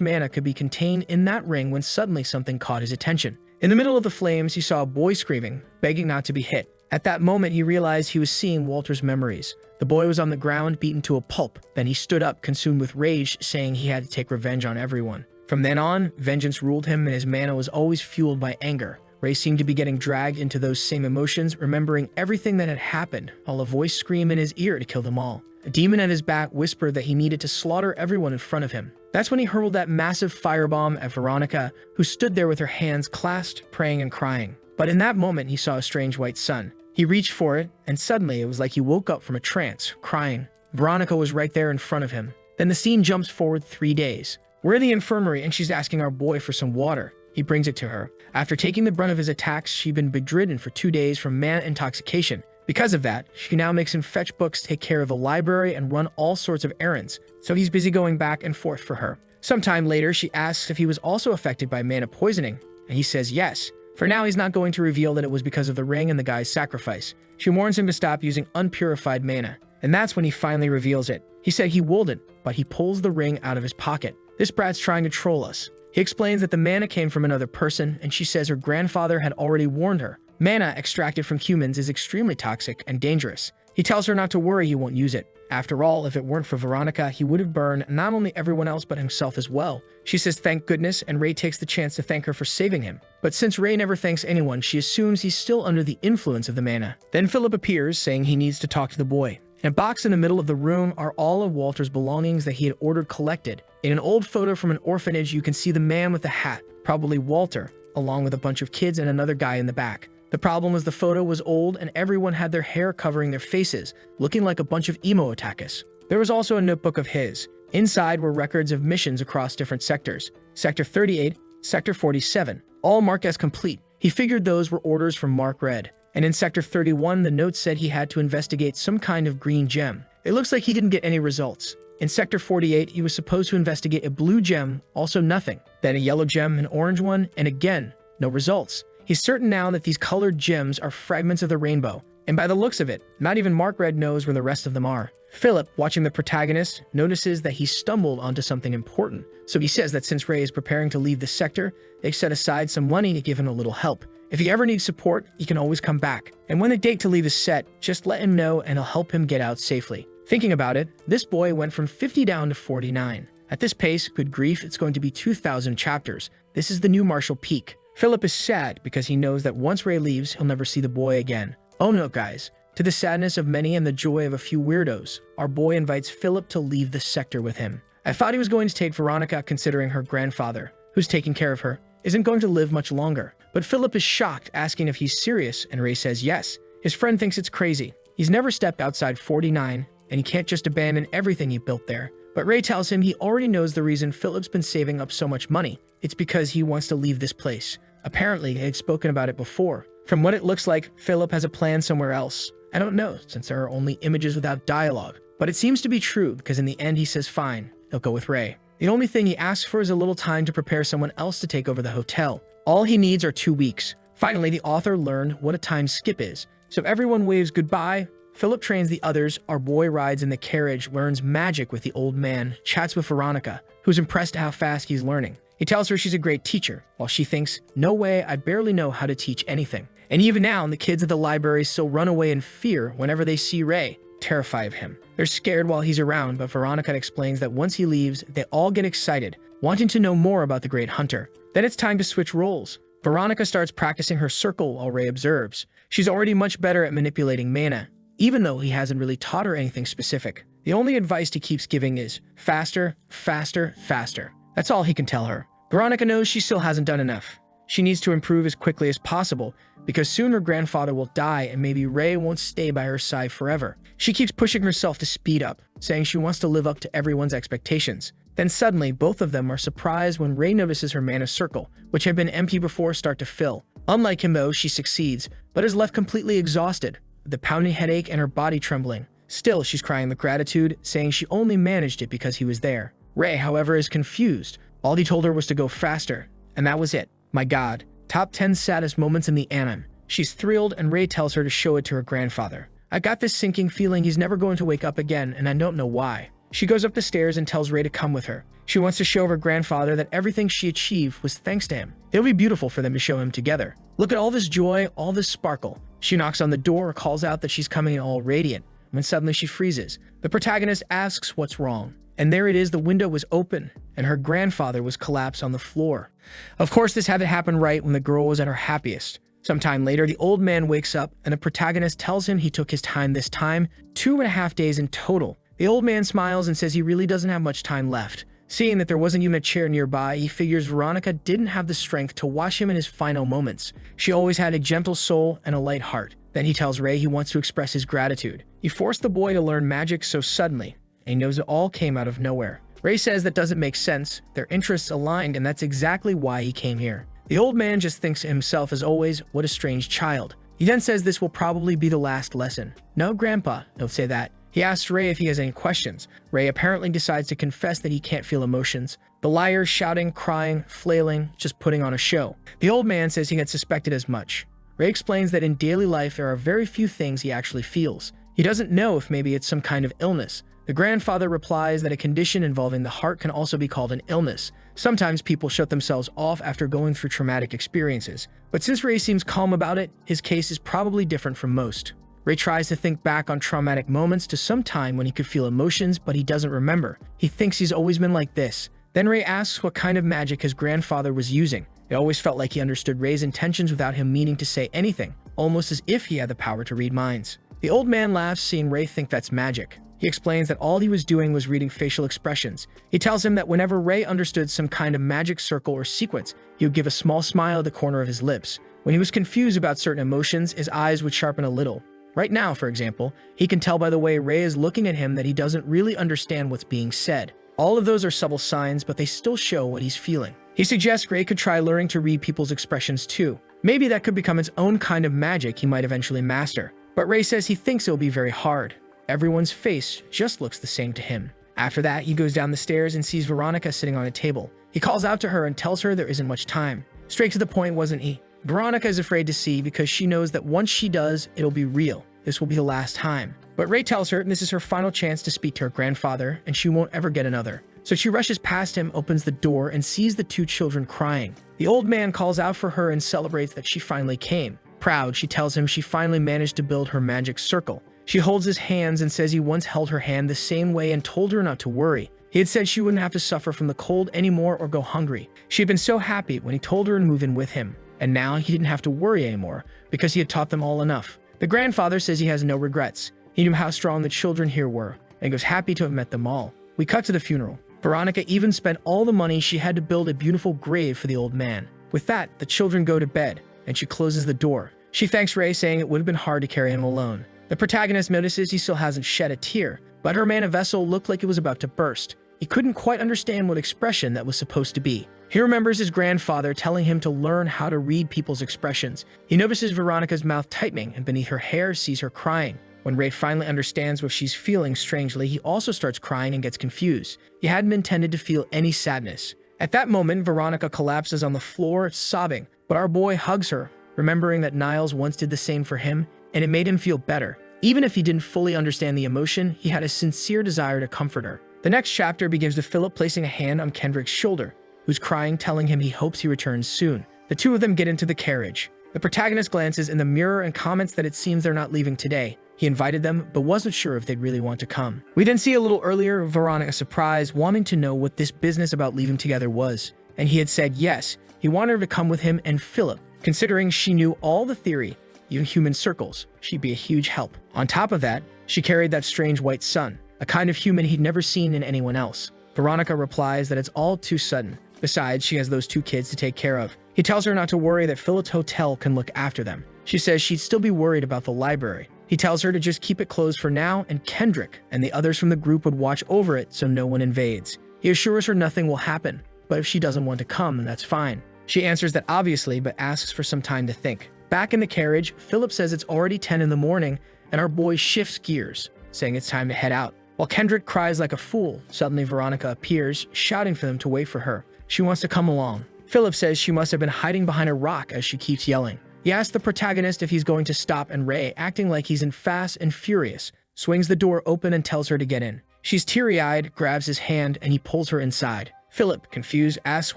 mana could be contained in that ring when suddenly something caught his attention. In the middle of the flames, he saw a boy screaming, begging not to be hit. At that moment, he realized he was seeing Walter's memories. The boy was on the ground, beaten to a pulp. Then he stood up, consumed with rage, saying he had to take revenge on everyone. From then on, vengeance ruled him, and his mana was always fueled by anger. Ray seemed to be getting dragged into those same emotions, remembering everything that had happened, while a voice screamed in his ear to kill them all. A demon at his back whispered that he needed to slaughter everyone in front of him. That's when he hurled that massive firebomb at Veronica, who stood there with her hands clasped, praying and crying. But in that moment, he saw a strange white sun. He reached for it, and suddenly it was like he woke up from a trance, crying. Veronica was right there in front of him. Then the scene jumps forward 3 days. We're in the infirmary, and she's asking our boy for some water. He brings it to her. After taking the brunt of his attacks, she'd been bedridden for 2 days from mana intoxication. Because of that, she now makes him fetch books, take care of the library, and run all sorts of errands, so he's busy going back and forth for her. Sometime later, she asks if he was also affected by mana poisoning, and he says yes. For now, he's not going to reveal that it was because of the ring and the guy's sacrifice. She warns him to stop using unpurified mana, and that's when he finally reveals it. He said he wouldn't, but he pulls the ring out of his pocket. This brat's trying to troll us. He explains that the mana came from another person, and she says her grandfather had already warned her. Mana extracted from humans is extremely toxic and dangerous. He tells her not to worry, he won't use it. After all, if it weren't for Veronica, he would have burned not only everyone else but himself as well. She says thank goodness, and Ray takes the chance to thank her for saving him. But since Ray never thanks anyone, she assumes he's still under the influence of the mana. Then Philip appears, saying he needs to talk to the boy. In a box in the middle of the room are all of Walter's belongings that he had ordered collected. In an old photo from an orphanage, you can see the man with the hat, probably Walter, along with a bunch of kids and another guy in the back. The problem was the photo was old and everyone had their hair covering their faces, looking like a bunch of emo otakus. There was also a notebook of his. Inside were records of missions across different sectors. Sector 38, Sector 47, all marked as complete. He figured those were orders from Mark Red. And in Sector 31, the note said he had to investigate some kind of green gem. It looks like he didn't get any results. In Sector 48, he was supposed to investigate a blue gem, also nothing. Then a yellow gem, an orange one, and again, no results. He's certain now that these colored gems are fragments of the rainbow. And by the looks of it, not even Mark Red knows where the rest of them are. Philip, watching the protagonist, notices that he stumbled onto something important. So he says that since Ray is preparing to leave the sector, they've set aside some money to give him a little help. If he ever needs support, he can always come back. And when the date to leave is set, just let him know and he'll help him get out safely. Thinking about it, this boy went from 50 down to 49. At this pace, good grief, it's going to be 2,000 chapters. This is the new Marshall Peak. Philip is sad because he knows that once Ray leaves, he'll never see the boy again. Oh no, guys. To the sadness of many and the joy of a few weirdos, our boy invites Philip to leave the sector with him. I thought he was going to take Veronica, considering her grandfather, who's taking care of her, isn't going to live much longer. But Philip is shocked, asking if he's serious, and Ray says yes. His friend thinks it's crazy. He's never stepped outside 49, and he can't just abandon everything he built there. But Ray tells him he already knows the reason Philip's been saving up so much money. It's because he wants to leave this place. Apparently, they had spoken about it before. From what it looks like, Philip has a plan somewhere else. I don't know, since there are only images without dialogue. But it seems to be true, because in the end he says fine, he'll go with Ray. The only thing he asks for is a little time to prepare someone else to take over the hotel. All he needs are 2 weeks. Finally, the author learned what a time skip is. So everyone waves goodbye. Philip trains the others, our boy rides in the carriage, learns magic with the old man, chats with Veronica, who's impressed at how fast he's learning. He tells her she's a great teacher, while she thinks, no way, I barely know how to teach anything. And even now, the kids at the library still run away in fear whenever they see Ray, terrified of him. They're scared while he's around, but Veronica explains that once he leaves, they all get excited, wanting to know more about the Great Hunter. Then it's time to switch roles. Veronica starts practicing her circle while Ray observes. She's already much better at manipulating mana, even though he hasn't really taught her anything specific. The only advice he keeps giving is faster, faster, faster. That's all he can tell her. Veronica knows she still hasn't done enough. She needs to improve as quickly as possible, because soon her grandfather will die and maybe Ray won't stay by her side forever. She keeps pushing herself to speed up, saying she wants to live up to everyone's expectations. Then suddenly, both of them are surprised when Ray notices her mana circle, which had been empty before, start to fill. Unlike him though, she succeeds, but is left completely exhausted, with the pounding headache and her body trembling. Still, she's crying with gratitude, saying she only managed it because he was there. Ray, however, is confused. All he told her was to go faster, and that was it. My god. Top 10 saddest moments in the anime. She's thrilled, and Ray tells her to show it to her grandfather. I got this sinking feeling he's never going to wake up again, and I don't know why. She goes up the stairs and tells Ray to come with her. She wants to show her grandfather that everything she achieved was thanks to him. It'll be beautiful for them to show him together. Look at all this joy, all this sparkle. She knocks on the door, calls out that she's coming in all radiant, when suddenly she freezes. The protagonist asks what's wrong. And there it is, the window was open, and her grandfather was collapsed on the floor. Of course, this had to happen right when the girl was at her happiest. Sometime later, the old man wakes up, and the protagonist tells him he took his time this time, 2.5 days in total. The old man smiles and says he really doesn't have much time left. Seeing that there wasn't even a chair nearby, he figures Veronica didn't have the strength to watch him in his final moments. She always had a gentle soul and a light heart. Then he tells Ray he wants to express his gratitude. He forced the boy to learn magic so suddenly, and he knows it all came out of nowhere. Ray says that doesn't make sense, their interests aligned, and that's exactly why he came here. The old man just thinks to himself as always, what a strange child. He then says this will probably be the last lesson. No, Grandpa, don't say that. He asks Ray if he has any questions. Ray apparently decides to confess that he can't feel emotions. The liar shouting, crying, flailing, just putting on a show. The old man says he had suspected as much. Ray explains that in daily life there are very few things he actually feels. He doesn't know if maybe it's some kind of illness. The grandfather replies that a condition involving the heart can also be called an illness. Sometimes people shut themselves off after going through traumatic experiences. But since Ray seems calm about it, his case is probably different from most. Ray tries to think back on traumatic moments to some time when he could feel emotions, but he doesn't remember. He thinks he's always been like this. Then Ray asks what kind of magic his grandfather was using. It always felt like he understood Ray's intentions without him meaning to say anything, almost as if he had the power to read minds. The old man laughs, seeing Ray think that's magic. He explains that all he was doing was reading facial expressions. He tells him that whenever Ray understood some kind of magic circle or sequence, he would give a small smile at the corner of his lips. When he was confused about certain emotions, his eyes would sharpen a little. Right now, for example, he can tell by the way Ray is looking at him that he doesn't really understand what's being said. All of those are subtle signs, but they still show what he's feeling. He suggests Ray could try learning to read people's expressions too. Maybe that could become its own kind of magic he might eventually master. But Ray says he thinks it'll be very hard. Everyone's face just looks the same to him. After that, he goes down the stairs and sees Veronica sitting on a table. He calls out to her and tells her there isn't much time. Straight to the point, wasn't he? Veronica is afraid to see because she knows that once she does, it'll be real. This will be the last time. But Ray tells her this is her final chance to speak to her grandfather, and she won't ever get another. So she rushes past him, opens the door, and sees the two children crying. The old man calls out for her and celebrates that she finally came. Proud, she tells him she finally managed to build her magic circle. She holds his hands and says he once held her hand the same way and told her not to worry. He had said she wouldn't have to suffer from the cold anymore or go hungry. She had been so happy when he told her to move in with him, and now he didn't have to worry anymore because he had taught them all enough. The grandfather says he has no regrets. He knew how strong the children here were, and was happy to have met them all. We cut to the funeral. Veronica even spent all the money she had to build a beautiful grave for the old man. With that, the children go to bed, and she closes the door. She thanks Ray, saying it would have been hard to carry him alone. The protagonist notices he still hasn't shed a tear, but her mana vessel looked like it was about to burst. He couldn't quite understand what expression that was supposed to be. He remembers his grandfather telling him to learn how to read people's expressions. He notices Veronica's mouth tightening, and beneath her hair sees her crying. When Ray finally understands what she's feeling strangely, he also starts crying and gets confused. He hadn't intended to feel any sadness. At that moment, Veronica collapses on the floor, sobbing, but our boy hugs her, remembering that Niles once did the same for him, and it made him feel better. Even if he didn't fully understand the emotion, he had a sincere desire to comfort her. The next chapter begins with Philip placing a hand on Kendrick's shoulder, who's crying, telling him he hopes he returns soon. The two of them get into the carriage. The protagonist glances in the mirror and comments that it seems they're not leaving today. He invited them, but wasn't sure if they'd really want to come. We then see a little earlier Veronica surprised, wanting to know what this business about leaving together was. And he had said yes, he wanted her to come with him and Philip. Considering she knew all the theory, even human circles, she'd be a huge help. On top of that, she carried that strange white sun, a kind of human he'd never seen in anyone else. Veronica replies that it's all too sudden. Besides, she has those two kids to take care of. He tells her not to worry, that Philip's hotel can look after them. She says she'd still be worried about the library. He tells her to just keep it closed for now, and Kendrick and the others from the group would watch over it so no one invades. He assures her nothing will happen, but if she doesn't want to come, then that's fine. She answers that obviously, but asks for some time to think. Back in the carriage, Philip says it's already 10 in the morning, and our boy shifts gears, saying it's time to head out. While Kendrick cries like a fool, suddenly Veronica appears, shouting for them to wait for her. She wants to come along. Philip says she must have been hiding behind a rock as she keeps yelling. He asks the protagonist if he's going to stop, and Ray, acting like he's in Fast and Furious, swings the door open and tells her to get in. She's teary-eyed, grabs his hand, and he pulls her inside. Philip, confused, asks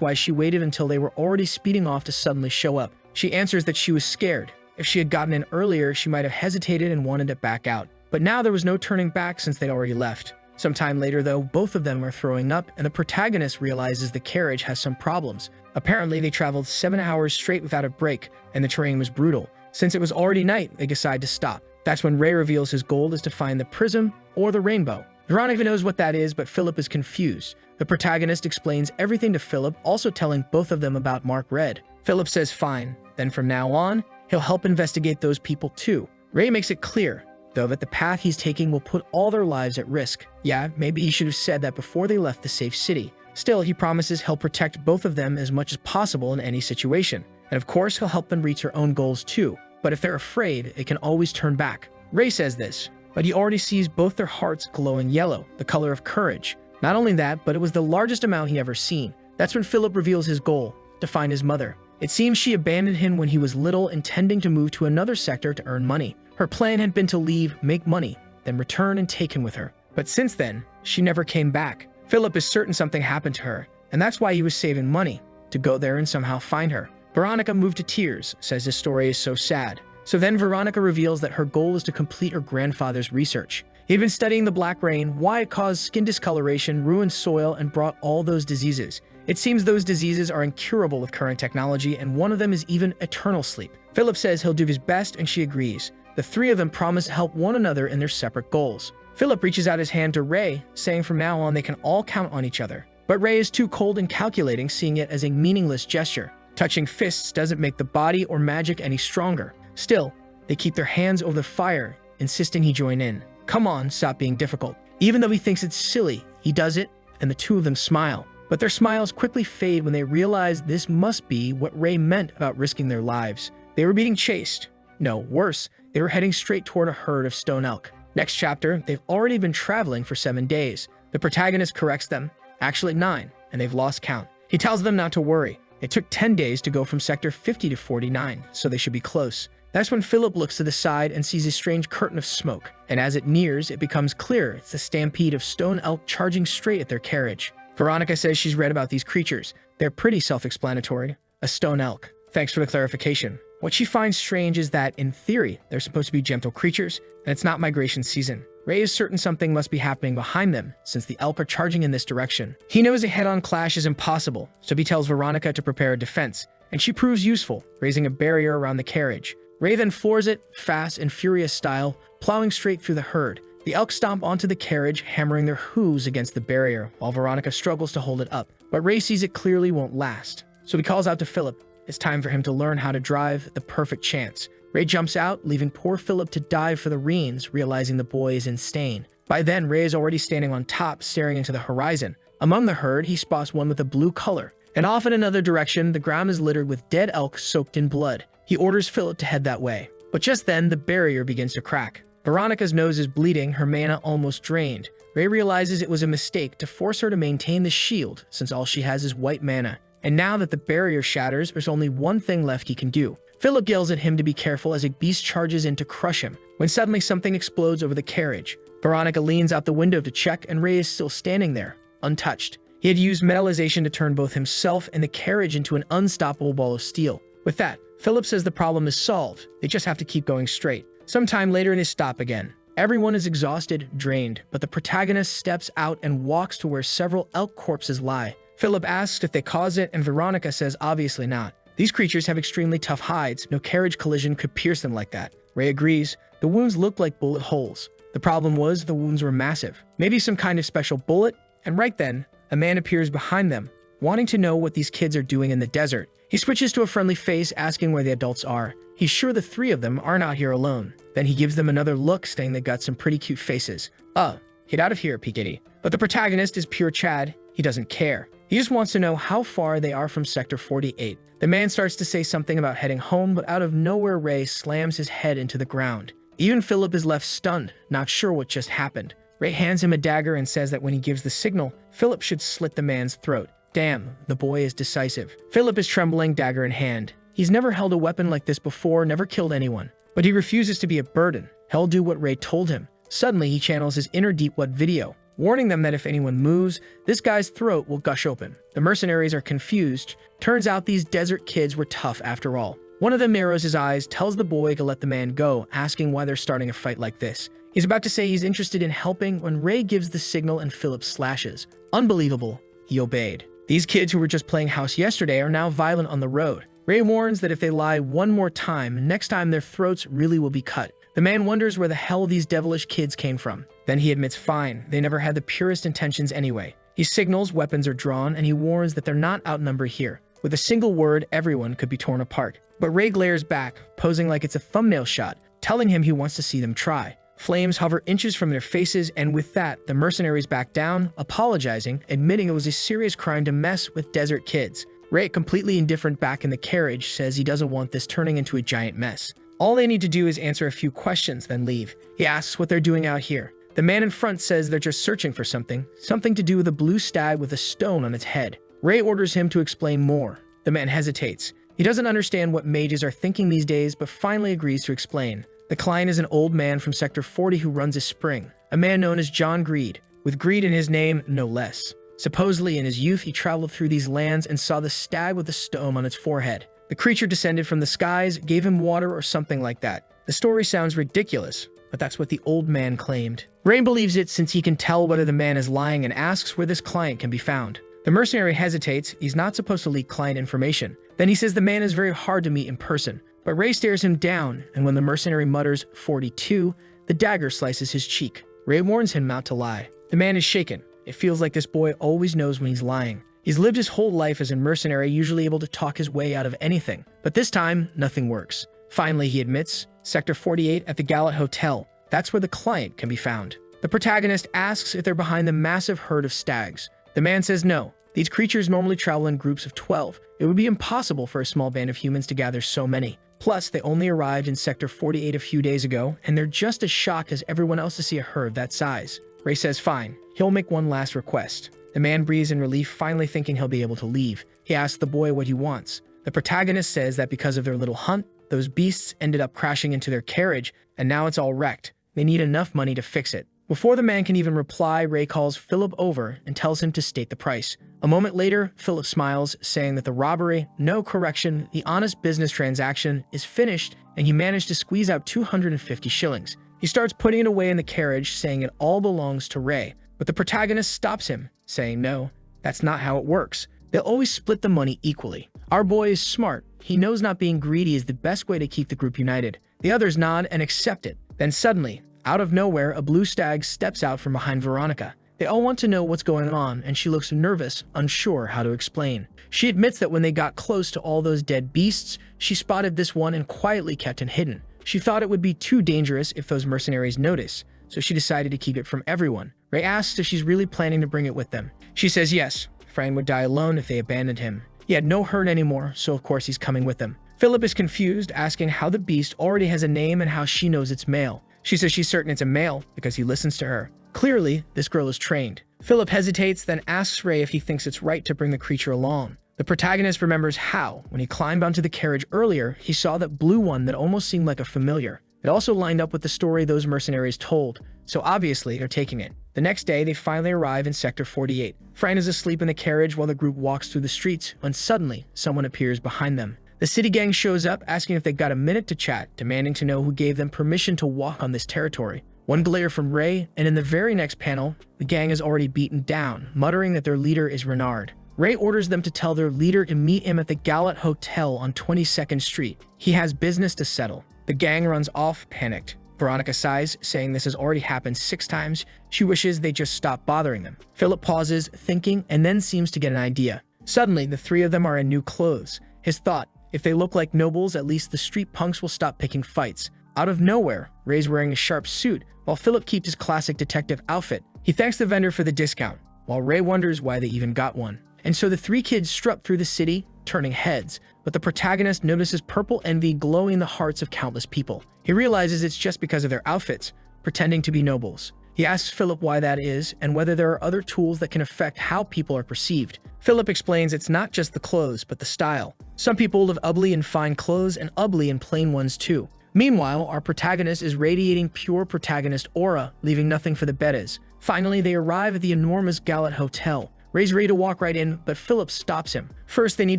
why she waited until they were already speeding off to suddenly show up. She answers that she was scared. If she had gotten in earlier, she might have hesitated and wanted to back out. But now there was no turning back since they'd already left. Sometime later, though, both of them are throwing up, and the protagonist realizes the carriage has some problems. Apparently, they traveled 7 hours straight without a break, and the terrain was brutal. Since it was already night, they decide to stop. That's when Ray reveals his goal is to find the prism or the rainbow. Veronica knows what that is, but Philip is confused. The protagonist explains everything to Philip, also telling both of them about Mark Red. Philip says fine. Then from now on, he'll help investigate those people too. Ray makes it clear, though, that the path he's taking will put all their lives at risk. Yeah, maybe he should have said that before they left the safe city. Still, he promises he'll protect both of them as much as possible in any situation. And of course, he'll help them reach their own goals too. But if they're afraid, it can always turn back. Ray says this, but he already sees both their hearts glowing yellow, the color of courage. Not only that, but it was the largest amount he ever seen. That's when Philip reveals his goal, to find his mother. It seems she abandoned him when he was little, intending to move to another sector to earn money. Her plan had been to leave, make money, then return and take him with her. But since then, she never came back. Philip is certain something happened to her, and that's why he was saving money, to go there and somehow find her. Veronica, moved to tears, says this story is so sad. So then Veronica reveals that her goal is to complete her grandfather's research. He'd been studying the black rain, why it caused skin discoloration, ruined soil, and brought all those diseases. It seems those diseases are incurable with current technology, and one of them is even eternal sleep. Philip says he'll do his best, and she agrees. The three of them promise to help one another in their separate goals. Philip reaches out his hand to Ray, saying from now on they can all count on each other. But Ray is too cold and calculating, seeing it as a meaningless gesture. Touching fists doesn't make the body or magic any stronger. Still, they keep their hands over the fire, insisting he join in. Come on, stop being difficult. Even though he thinks it's silly, he does it, and the two of them smile. But their smiles quickly fade when they realize this must be what Ray meant about risking their lives. They were being chased. No, worse, they were heading straight toward a herd of stone elk. Next chapter, they've already been traveling for 7 days. The protagonist corrects them, actually 9, and they've lost count. He tells them not to worry. It took 10 days to go from sector 50 to 49, so they should be close. That's when Philip looks to the side and sees a strange curtain of smoke, and as it nears, it becomes clear it's a stampede of stone elk charging straight at their carriage. Veronica says she's read about these creatures. They're pretty self-explanatory. A stone elk. Thanks for the clarification. What she finds strange is that, in theory, they're supposed to be gentle creatures, and it's not migration season. Ray is certain something must be happening behind them, since the elk are charging in this direction. He knows a head-on clash is impossible, so he tells Veronica to prepare a defense, and she proves useful, raising a barrier around the carriage. Ray then floors it, fast and furious style, plowing straight through the herd. The elk stomp onto the carriage, hammering their hooves against the barrier, while Veronica struggles to hold it up. But Ray sees it clearly won't last, so he calls out to Philip. It's time for him to learn how to drive the perfect chance. Ray jumps out, leaving poor Philip to dive for the reins, realizing the boy is insane. By then, Ray is already standing on top, staring into the horizon. Among the herd, he spots one with a blue color. And off in another direction, the ground is littered with dead elk soaked in blood. He orders Philip to head that way. But just then, the barrier begins to crack. Veronica's nose is bleeding, her mana almost drained. Ray realizes it was a mistake to force her to maintain the shield, since all she has is white mana. And now that the barrier shatters, there's only one thing left he can do. Philip yells at him to be careful as a beast charges in to crush him, when suddenly something explodes over the carriage. Veronica leans out the window to check, and Ray is still standing there, untouched. He had used metallization to turn both himself and the carriage into an unstoppable ball of steel. With that, Philip says the problem is solved. They just have to keep going straight. Sometime later, they stop again. Everyone is exhausted, drained, but the protagonist steps out and walks to where several elk corpses lie. Philip asks if they caused it, and Veronica says obviously not. These creatures have extremely tough hides. No carriage collision could pierce them like that. Ray agrees. The wounds looked like bullet holes. The problem was the wounds were massive. Maybe some kind of special bullet? And right then, a man appears behind them, wanting to know what these kids are doing in the desert. He switches to a friendly face, asking where the adults are. He's sure the three of them are not here alone. Then he gives them another look, saying they got some pretty cute faces. Get out of here, Piketty. But the protagonist is pure Chad. He doesn't care. He just wants to know how far they are from Sector 48. The man starts to say something about heading home, but out of nowhere, Ray slams his head into the ground. Even Philip is left stunned, not sure what just happened. Ray hands him a dagger and says that when he gives the signal, Philip should slit the man's throat. Damn, the boy is decisive. Philip is trembling, dagger in hand. He's never held a weapon like this before, never killed anyone. But he refuses to be a burden. He'll do what Ray told him. Suddenly, he channels his inner Deepwood video, warning them that if anyone moves, this guy's throat will gush open. The mercenaries are confused. Turns out these desert kids were tough after all. One of them narrows his eyes, tells the boy to let the man go, asking why they're starting a fight like this. He's about to say he's interested in helping when Ray gives the signal and Philip slashes. Unbelievable, he obeyed. These kids who were just playing house yesterday are now violent on the road. Ray warns that if they lie one more time, next time their throats really will be cut. The man wonders where the hell these devilish kids came from. Then he admits fine, they never had the purest intentions anyway. He signals weapons are drawn, and he warns that they're not outnumbered here. With a single word, everyone could be torn apart. But Ray glares back, posing like it's a thumbnail shot, telling him he wants to see them try. Flames hover inches from their faces, and with that, the mercenaries back down, apologizing, admitting it was a serious crime to mess with desert kids. Ray, completely indifferent back in the carriage, says he doesn't want this turning into a giant mess. All they need to do is answer a few questions, then leave. He asks what they're doing out here. The man in front says they're just searching for something to do with a blue stag with a stone on its head. Ray orders him to explain more. The man hesitates. He doesn't understand what mages are thinking these days, but finally agrees to explain. The client is an old man from Sector 40 who runs a spring, a man known as John Greed, with greed in his name, no less. Supposedly, in his youth, he traveled through these lands and saw the stag with a stone on its forehead. The creature descended from the skies, gave him water or something like that. The story sounds ridiculous, but that's what the old man claimed. Ray believes it since he can tell whether the man is lying and asks where this client can be found. The mercenary hesitates. He's not supposed to leak client information. Then he says the man is very hard to meet in person. But Ray stares him down, and when the mercenary mutters 42, the dagger slices his cheek. Ray warns him not to lie. The man is shaken. It feels like this boy always knows when he's lying. He's lived his whole life as a mercenary, usually able to talk his way out of anything. But this time, nothing works. Finally, he admits, Sector 48 at the Gallet Hotel. That's where the client can be found. The protagonist asks if they're behind the massive herd of stags. The man says no. These creatures normally travel in groups of 12. It would be impossible for a small band of humans to gather so many. Plus, they only arrived in Sector 48 a few days ago, and they're just as shocked as everyone else to see a herd that size. Ray says fine. He'll make one last request. The man breathes in relief, finally thinking he'll be able to leave. He asks the boy what he wants. The protagonist says that because of their little hunt, those beasts ended up crashing into their carriage, and now it's all wrecked. They need enough money to fix it. Before the man can even reply, Ray calls Philip over and tells him to state the price. A moment later, Philip smiles, saying that the robbery, no correction, the honest business transaction, is finished, and he managed to squeeze out 250 shillings. He starts putting it away in the carriage, saying it all belongs to Ray. But the protagonist stops him, saying, "No, that's not how it works. They'll always split the money equally. Our boy is smart. He knows not being greedy is the best way to keep the group united." The others nod and accept it. Then suddenly, out of nowhere, a blue stag steps out from behind Veronica. They all want to know what's going on, and she looks nervous, unsure how to explain. She admits that when they got close to all those dead beasts, she spotted this one and quietly kept it hidden. She thought it would be too dangerous if those mercenaries notice, so she decided to keep it from everyone. Ray asks if she's really planning to bring it with them. She says yes. Fran would die alone if they abandoned him. He had no hurt anymore, so of course he's coming with them. Philip is confused, asking how the beast already has a name and how she knows it's male. She says she's certain it's a male because he listens to her. Clearly, this girl is trained. Philip hesitates, then asks Ray if he thinks it's right to bring the creature along. The protagonist remembers how, when he climbed onto the carriage earlier, he saw that blue one that almost seemed like a familiar. It also lined up with the story those mercenaries told, so obviously they're taking it. The next day, they finally arrive in Sector 48. Fran is asleep in the carriage while the group walks through the streets, when suddenly, someone appears behind them. The city gang shows up, asking if they got a minute to chat, demanding to know who gave them permission to walk on this territory. One glare from Ray, and in the very next panel, the gang is already beaten down, muttering that their leader is Renard. Ray orders them to tell their leader to meet him at the Gallat Hotel on 22nd Street. He has business to settle. The gang runs off, panicked. Veronica sighs, saying this has already happened 6 times. She wishes they just stop bothering them. Philip pauses, thinking, and then seems to get an idea. Suddenly, the 3 of them are in new clothes. His thought, if they look like nobles, at least the street punks will stop picking fights. Out of nowhere, Ray's wearing a sharp suit, while Philip keeps his classic detective outfit. He thanks the vendor for the discount, while Ray wonders why they even got one. And so the 3 kids strut through the city, turning heads, but the protagonist notices purple envy glowing in the hearts of countless people. He realizes it's just because of their outfits, pretending to be nobles. He asks Philip why that is, and whether there are other tools that can affect how people are perceived. Philip explains it's not just the clothes, but the style. Some people live ugly in fine clothes and ugly in plain ones too. Meanwhile, our protagonist is radiating pure protagonist aura, leaving nothing for the betas. Finally, they arrive at the enormous Gallat Hotel. Ray's ready to walk right in, but Philip stops him. First, they need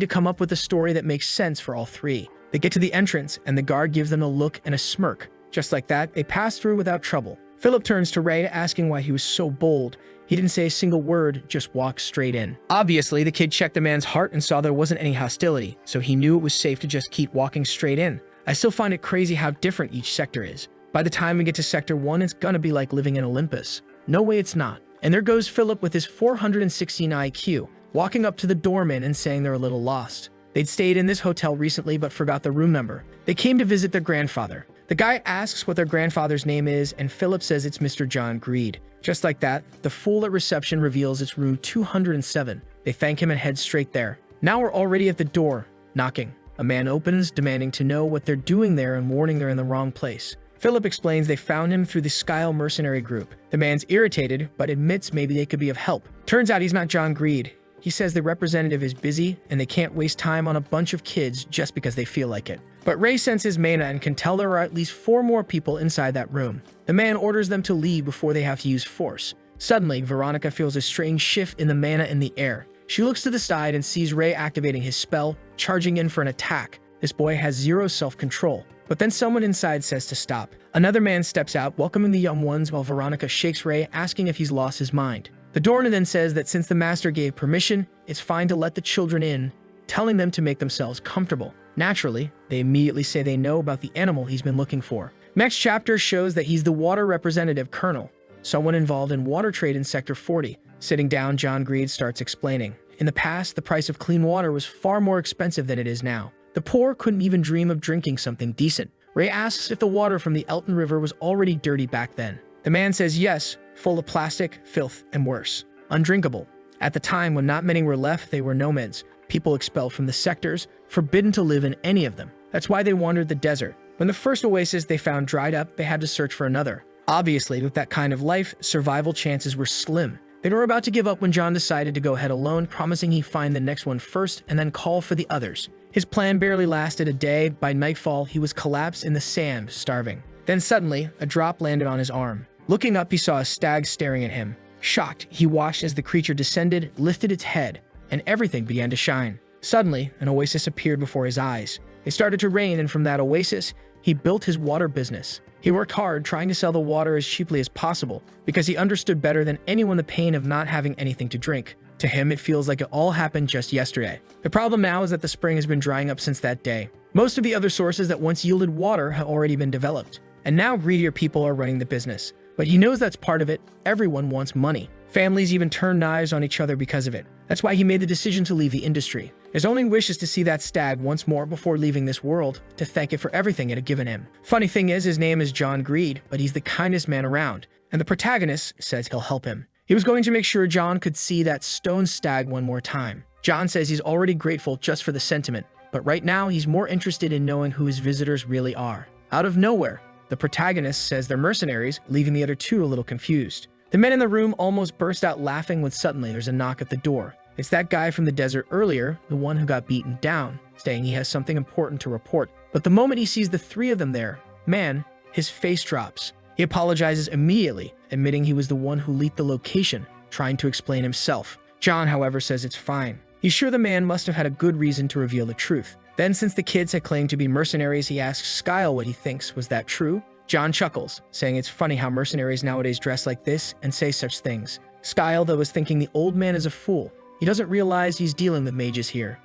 to come up with a story that makes sense for all 3. They get to the entrance, and the guard gives them a look and a smirk. Just like that, they pass through without trouble. Philip turns to Ray, asking why he was so bold. He didn't say a single word, just walked straight in. Obviously, the kid checked the man's heart and saw there wasn't any hostility, so he knew it was safe to just keep walking straight in. I still find it crazy how different each sector is. By the time we get to Sector 1, it's gonna be like living in Olympus. No way it's not. And there goes Philip with his 416 IQ, walking up to the doorman and saying they're a little lost. They'd stayed in this hotel recently but forgot the room number. They came to visit their grandfather. The guy asks what their grandfather's name is, and Philip says it's Mr. John Greed. Just like that, the fool at reception reveals it's room 207. They thank him and head straight there. Now we're already at the door, knocking. A man opens, demanding to know what they're doing there and warning they're in the wrong place. Philip explains they found him through the Skyle mercenary group. The man's irritated, but admits maybe they could be of help. Turns out he's not John Greed. He says the representative is busy, and they can't waste time on a bunch of kids just because they feel like it. But Ray senses mana and can tell there are at least 4 more people inside that room. The man orders them to leave before they have to use force. Suddenly, Veronica feels a strange shift in the mana in the air. She looks to the side and sees Ray activating his spell, charging in for an attack. This boy has 0 self-control. But then someone inside says to stop. Another man steps out, welcoming the young ones, while Veronica shakes Ray, asking if he's lost his mind. The doorman then says that since the master gave permission, it's fine to let the children in, telling them to make themselves comfortable. Naturally, they immediately say they know about the animal he's been looking for. Next chapter shows that he's the water representative colonel, someone involved in water trade in Sector 40. Sitting down, John Greed starts explaining. In the past, the price of clean water was far more expensive than it is now. The poor couldn't even dream of drinking something decent. Ray asks if the water from the Elton River was already dirty back then. The man says yes, full of plastic, filth, and worse. Undrinkable. At the time when not many were left, they were nomads, people expelled from the sectors, forbidden to live in any of them. That's why they wandered the desert. When the first oasis they found dried up, they had to search for another. Obviously, with that kind of life, survival chances were slim. They were about to give up when John decided to go ahead alone, promising he'd find the next one first and then call for the others. His plan barely lasted a day. By nightfall, he was collapsed in the sand, starving. Then suddenly, a drop landed on his arm. Looking up, he saw a stag staring at him. Shocked, he watched as the creature descended, lifted its head, and everything began to shine. Suddenly, an oasis appeared before his eyes. It started to rain, and from that oasis, he built his water business. He worked hard trying to sell the water as cheaply as possible because he understood better than anyone the pain of not having anything to drink. To him, it feels like it all happened just yesterday. The problem now is that the spring has been drying up since that day. Most of the other sources that once yielded water have already been developed, and now greedier people are running the business. But he knows that's part of it. Everyone wants money. Families even turn knives on each other because of it. That's why he made the decision to leave the industry. His only wish is to see that stag once more before leaving this world, to thank it for everything it had given him. Funny thing is, his name is John Greed, but he's the kindest man around, and the protagonist says he'll help him. He was going to make sure John could see that stone stag one more time. John says he's already grateful just for the sentiment, but right now he's more interested in knowing who his visitors really are. Out of nowhere, the protagonist says they're mercenaries, leaving the other two a little confused. The men in the room almost burst out laughing when suddenly there's a knock at the door. It's that guy from the desert earlier, the one who got beaten down, saying he has something important to report. But the moment he sees the three of them there, man, his face drops. He apologizes immediately, admitting he was the one who leaked the location, trying to explain himself. John, however, says it's fine. He's sure the man must have had a good reason to reveal the truth. Then, since the kids had claimed to be mercenaries, he asks Skyle what he thinks. Was that true? John chuckles, saying it's funny how mercenaries nowadays dress like this and say such things. Skyle, though, is thinking the old man is a fool. He doesn't realize he's dealing with mages here.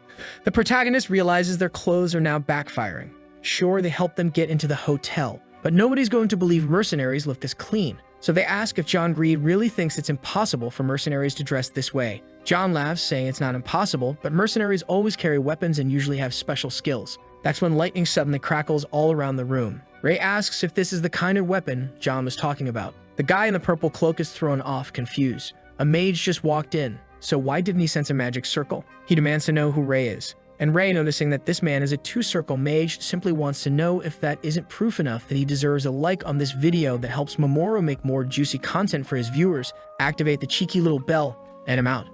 The protagonist realizes their clothes are now backfiring. Sure, they helped them get into the hotel, but nobody's going to believe mercenaries look this clean. So they ask if John Greed really thinks it's impossible for mercenaries to dress this way. John laughs, saying it's not impossible, but mercenaries always carry weapons and usually have special skills. That's when lightning suddenly crackles all around the room. Ray asks if this is the kind of weapon John was talking about. The guy in the purple cloak is thrown off, confused. A mage just walked in, so why didn't he sense a magic circle? He demands to know who Ray is. And Ray, noticing that this man is a two-circle mage, simply wants to know if that isn't proof enough that he deserves a like on this video that helps Mamoru make more juicy content for his viewers. Activate the cheeky little bell, and I'm out.